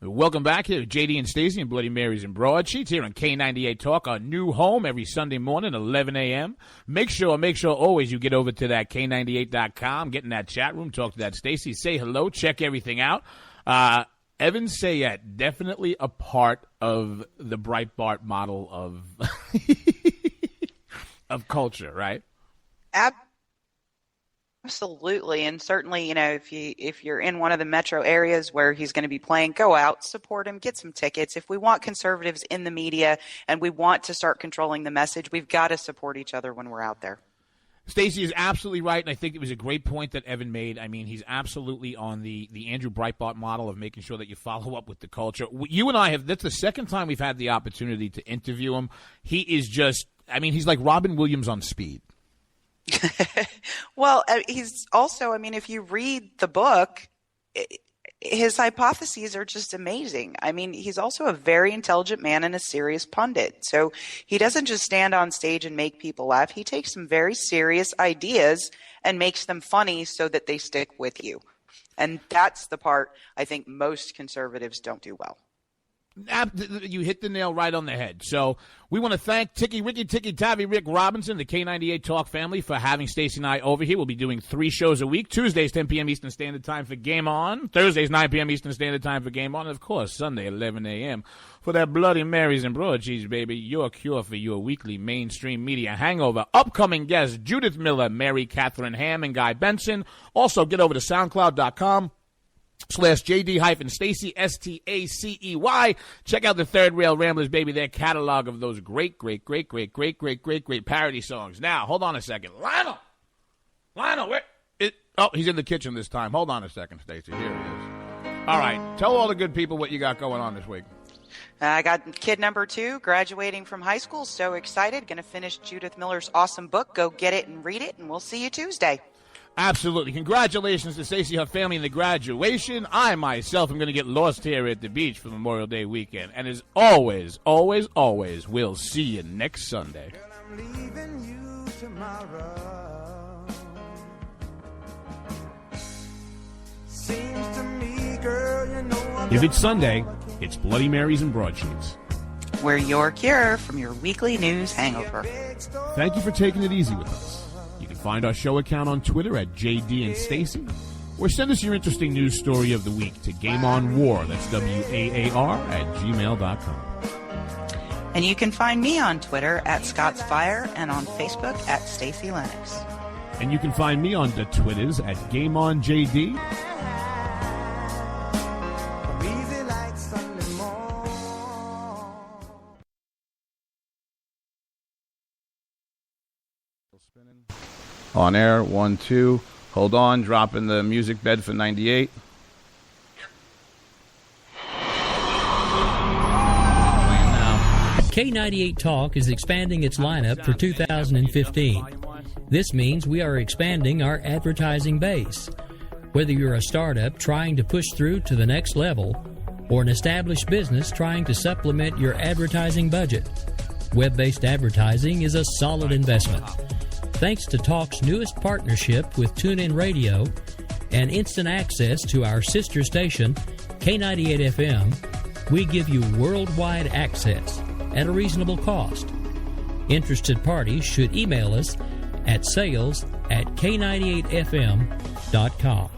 Welcome back here to JD and Stacey and Bloody Marys and Broadsheets here on K98 Talk, our new home every Sunday morning, 11 a.m. Make sure always you get over to that K98.com, get in that chat room, talk to that Stacey, say hello, check everything out. Evan Sayette, definitely a part of the Breitbart model of of culture, right? Absolutely, and certainly, if you're in one of the metro areas where he's going to be playing, go out, support him, get some tickets. If we want conservatives in the media and we want to start controlling the message, we've got to support each other when we're out there. Stacey is absolutely right, and I think it was a great point that Evan made. I mean, he's absolutely on the Andrew Breitbart model of making sure that you follow up with the culture. You and I that's the second time we've had the opportunity to interview him. He is just, he's like Robin Williams on speed. Well, he's also, if you read the book, his hypotheses are just amazing. He's also a very intelligent man and a serious pundit. So he doesn't just stand on stage and make people laugh. He takes some very serious ideas and makes them funny so that they stick with you. And that's the part I think most conservatives don't do well. You hit the nail right on the head. So we want to thank Ricky Tavi, Rick Robinson, the K98 Talk family for having Stacey and I over here. We'll be doing 3 shows a week. Tuesdays, 10 p.m. Eastern Standard Time for Game On. Thursdays, 9 p.m. Eastern Standard Time for Game On. And, of course, Sunday, 11 a.m. for that Bloody Marys and Broadsheets, baby. Your cure for your weekly mainstream media hangover. Upcoming guests, Judith Miller, Mary Catherine Ham, and Guy Benson. Also, get over to SoundCloud.com/JD-Stacey, STACEY. Check out the Third Rail Ramblers, baby, their catalog of those great parody songs. Now, hold on a second. Lionel, where? He's in the kitchen this time. Hold on a second, Stacey. Here he is. All right, tell all the good people what you got going on this week. I got kid number 2 graduating from high school. So excited. Going to finish Judith Miller's awesome book. Go get it and read it, and we'll see you Tuesday. Absolutely. Congratulations to Stacey, her family, and the graduation. I, myself, am going to get lost here at the beach for Memorial Day weekend. And as always, we'll see you next Sunday. tomorrow. Seems to me, girl, you know If it's Sunday, it's Bloody Marys and broadsheets. We're your cure from your weekly news hangover. Thank you for taking it easy with us. You can find our show account on Twitter at JD and Stacey, or send us your interesting news story of the week to Game On War, that's WAAR, @gmail.com. And you can find me on Twitter at Scott's Fire and on Facebook at Stacey Lennox. And you can find me on the Twitters at GameOnJD. easy like Sunday morning. On air, 1, 2. Hold on, dropping the music bed for 98. K98 Talk is expanding its lineup for 2015. This means we are expanding our advertising base. Whether you're a startup trying to push through to the next level or an established business trying to supplement your advertising budget, web-based advertising is a solid investment. Thanks to Talk's newest partnership with TuneIn Radio and instant access to our sister station, K98 FM, we give you worldwide access at a reasonable cost. Interested parties should email us at sales@k98fm.com.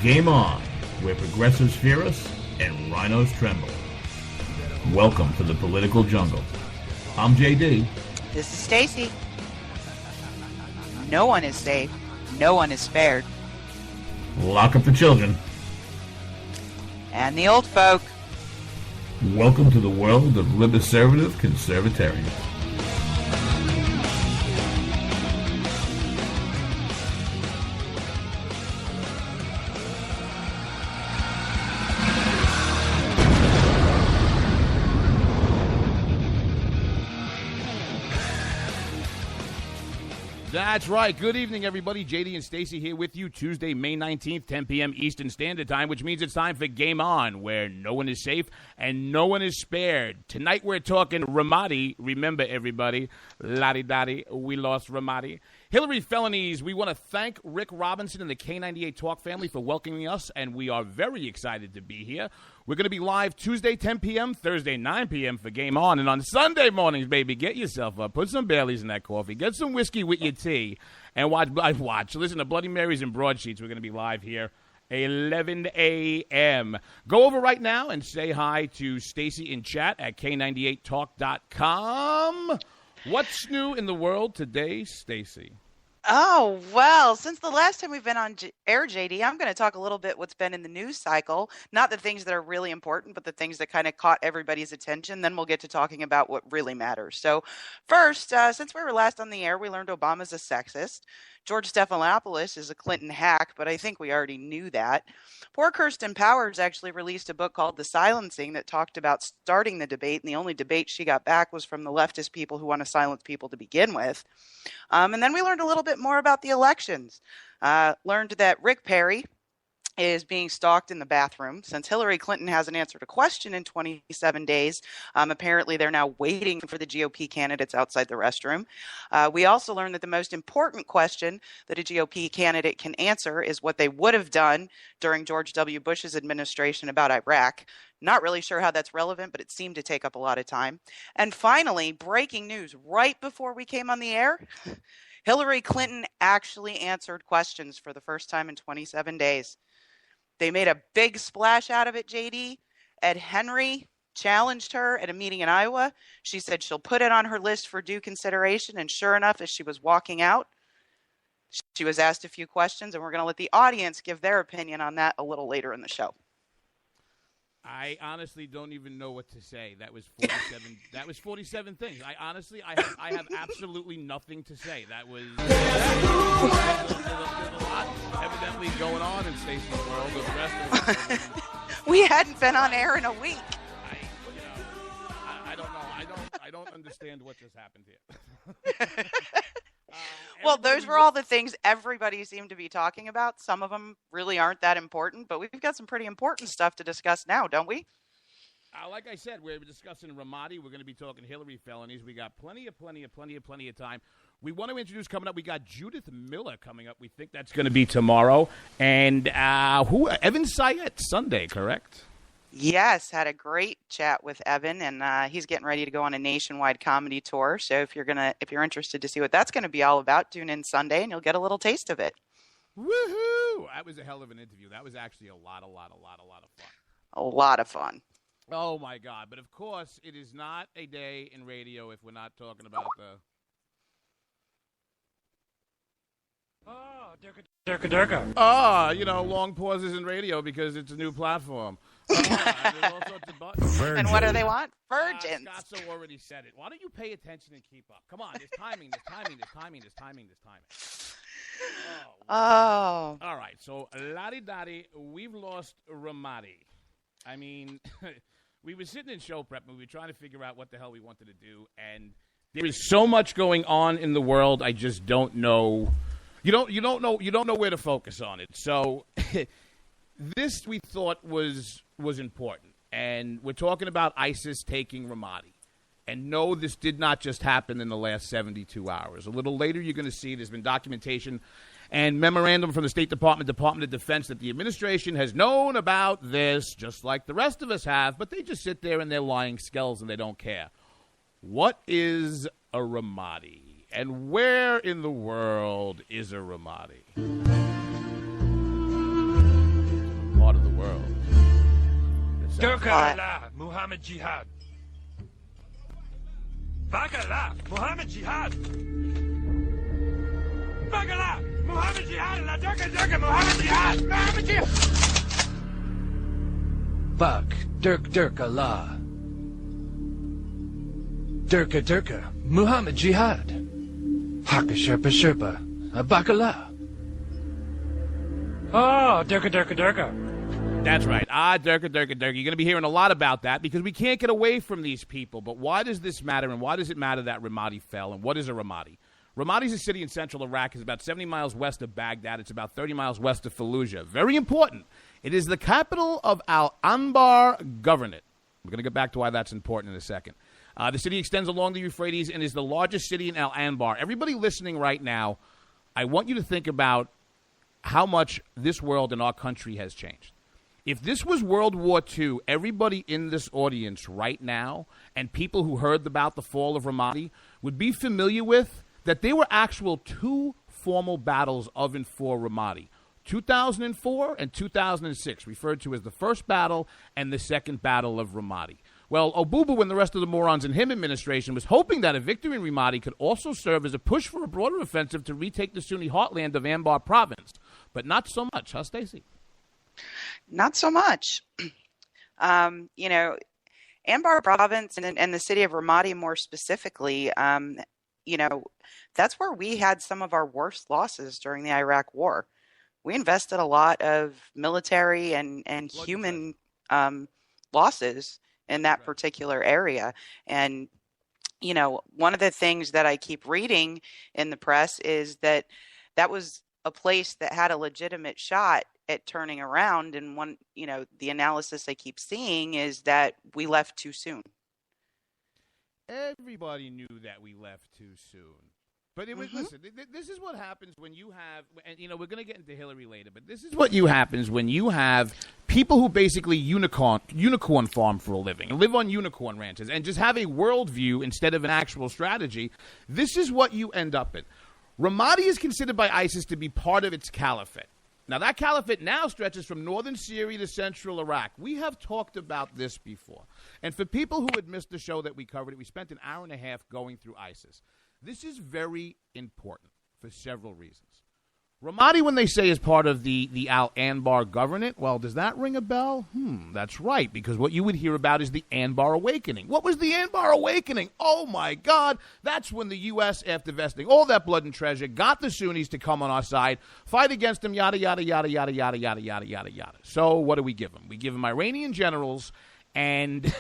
Game on, where progressives fear us and rhinos tremble. Welcome to the political jungle. I'm JD. This is Stacey. No one is safe. No one is spared. Lock up the children. And the old folk. Welcome to the world of liberservative conservatarians. That's right. Good evening, everybody. JD and Stacey here with you. Tuesday, May 19th, 10 p.m. Eastern Standard Time, which means it's time for Game On, where no one is safe and no one is spared. Tonight we're talking Ramadi. Remember, everybody, la-di-da-di, we lost Ramadi. Hillary felonies. We want to thank Rick Robinson and the K98 Talk family for welcoming us, and we are very excited to be here. We're going to be live Tuesday, 10 p.m., Thursday, 9 p.m. for Game On. And on Sunday mornings, baby, get yourself up. Put some Baileys in that coffee. Get some whiskey with your tea. And watch. Listen to Bloody Marys and broadsheets. We're going to be live here 11 a.m. Go over right now and say hi to Stacey in chat at K98Talk.com. What's new in the world today, Stacey? Oh, well, since the last time we've been on air, JD, I'm going to talk a little bit what's been in the news cycle. Not the things that are really important, but the things that kind of caught everybody's attention. Then we'll get to talking about what really matters. So first, since we were last on the air, we learned Obama's a sexist. George Stephanopoulos is a Clinton hack, but I think we already knew that. Poor Kirsten Powers actually released a book called The Silencing that talked about starting the debate, and the only debate she got back was from the leftist people who want to silence people to begin with. And then we learned a little bit more about the elections. Learned that Rick Perry is being stalked in the bathroom. Since Hillary Clinton hasn't answered a question in 27 days, apparently they're now waiting for the GOP candidates outside the restroom. We also learned that the most important question that a GOP candidate can answer is what they would have done during George W. Bush's administration about Iraq. Not really sure how that's relevant, but it seemed to take up a lot of time. And finally, breaking news right before we came on the air, Hillary Clinton actually answered questions for the first time in 27 days. They made a big splash out of it, JD. Ed Henry challenged her at a meeting in Iowa. She said she'll put it on her list for due consideration. And sure enough, as she was walking out, she was asked a few questions, and we're going to let the audience give their opinion on that a little later in the show. I honestly don't even know what to say. That was 47. That was 47 things. I have absolutely nothing to say. That was there's a lot evidently going on in Stacey's world. With the rest of it. We hadn't been on air in a week. I don't know. I don't understand what just happened here. Well, those were all the things everybody seemed to be talking about. Some of them really aren't that important, but we've got some pretty important stuff to discuss now, don't we? Like I said, we're discussing Ramadi. We're going to be talking Hillary felonies. We got plenty of time. We want to introduce coming up. We got Judith Miller coming up. We think that's going to be tomorrow. And Evan Sayet Sunday, correct? Yes, had a great chat with Evan, and he's getting ready to go on a nationwide comedy tour. So if you're interested to see what that's going to be all about, tune in Sunday, and you'll get a little taste of it. Woohoo! That was a hell of an interview. That was actually a lot of fun. A lot of fun. Oh my God! But of course, it is not a day in radio if we're not talking about the. Durka. Long pauses in radio because it's a new platform. There's all sorts of buttons. And what do they want? Virgins. Scotso already said it. Why don't you pay attention and keep up? Come on, there's timing. Oh. All right, so la-di-da-di, we've lost Ramadi. I mean, we were sitting in show prep and we were trying to figure out what the hell we wanted to do, and there is so much going on in the world. I just don't know. You don't know where to focus on it. So this we thought was important, and we're talking about ISIS taking Ramadi. And no, this did not just happen in the last 72 hours. A little later, you're going to see there's been documentation and memorandum from the State Department, Department of Defense, that the administration has known about this, just like the rest of us have, but they just sit there and they're lying skulls and they don't care. What is a Ramadi? And where in the world is a Ramadi? Part of the world. Durka Allah, Muhammad Jihad. Bagala, Muhammad Jihad. Bagala, Muhammad Jihad. La Durka, Muhammad Jihad. Muhammad Jihad. Bak, Durk Allah. Durka, Muhammad Jihad. Haka Sherpa, Bakala. Oh, Durka. That's right. Durka. You're going to be hearing a lot about that because we can't get away from these people. But why does this matter, and why does it matter that Ramadi fell, and what is a Ramadi? Ramadi is a city in central Iraq. It's about 70 miles west of Baghdad. It's about 30 miles west of Fallujah. Very important. It is the capital of Al-Anbar Governorate. We're going to get back to why that's important in a second. The city extends along the Euphrates and is the largest city in Al-Anbar. Everybody listening right now, I want you to think about how much this world and our country has changed. If this was World War II, everybody in this audience right now and people who heard about the fall of Ramadi would be familiar with that there were actual two formal battles of and for Ramadi. 2004 and 2006, referred to as the first battle and the second battle of Ramadi. Well, Obubu and the rest of the morons in him administration was hoping that a victory in Ramadi could also serve as a push for a broader offensive to retake the Sunni heartland of Anbar province. But not so much, huh, Stacey? Not so much. Anbar province and the city of Ramadi more specifically, that's where we had some of our worst losses during the Iraq War. We invested a lot of military and human losses in that particular area. And, one of the things that I keep reading in the press is that was a place that had a legitimate shot at turning around. And the analysis I keep seeing is that we left too soon. Everybody knew that we left too soon. But it was, listen, this is what happens when you have, and we're going to get into Hillary later, but this is what happens when you have people who basically unicorn farm for a living and live on unicorn ranches and just have a worldview instead of an actual strategy. This is what you end up in. Ramadi is considered by ISIS to be part of its caliphate. Now, that caliphate now stretches from northern Syria to central Iraq. We have talked about this before. And for people who had missed the show that we covered, we spent an hour and a half going through ISIS. This is very important for several reasons. Ramadi, when they say is part of the Al-Anbar Governorate, well, does that ring a bell? That's right, because what you would hear about is the Anbar Awakening. What was the Anbar Awakening? Oh, my God. That's when the U.S., after investing all that blood and treasure, got the Sunnis to come on our side, fight against them, yada, yada, yada, yada, yada, yada, yada, yada, yada. So what do we give them? We give them Iranian generals and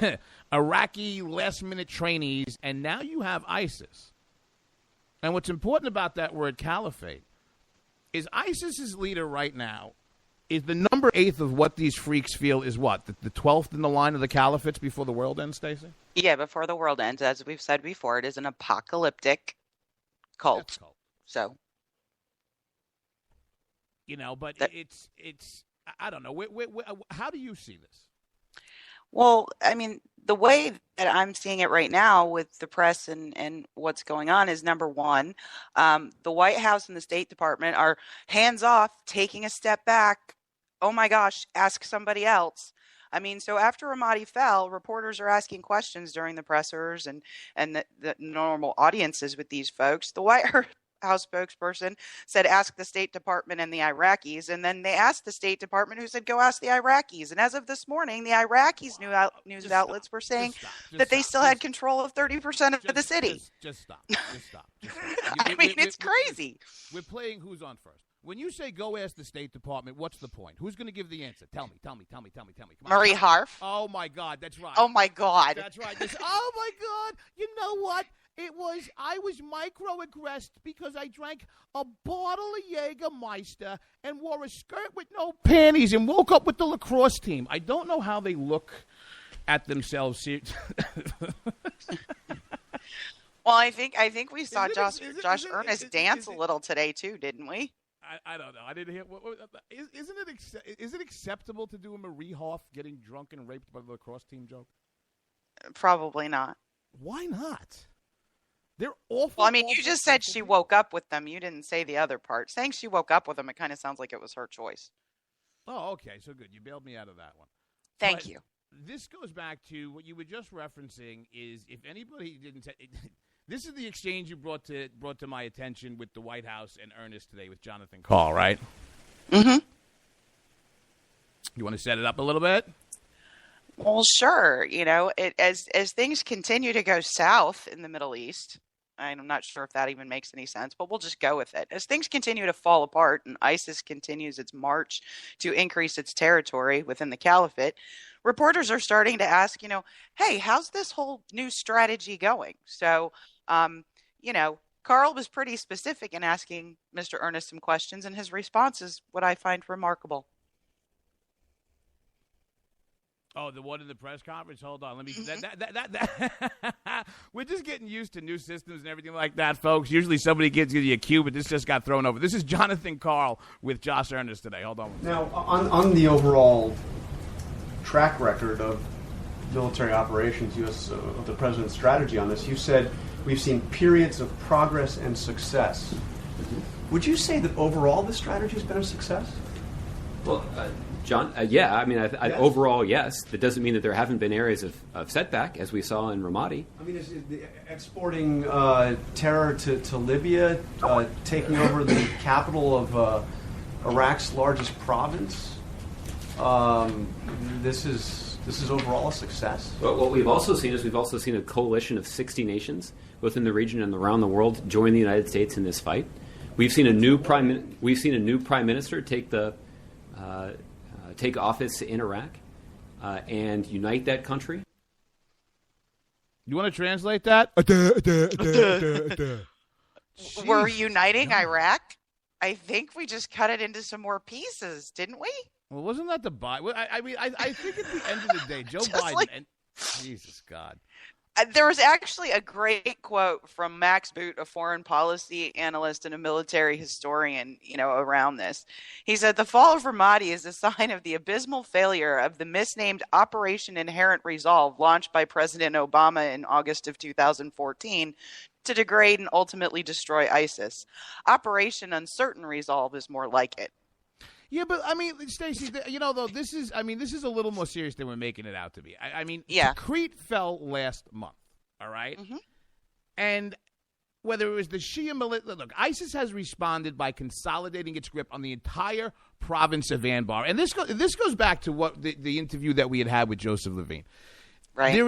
Iraqi last-minute trainees, and now you have ISIS. And what's important about that word caliphate is ISIS's leader right now is the number 8th of what these freaks feel is what? The 12th in the line of the caliphates before the world ends, Stacey? Yeah, before the world ends. As we've said before, it is an apocalyptic cult. So, but it's I don't know. How do you see this? Well, I mean, the way that I'm seeing it right now with the press and what's going on is, number one, the White House and the State Department are hands off, taking a step back. Oh my gosh, ask somebody else. I mean, so after Ramadi fell, reporters are asking questions during the pressers and the normal audiences with these folks. The White House spokesperson said, ask the State Department and the Iraqis. And then they asked the State Department, who said, go ask the Iraqis. And as of this morning, the Iraqis news outlets were saying that they still had control of 30% of the city. Just stop. I mean, it's crazy. We're playing who's on first. When you say go ask the State Department, what's the point? Who's going to give the answer? Tell me. Come on. Marie Harf. Oh, my God. That's right. Oh, my God. That's right. Oh, my God. You know what? I was microaggressed because I drank a bottle of Jägermeister and wore a skirt with no panties and woke up with the lacrosse team. I don't know how they look at themselves. Well, I think we saw Josh Earnest dance a little today too, didn't we? I don't know. I didn't hear. Is it acceptable to do a Marie Hoff getting drunk and raped by the lacrosse team joke? Probably not. Why not? They're awful. Well, I mean, you just said she woke up with them. You didn't say the other part. Saying she woke up with them, it kind of sounds like it was her choice. Oh, okay. So good. You bailed me out of that one. Thank you. This goes back to what you were just referencing. Is if anybody didn't say. This is the exchange you brought to my attention with the White House and Ernest today with Jonathan Call, right? Mm-hmm. You want to set it up a little bit? Well, sure. As things continue to go south in the Middle East, I'm not sure if that even makes any sense, but we'll just go with it. As things continue to fall apart and ISIS continues its march to increase its territory within the caliphate, reporters are starting to ask, hey, how's this whole new strategy going? So, Carl was pretty specific in asking Mr. Ernest some questions, and his response is what I find remarkable. Oh, the one in the press conference? Hold on. Let me. We're just getting used to new systems and everything like that, folks. Usually somebody gives you a cue, but this just got thrown over. This is Jonathan Carl with Josh Earnest today. Hold on. Now, on the overall track record of military operations, of the president's strategy on this, you said we've seen periods of progress and success. Would you say that overall this strategy has been a success? Well, John, yeah. I mean, yes. Overall, yes. That doesn't mean that there haven't been areas of setback, as we saw in Ramadi. I mean, is exporting terror to Libya, taking over the capital of Iraq's largest province, this is overall a success? Well, what we've also seen is a coalition of 60 nations, both in the region and around the world, join the United States in this fight. We've seen a new prime minister take office in Iraq and unite that country. You want to translate that? We're uniting Iraq? I think we just cut it into some more pieces, didn't we? Well, wasn't that the Biden? I think at the end of the day, Joe Biden and Jesus God. There was actually a great quote from Max Boot, a foreign policy analyst and a military historian, around this. He said, the fall of Ramadi is a sign of the abysmal failure of the misnamed Operation Inherent Resolve launched by President Obama in August of 2014 to degrade and ultimately destroy ISIS. Operation Uncertain Resolve is more like it. Yeah, but I mean, Stacey, though this is a little more serious than we're making it out to be. I mean, yeah. Crete fell last month, all right? Mm-hmm. And whether it was the Shia militia, look, ISIS has responded by consolidating its grip on the entire province of Anbar, and this goes back to what the interview that we had with Joseph Levine. Right.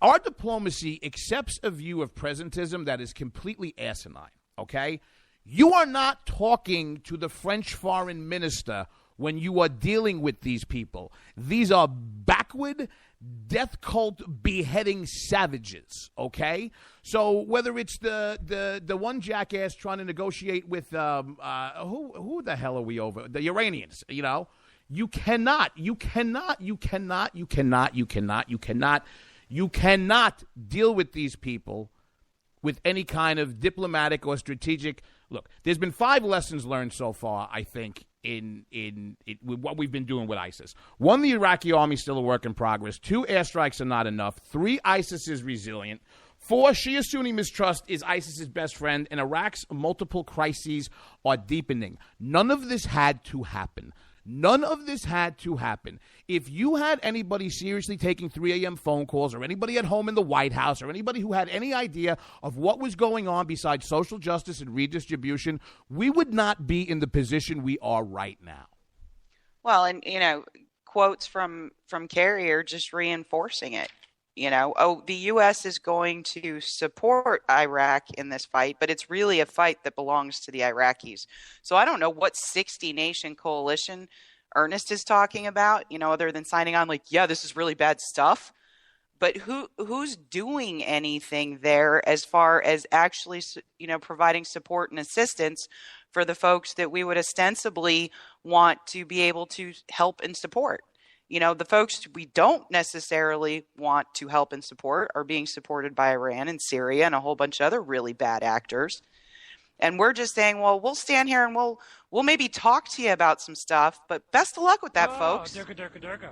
Our diplomacy accepts a view of presentism that is completely asinine. Okay. You are not talking to the French foreign minister when you are dealing with these people. These are backward, death cult beheading savages, okay? So whether it's the one jackass trying to negotiate with who the hell are we over? The Iranians, You cannot deal with these people with any kind of diplomatic or strategic. Look, there's been 5 lessons learned so far, I think, in what we've been doing with ISIS. 1, the Iraqi army is still a work in progress. 2, airstrikes are not enough. 3, ISIS is resilient. 4, Shia-Sunni mistrust is ISIS's best friend, and Iraq's multiple crises are deepening. None of this had to happen. None of this had to happen. If you had anybody seriously taking 3 a.m. phone calls, or anybody at home in the White House, or anybody who had any idea of what was going on besides social justice and redistribution, we would not be in the position we are right now. Well, and, quotes from Kerry are just reinforcing it. The U.S. is going to support Iraq in this fight, but it's really a fight that belongs to the Iraqis. So I don't know what 60-nation coalition Ernest is talking about, other than signing on this is really bad stuff. But who's doing anything there as far as actually, providing support and assistance for the folks that we would ostensibly want to be able to help and support? The folks we don't necessarily want to help and support are being supported by Iran and Syria and a whole bunch of other really bad actors. And we're just saying, well, we'll stand here and we'll maybe talk to you about some stuff, but best of luck with that, folks. Durka.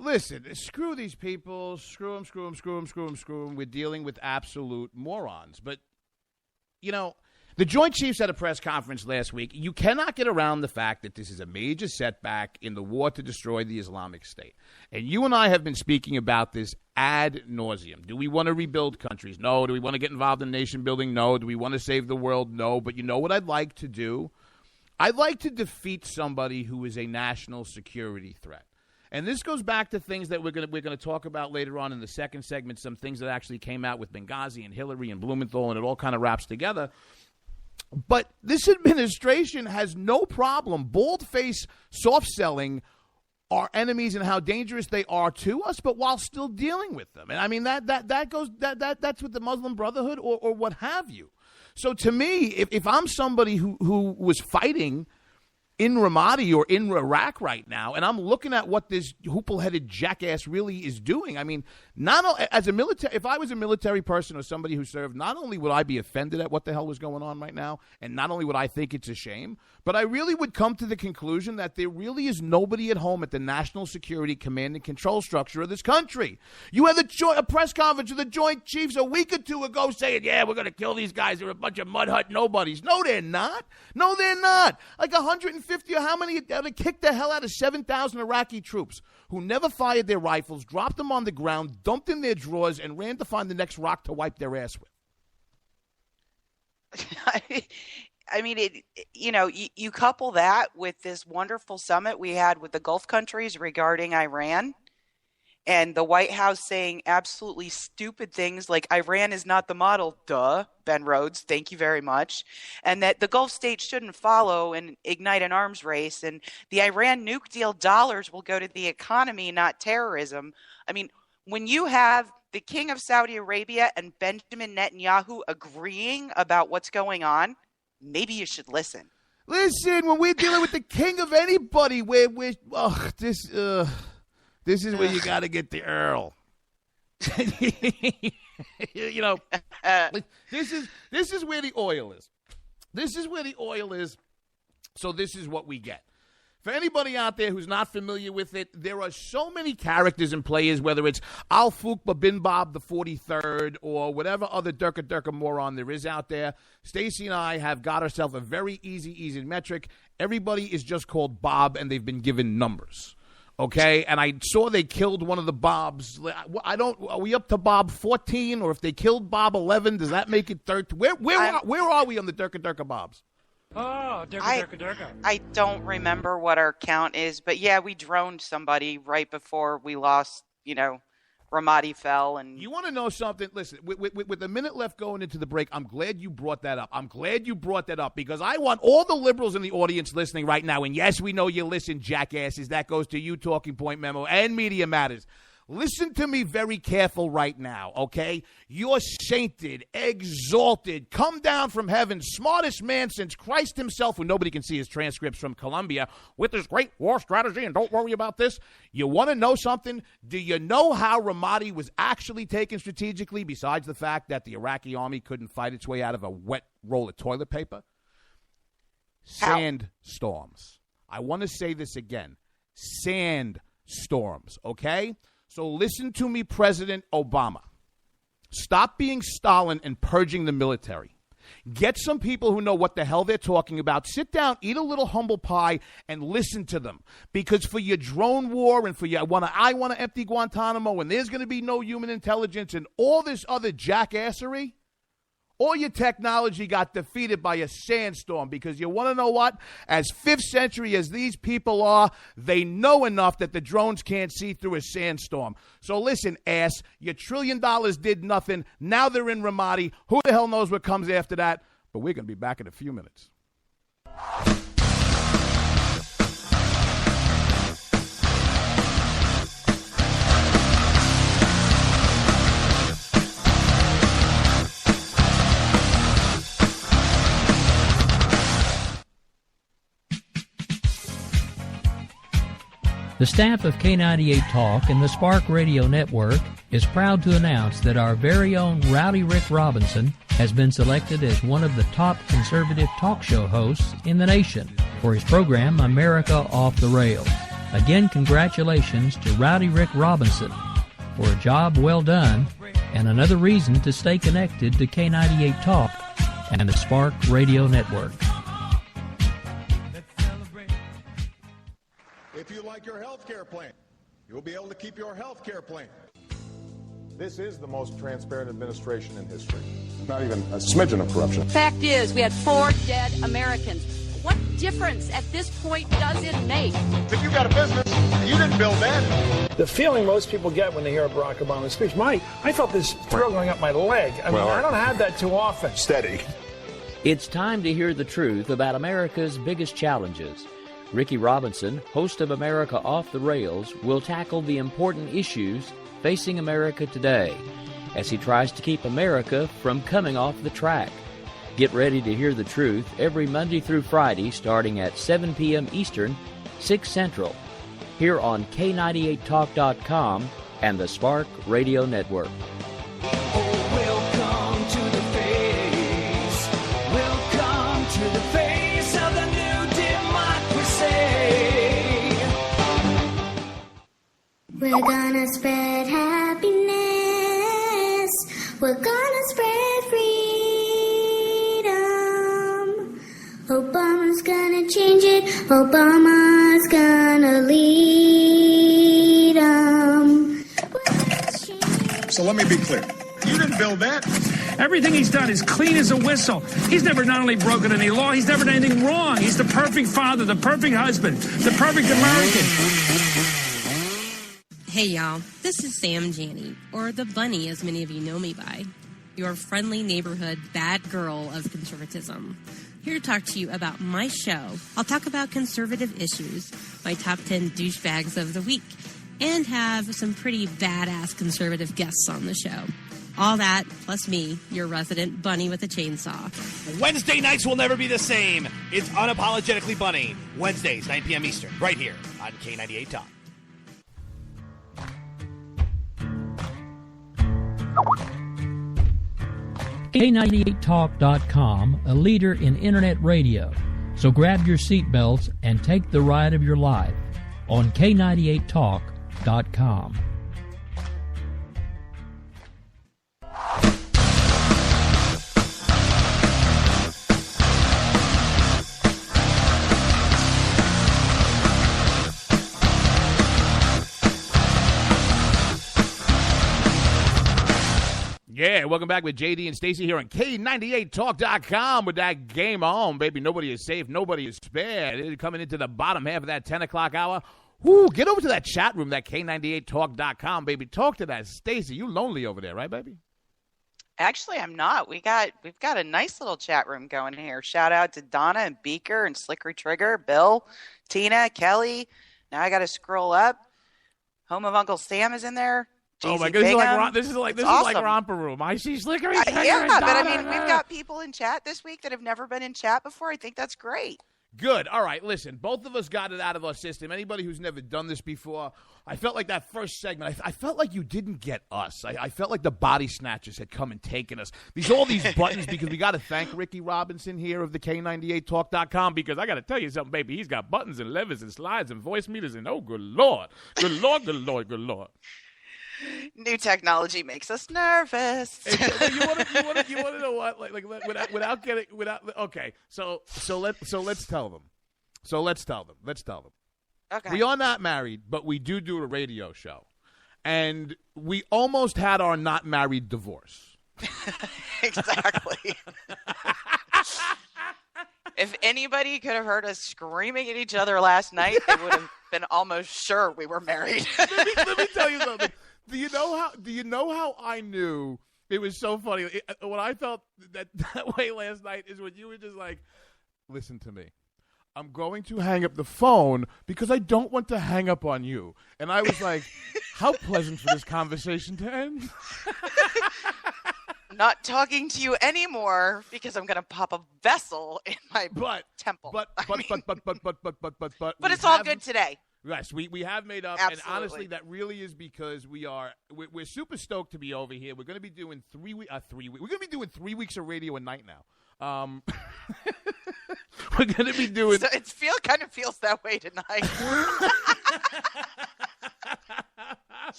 Listen, screw these people. Screw them. We're dealing with absolute morons. But, the Joint Chiefs had a press conference last week. You cannot get around the fact that this is a major setback in the war to destroy the Islamic State. And you and I have been speaking about this ad nauseum. Do we want to rebuild countries? No. Do we want to get involved in nation building? No. Do we want to save the world? No. But you know what I'd like to do? I'd like to defeat somebody who is a national security threat. And this goes back to things that we're going to talk about later on in the second segment, some things that actually came out with Benghazi and Hillary and Blumenthal, and it all kind of wraps together. But this administration has no problem bald-faced soft-selling our enemies and how dangerous they are to us, but while still dealing with them. And I mean, that's with the Muslim Brotherhood or what have you. So to me, if I'm somebody who was fighting in Ramadi or in Iraq right now, and I'm looking at what this hoople-headed jackass really is doing, I mean, if I was a military person or somebody who served, not only would I be offended at what the hell was going on right now, and not only would I think it's a shame, but I really would come to the conclusion that there really is nobody at home at the national security command and control structure of this country. You had a press conference of the Joint Chiefs a week or 2 ago saying, yeah, we're going to kill these guys. They're a bunch of mud hut nobodies. No, they're not. No, they're not. Like 150 or how many kicked the hell out of 7,000 Iraqi troops who never fired their rifles, dropped them on the ground, dumped in their drawers, and ran to find the next rock to wipe their ass with. I mean, you couple that with this wonderful summit we had with the Gulf countries regarding Iran, and the White House saying absolutely stupid things like Iran is not the model. Duh, Ben Rhodes, thank you very much. And that the Gulf states shouldn't follow and ignite an arms race. And the Iran nuke deal dollars will go to the economy, not terrorism. I mean, when you have the king of Saudi Arabia and Benjamin Netanyahu agreeing about what's going on, maybe you should listen. Listen, when we're dealing with the king of anybody, this is where you got to get the Earl. This is where the oil is. This is where the oil is. So this is what we get. For anybody out there who's not familiar with it, there are so many characters and players, whether it's Al Fuqba bin Bob the 43rd or whatever other Durka moron there is out there. Stacey and I have got ourselves a very easy metric. Everybody is just called Bob, and they've been given numbers. Okay, and I saw they killed one of the Bobs. Are we up to Bob 14, or if they killed Bob 11, does that make it 13? Where are we on the Durka Bobs? Oh, Durka. I don't remember what our count is, but yeah, we droned somebody right before we lost, Ramadi fell. And you want to know something? Listen, with a minute left going into the break, I'm glad you brought that up. Because I want all the liberals in the audience listening right now, and yes, we know you listen, jackasses. That goes to you, Talking Point Memo, and Media Matters. Listen to me very careful right now, okay? You're sainted, exalted, come down from heaven, smartest man since Christ himself, who nobody can see his transcripts from Colombia, with his great war strategy, and don't worry about this. You want to know something? Do you know how Ramadi was actually taken strategically, besides the fact that the Iraqi army couldn't fight its way out of a wet roll of toilet paper? Sandstorms. I want to say this again. Sandstorms, okay? So listen to me, President Obama. Stop being Stalin and purging the military. Get some people who know what the hell they're talking about. Sit down, eat a little humble pie, and listen to them. Because for your drone war and for your I want to empty Guantanamo and there's going to be no human intelligence and all this other jackassery, all your technology got defeated by a sandstorm, because you want to know what? As 5th century as these people are, they know enough that the drones can't see through a sandstorm. So listen, ass, your $1 trillion did nothing. Now they're in Ramadi. Who the hell knows what comes after that? But we're going to be back in a few minutes. The staff of K98 Talk and the Spark Radio Network is proud to announce that our very own Rowdy Rick Robinson has been selected as one of the top conservative talk show hosts in the nation for his program America Off the Rails. Again, congratulations to Rowdy Rick Robinson for a job well done and another reason to stay connected to K98 Talk and the Spark Radio Network. If you like your health care plan, you'll be able to keep your health care plan. This is the most transparent administration in history. Not even a smidgen of corruption. Fact is, we had 4 dead Americans. What difference at this point does it make? If you got a business, you didn't build that. The feeling most people get when they hear Barack Obama's speech, I felt this thrill going up my leg. I don't have that too often. Steady. It's time to hear the truth about America's biggest challenges. Ricky Robinson, host of America Off the Rails, will tackle the important issues facing America today as he tries to keep America from coming off the track. Get ready to hear the truth every Monday through Friday starting at 7 p.m. Eastern, 6 Central, here on K98Talk.com and the Spark Radio Network. Welcome to the face. Welcome to the face of the new democracy. We're gonna spread happiness. We're gonna spread freedom. Obama's gonna change it. Obama's gonna lead 'em. So let me be clear. You didn't build that. Everything he's done is clean as a whistle. He's never not only broken any law, he's never done anything wrong. He's the perfect father, the perfect husband, the perfect American. Hey y'all, this is Sam Janney, or the Bunny as many of you know me by, your friendly neighborhood bad girl of conservatism. Here to talk to you about my show. I'll talk about conservative issues, my top 10 douchebags of the week, and have some pretty badass conservative guests on the show. All that, plus me, your resident bunny with a chainsaw. Wednesday nights will never be the same. It's Unapologetically Bunny. Wednesdays, 9 p.m. Eastern, right here on K98 Talk. K98Talk.com, a leader in internet radio. So grab your seatbelts and take the ride of your life on K98Talk.com. Yeah, welcome back with JD and Stacey here on K98Talk.com with that game on, baby. Nobody is safe. Nobody is spared. Coming into the bottom half of that 10 o'clock hour. Woo, get over to that chat room, that K98Talk.com, baby. Talk to that Stacey. You lonely over there, right, baby? Actually, I'm not. We've got a nice little chat room going here. Shout out to Donna and Beaker and Slickery Trigger, Bill, Tina, Kelly. Now I got to scroll up. Home of Uncle Sam is in there. Oh my JC God! This is like awesome. romper room. I see slickery. Yeah, but I mean, we've got people in chat this week that have never been in chat before. I think that's great. Good. All right. Listen, both of us got it out of our system. Anybody who's never done this before, I felt like that first segment, I felt like you didn't get us. I felt like the body snatchers had come and taken us. All these buttons, because we got to thank Ricky Robinson here of the K98Talk.com, because I got to tell you something, baby. He's got buttons and levers and slides and voice meters and, oh, good Lord. Good Lord, good Lord, good Lord. New technology makes us nervous. You want to know what? Without getting okay. So let's tell them. Let's tell them. Okay. We are not married, but we do a radio show, and we almost had our not married divorce. Exactly. If anybody could have heard us screaming at each other last night, they would have been almost sure we were married. Let me tell you something. Do you know how I knew it was so funny? When I felt that way last night is when you were just like, listen to me. I'm going to hang up the phone because I don't want to hang up on you. And I was like, how pleasant for this conversation to end. Not talking to you anymore because I'm going to pop a vessel in my temple. But it's all good today. Yes, we have made up, Absolutely. and honestly, that really is because we're super stoked to be over here. We're going to be doing 3 weeks. We're going to be doing 3 weeks of radio a night now. We're going to be doing. So it kind of feels that way tonight.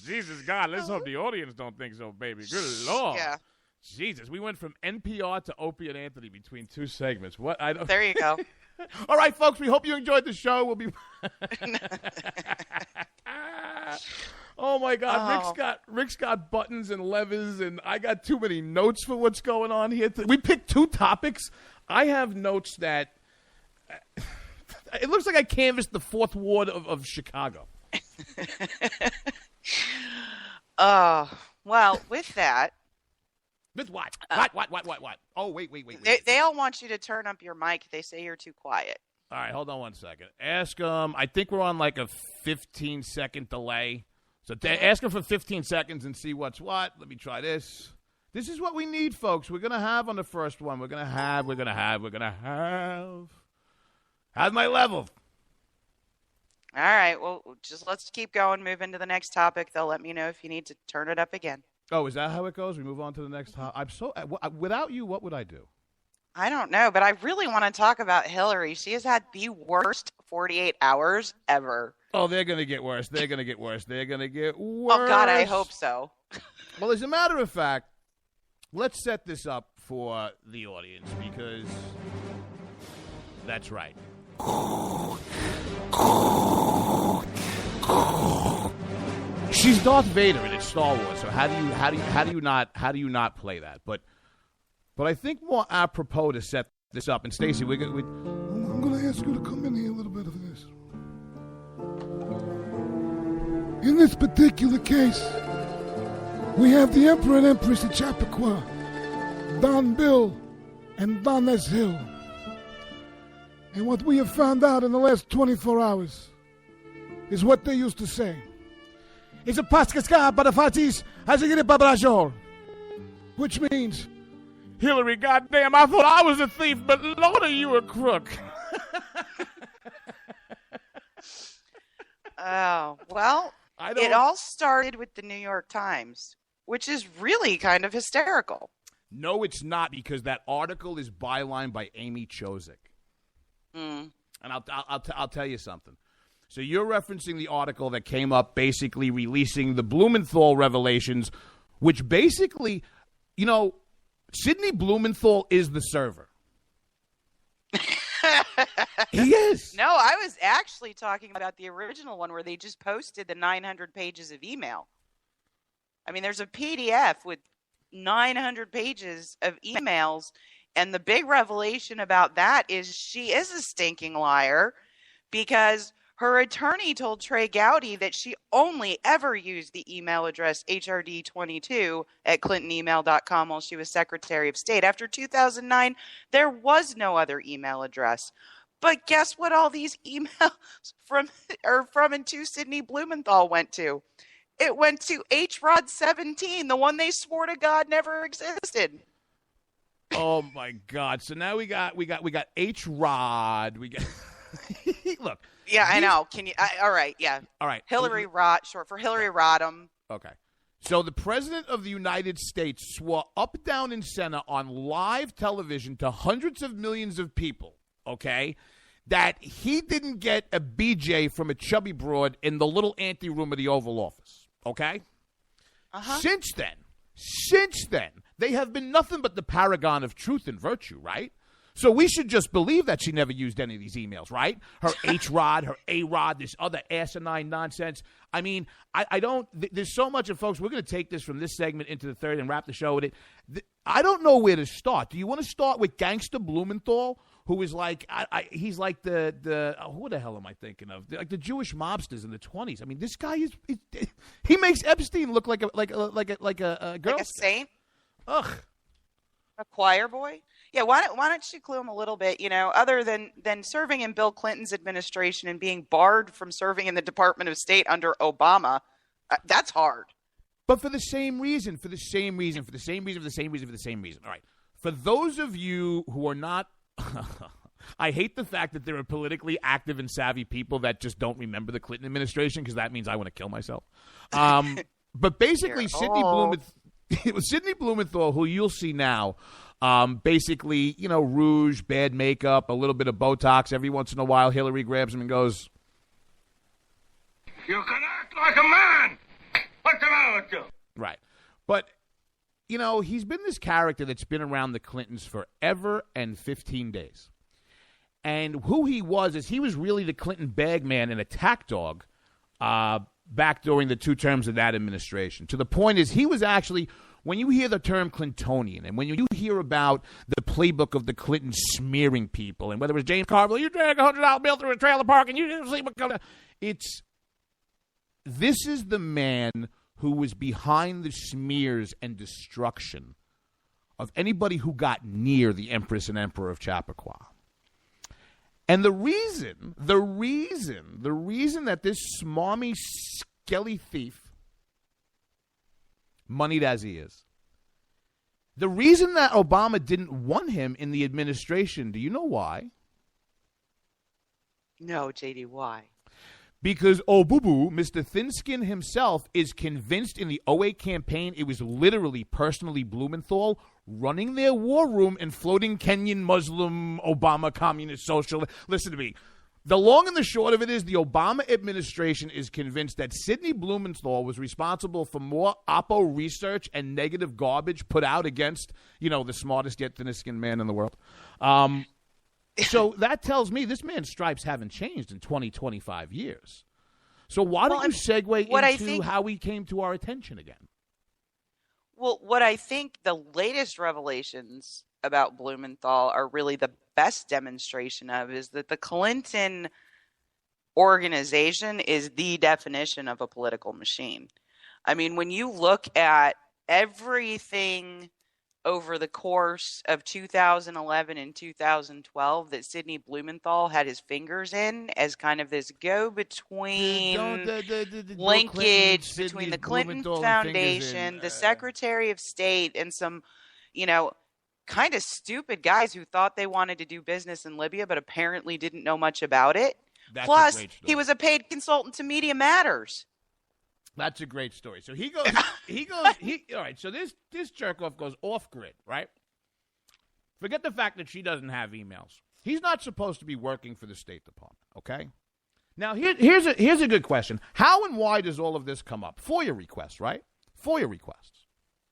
Jesus God, let's hope the audience don't think so, baby. Good Lord. Yeah. Jesus, we went from NPR to Opie and Anthony between two segments. What? I don't. There you go. All right, folks, we hope you enjoyed the show. We'll be. Oh my God, Rick's got buttons and levers, and I got too many notes for what's going on here. We picked 2 topics. I have notes that it looks like I canvassed the 4th ward of Chicago. Well, with that. With what? What? Oh, wait. They all want you to turn up your mic. They say you're too quiet. All right, hold on one second. Ask them. I think we're on like a 15-second delay. So ask them for 15 seconds and see what's what. Let me try this. This is what we need, folks. We're going to have on the first one. We're going to have. How's my level? All right. Well, just let's keep going. Move into the next topic. They'll let me know if you need to turn it up again. Oh, is that how it goes? We move on to the next topic. I'm so without you, what would I do? I don't know, but I really want to talk about Hillary. She has had the worst 48 hours ever. Oh, they're going to get worse. They're going to get worse. Oh, God, I hope so. Well, as a matter of fact, let's set this up for the audience because that's right. She's Darth Vader and it's Star Wars. So how do you not play that? But I think more apropos to set this up. And Stacey, I'm going to ask you to come in here a little bit of this. In this particular case, we have the Emperor and Empress of Chappaqua, Don Bill and Don S. Hill. And what we have found out in the last 24 hours is what they used to say. It's a pascasca para fatis, hazigiri babrajol. Which means, Hillary, goddamn, I thought I was a thief, but Lord, are you a crook? Oh, well, it all started with the New York Times, which is really kind of hysterical. No, it's not, because that article is bylined by Amy Chozick. Mm. And I'll tell you something. So you're referencing the article that came up basically releasing the Blumenthal revelations, which basically, Sidney Blumenthal is the server. He is. No, I was actually talking about the original one where they just posted the 900 pages of email. I mean, there's a PDF with 900 pages of emails, and the big revelation about that is she is a stinking liar because her attorney told Trey Gowdy that she only ever used the email address HRD22@clintonemail.com while she was Secretary of State. After 2009, there was no other email address. But guess what all these emails from and to Sidney Blumenthal went to? It went to H-Rod 17, the one they swore to God never existed. Oh my God! So now we got H-Rod. We got look. Yeah, I know. Can you? All right. Yeah. All right. Hillary Rod, short for Hillary Rodham. Okay. So the President of the United States swore up, down, and center on live television to hundreds of millions of people, okay, that he didn't get a BJ from a chubby broad in the little anteroom of the Oval Office, okay? Uh-huh. Since then, they have been nothing but the paragon of truth and virtue, right? So we should just believe that she never used any of these emails, right? Her H-Rod, her A-Rod, this other asinine nonsense. I mean, I don't – there's so much – and, folks, we're going to take this from this segment into the third and wrap the show with it. I don't know where to start. Do you want to start with Gangster Blumenthal, who is like he's like the who the hell am I thinking of? Like the Jewish mobsters in the 20s. I mean, this guy is – he makes Epstein look like a girl. Like a saint? Ugh. A choir boy? Yeah, why don't you clue him a little bit, other than serving in Bill Clinton's administration and being barred from serving in the Department of State under Obama, that's hard. But for the same reason. All right. For those of you who are not I hate the fact that there are politically active and savvy people that just don't remember the Clinton administration because that means I want to kill myself. But basically, Sidney Blumenthal, who you'll see now, basically, rouge, bad makeup, a little bit of Botox. Every once in a while, Hillary grabs him and goes, "You can act like a man. What's the matter with you?" Right. But, he's been this character that's been around the Clintons forever and 15 days. And who he was is he was really the Clinton bagman and attack dog back during the 2 terms of that administration. To the point is he was actually, when you hear the term Clintonian and when you hear about the playbook of the Clintons smearing people and whether it was James Carville, you drag a $100 bill through a trailer park and you didn't sleep. This is the man who was behind the smears and destruction of anybody who got near the Empress and Emperor of Chappaqua. And the reason that this smarmy, skelly thief, moneyed as he is, the reason that Obama didn't want him in the administration, do you know why? No, JD, why? Because, boo-boo, Mr. Thinskin himself is convinced in the 08 campaign it was literally, personally Blumenthal running their war room and floating Kenyan Muslim Obama communist social. Listen to me. The long and the short of it is the Obama administration is convinced that Sidney Blumenthal was responsible for more Oppo research and negative garbage put out against, the smartest yet thinnest-skinned man in the world. So that tells me this man's stripes haven't changed in 25 years. So why don't you segue into how he came to our attention again? Well, what I think the latest revelations about Blumenthal are really the best demonstration of is that the Clinton organization is the definition of a political machine. I mean, when you look at everything over the course of 2011 and 2012 that Sidney Blumenthal had his fingers in as kind of this go-between linkage between the Clinton Foundation, the Secretary of State, and some, kind of stupid guys who thought they wanted to do business in Libya but apparently didn't know much about it. Plus, he was a paid consultant to Media Matters. That's a great story. So all right, so this jerk-off goes off-grid, right? Forget the fact that she doesn't have emails. He's not supposed to be working for the State Department, okay? Now, here's a good question. How and why does all of this come up? FOIA requests, right? FOIA requests.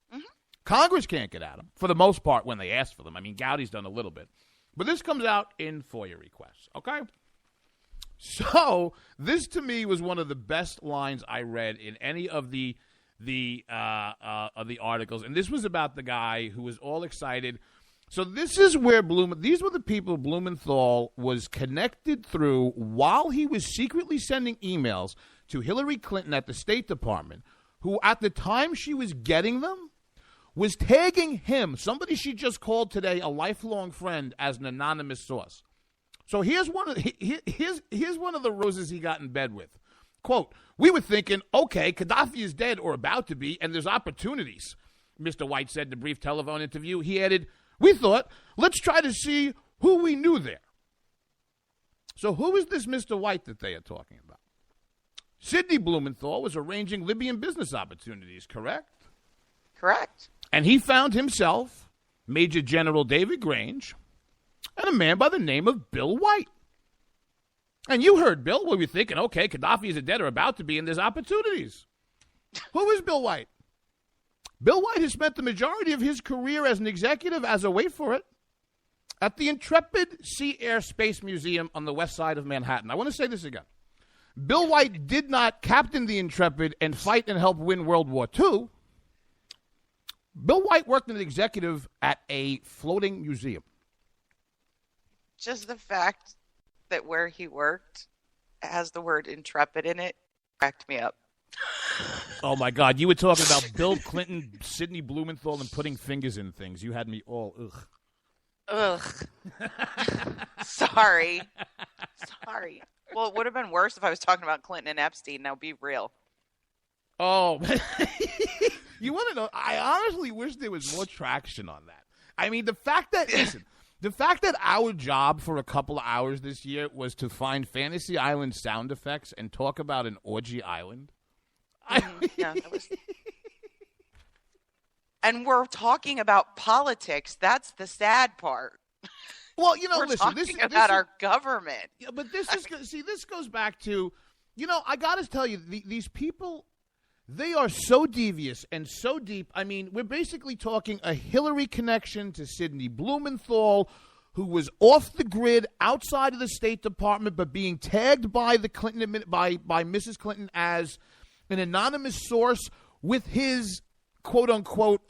Mm-hmm. Congress can't get at them, for the most part, when they ask for them. I mean, Gowdy's done a little bit. But this comes out in FOIA requests, okay? So this, to me, was one of the best lines I read in any of the articles, and this was about the guy who was all excited. So this is where these were the people Blumenthal was connected through while he was secretly sending emails to Hillary Clinton at the State Department, who at the time she was getting them was tagging him, somebody she just called today a lifelong friend, as an anonymous source. So here's one of the roses he got in bed with. Quote, we were thinking, okay, Gaddafi is dead or about to be, and there's opportunities, Mr. White said in a brief telephone interview. He added, we thought, let's try to see who we knew there. So who is this Mr. White that they are talking about? Sidney Blumenthal was arranging Libyan business opportunities, correct? Correct. And he found himself Major General David Grange and a man by the name of Bill White. And you heard Bill. We were thinking, okay, Gaddafi is dead or about to be, and there's opportunities. Who is Bill White? Bill White has spent the majority of his career as an executive, wait for it, at the Intrepid Sea Air Space Museum on the west side of Manhattan. I want to say this again. Bill White did not captain the Intrepid and fight and help win World War II. Bill White worked as an executive at a floating museum. Just the fact that where he worked has the word intrepid in it cracked me up. Oh, my God. You were talking about Bill Clinton, Sidney Blumenthal, and putting fingers in things. You had me all, ugh. Ugh. Sorry. Well, it would have been worse if I was talking about Clinton and Epstein. Now, be real. Oh, you want to know? I honestly wish there was more traction on that. I mean, the fact that our job for a couple of hours this year was to find Fantasy Island sound effects and talk about an orgy island. Yeah, that was... And we're talking about politics. That's the sad part. Well, we're listen, talking about our government. Yeah, but this goes back to, I got to tell you, these people, they are so devious and so deep. I mean, we're basically talking a Hillary connection to Sidney Blumenthal, who was off the grid outside of the State Department, but being tagged by the Clinton by Mrs. Clinton as an anonymous source with his quote unquote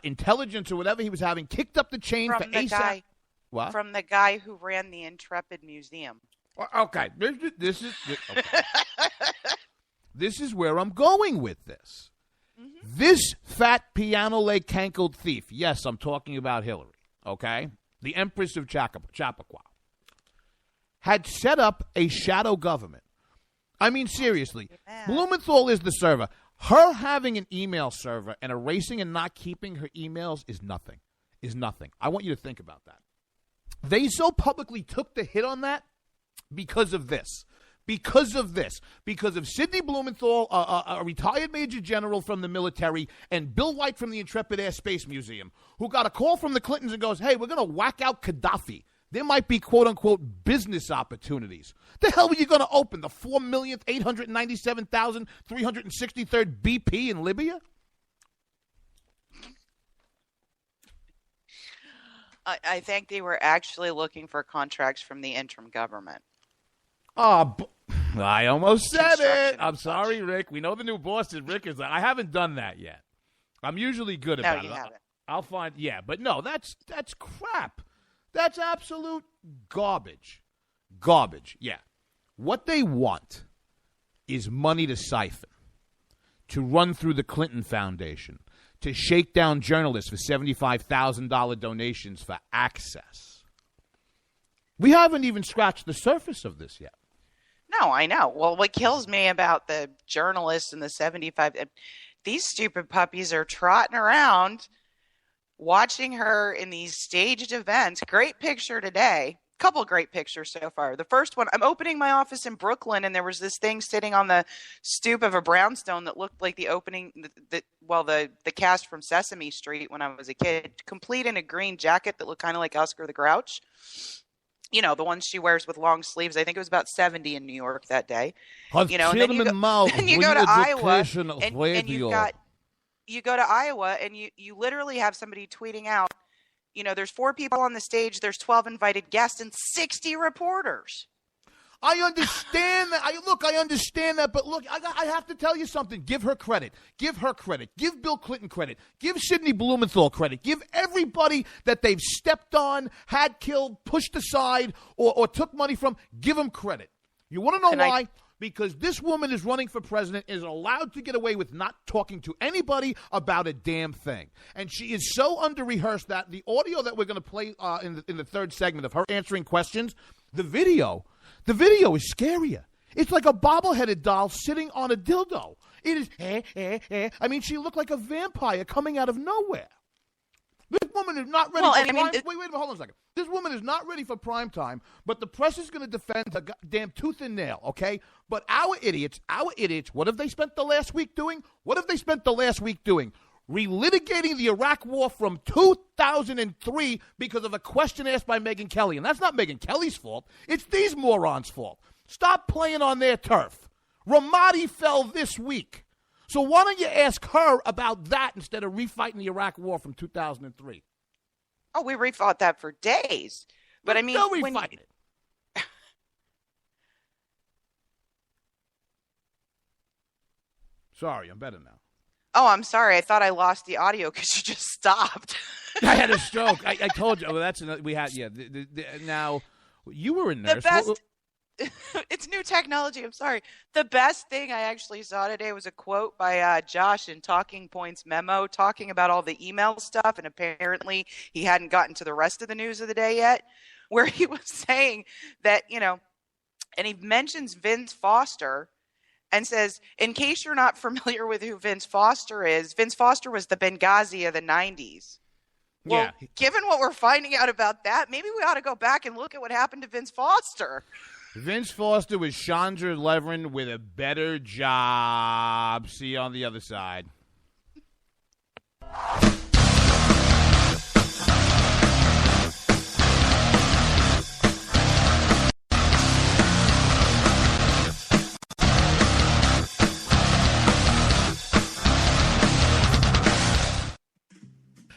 intelligence or whatever he was having, kicked up the chain from for the ASAP. guy. What? From the guy who ran the Intrepid Museum. Okay, this is okay. This is where I'm going with this. Mm-hmm. This fat piano leg cankled thief. Yes, I'm talking about Hillary. Okay, the Empress of Chappaqua had set up a shadow government. I mean, seriously, Blumenthal is the server. Her having an email server and erasing and not keeping her emails is nothing. I want you to think about that. They so publicly took the hit on that because of this. Because of Sidney Blumenthal, a retired major general from the military, and Bill White from the Intrepid Air Space Museum, who got a call from the Clintons and goes, hey, we're going to whack out Gaddafi. There might be, quote-unquote, business opportunities. The hell are you going to open? The 4,897,363rd BP in Libya? I think they were actually looking for contracts from the interim government. Oh, I almost said it. I'm sorry, Rick. We know the new boss is Rick. I haven't done that yet. I'm usually good about it. No, you haven't. I'll find, but no, that's crap. That's absolute garbage. Yeah. What they want is money to siphon, to run through the Clinton Foundation, to shake down journalists for $75,000 donations for access. We haven't even scratched the surface of this yet. No, I know. Well, what kills me about the journalists and the 75, these stupid puppies are trotting around watching her in these staged events. Great picture today. Couple great pictures so far. The first one, I'm opening my office in Brooklyn, and there was this thing sitting on the stoop of a brownstone that looked like the opening, the cast from Sesame Street when I was a kid, complete in a green jacket that looked kind of like Oscar the Grouch. The ones she wears with long sleeves. I think it was about 70 in New York that day. And then you go to Iowa, and you go to Iowa, and you literally have somebody tweeting out, there's 4 people on the stage, there's 12 invited guests, and 60 reporters. I understand that. I understand that. But look, I have to tell you something. Give her credit. Give Bill Clinton credit. Give Sidney Blumenthal credit. Give everybody that they've stepped on, had killed, pushed aside, or took money from. Give them credit. You want to know why? because this woman is running for president, is allowed to get away with not talking to anybody about a damn thing. And she is so under-rehearsed that the audio that we're going to play in the third segment of her answering questions, the video is scarier. It's like a bobbleheaded doll sitting on a dildo. It is, I mean, she looked like a vampire coming out of nowhere. This woman is not ready for prime. Wait, hold on a second. This woman is not ready for prime time, but the press is going to defend her goddamn tooth and nail, okay? But our idiots, what have they spent the last week doing? Relitigating the Iraq War from 2003 because of a question asked by Megyn Kelly. And that's not Megyn Kelly's fault. It's these morons' fault. Stop playing on their turf. Ramadi fell this week. So why don't you ask her about that instead of refighting the Iraq War from 2003? Oh, we refought that for days. But I mean, they'll refight it. Sorry, I'm better now. Oh, I'm sorry. I thought I lost the audio because you just stopped. I had a stroke. I told you. Oh, that's another, we had. Yeah. Now, you were a nurse. The best. It's new technology. I'm sorry. The best thing I actually saw today was a quote by Josh in Talking Points Memo talking about all the email stuff, and apparently he hadn't gotten to the rest of the news of the day yet, where he was saying that, and he mentions Vince Foster and says, in case you're not familiar with who Vince Foster is, Vince Foster was the Benghazi of the 90s. Well, yeah. Given what we're finding out about that, maybe we ought to go back and look at what happened to Vince Foster. Vince Foster was Chandra Levering with a better job. See you on the other side.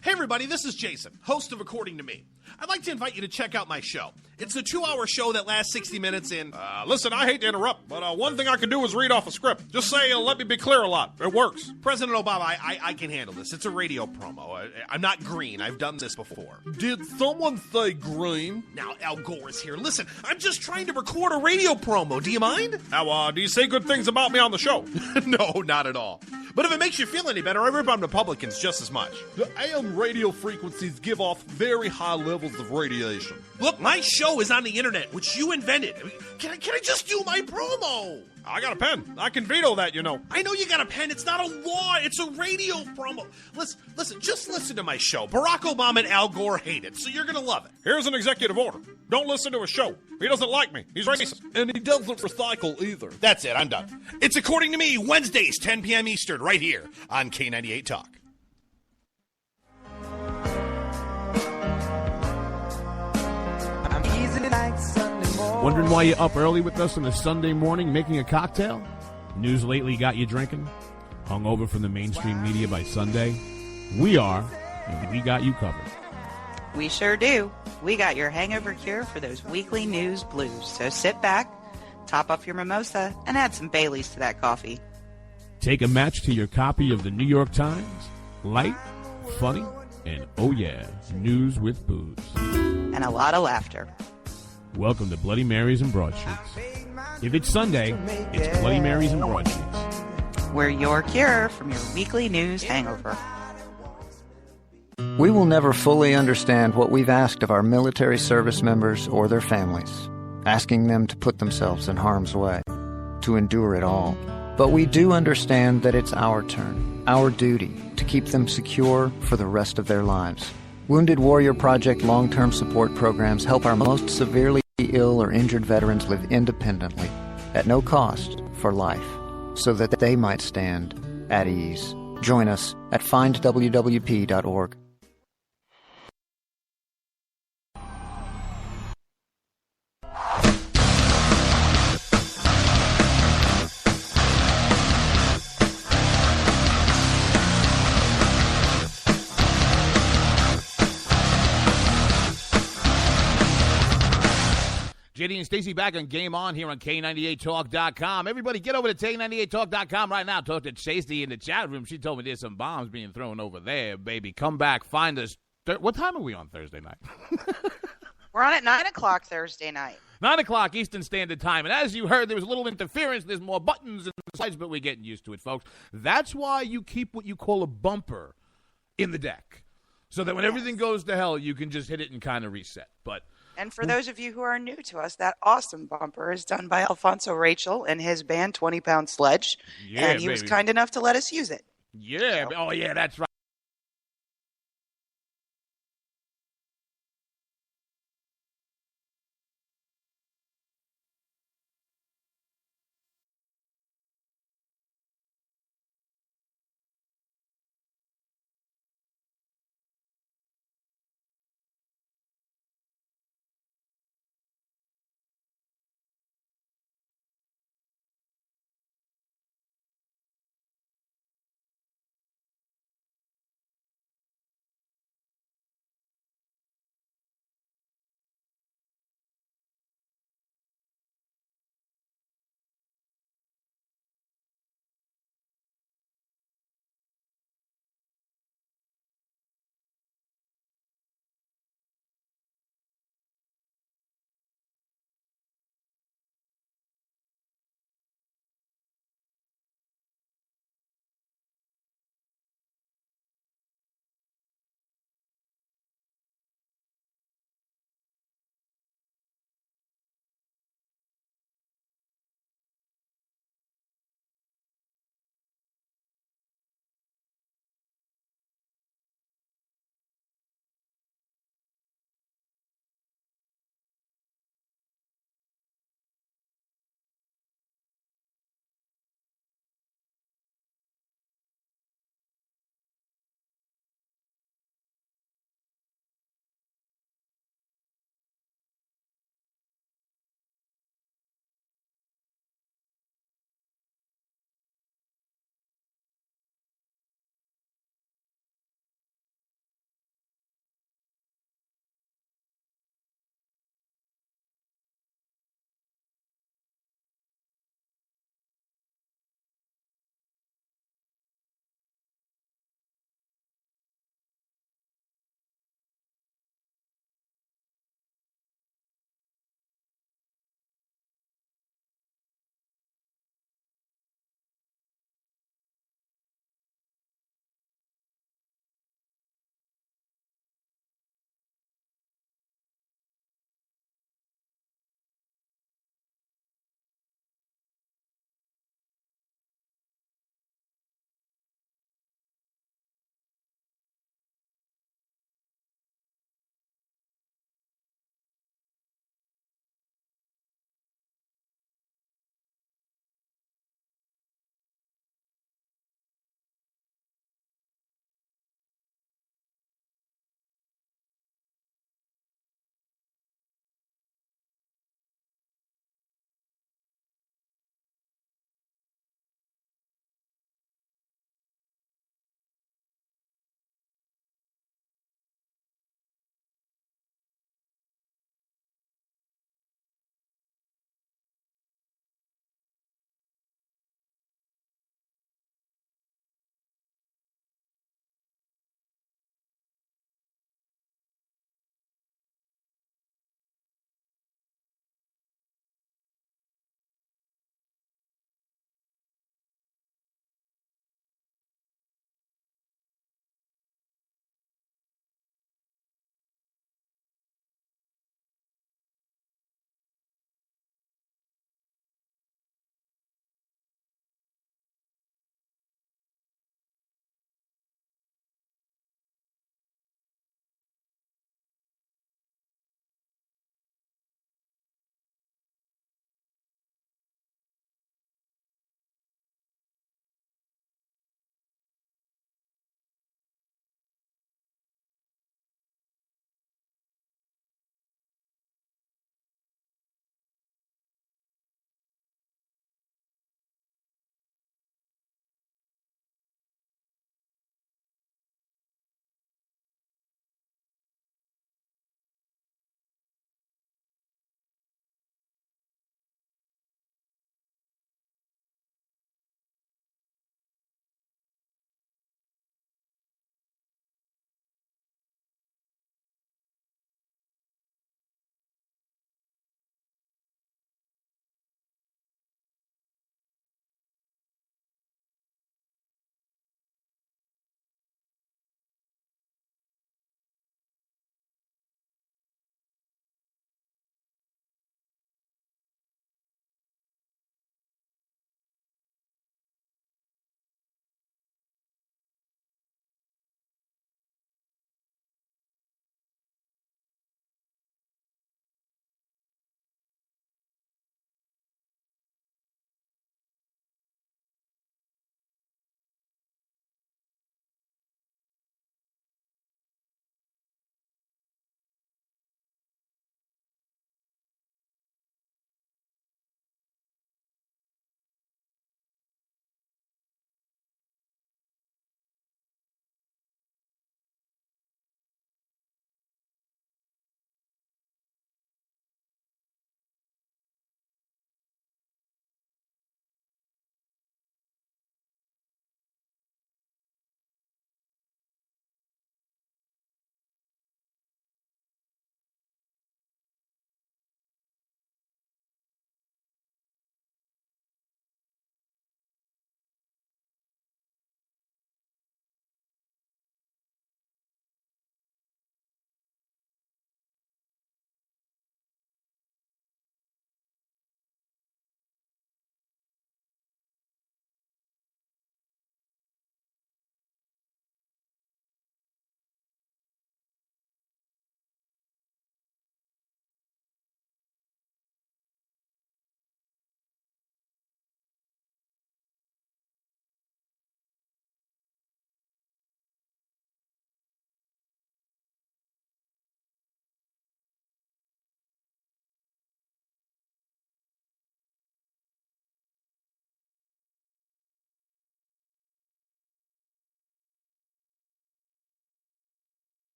Hey everybody, this is Jason, host of According to Me. I'd like to invite you to check out my show. It's a 2-hour show that lasts 60 minutes in... listen, I hate to interrupt, but one thing I can do is read off a script. Just say, let me be clear a lot. It works. President Obama, I can handle this. It's a radio promo. I'm not green. I've done this before. Did someone say green? Now, Al Gore is here. Listen, I'm just trying to record a radio promo. Do you mind? Now, do you say good things about me on the show? No, not at all. But if it makes you feel any better, I rip on Republicans just as much. The AM radio frequencies give off very high levels of radiation. Look, my show is on the internet, which you invented. Can I just do my promo? I got a pen. I can veto that, I know you got a pen. It's not a law. It's a radio promo. Listen, just listen to my show. Barack Obama and Al Gore hate it, so you're going to love it. Here's an executive order. Don't listen to a show. He doesn't like me. He's racist. And he doesn't recycle either. That's it. I'm done. It's According to Me, Wednesdays, 10 p.m. Eastern, right here on K98 Talk. Wondering why you're up early with us on a Sunday morning making a cocktail? News lately got you drinking? Hung over from the mainstream media by Sunday? We are, and we got you covered. We sure do. We got your hangover cure for those weekly news blues. So sit back, top off your mimosa, and add some Baileys to that coffee. Take a match to your copy of the New York Times. Light, funny, and oh yeah, news with booze. And a lot of laughter. Welcome to Bloody Marys and Broadsheets. If it's Sunday, it's Bloody Marys and Broadsheets. We're your cure from your weekly news hangover. We will never fully understand what we've asked of our military service members or their families, asking them to put themselves in harm's way, to endure it all. But we do understand that it's our turn, our duty, to keep them secure for the rest of their lives. Wounded Warrior Project long-term support programs help our most severely ill or injured veterans live independently, at no cost, for life, so that they might stand at ease. Join us at findwwp.org. JD and Stacey back on Game On here on K98Talk.com. Everybody get over to K98Talk.com right now. Talk to Stacey in the chat room. She told me there's some bombs being thrown over there, baby. Come back. Find us. What time are we on Thursday night? We're on at 9 o'clock Thursday night. 9 o'clock Eastern Standard Time. And as you heard, there was a little interference. There's more buttons and slides, but we're getting used to it, folks. That's why you keep what you call a bumper in the deck, so that when everything goes to hell, you can just hit it and kind of reset. And for those of you who are new to us, that awesome bumper is done by Alfonso Rachel and his band 20 Pound Sledge. Yeah, and he was kind enough to let us use it. Yeah. Oh, yeah, that's right.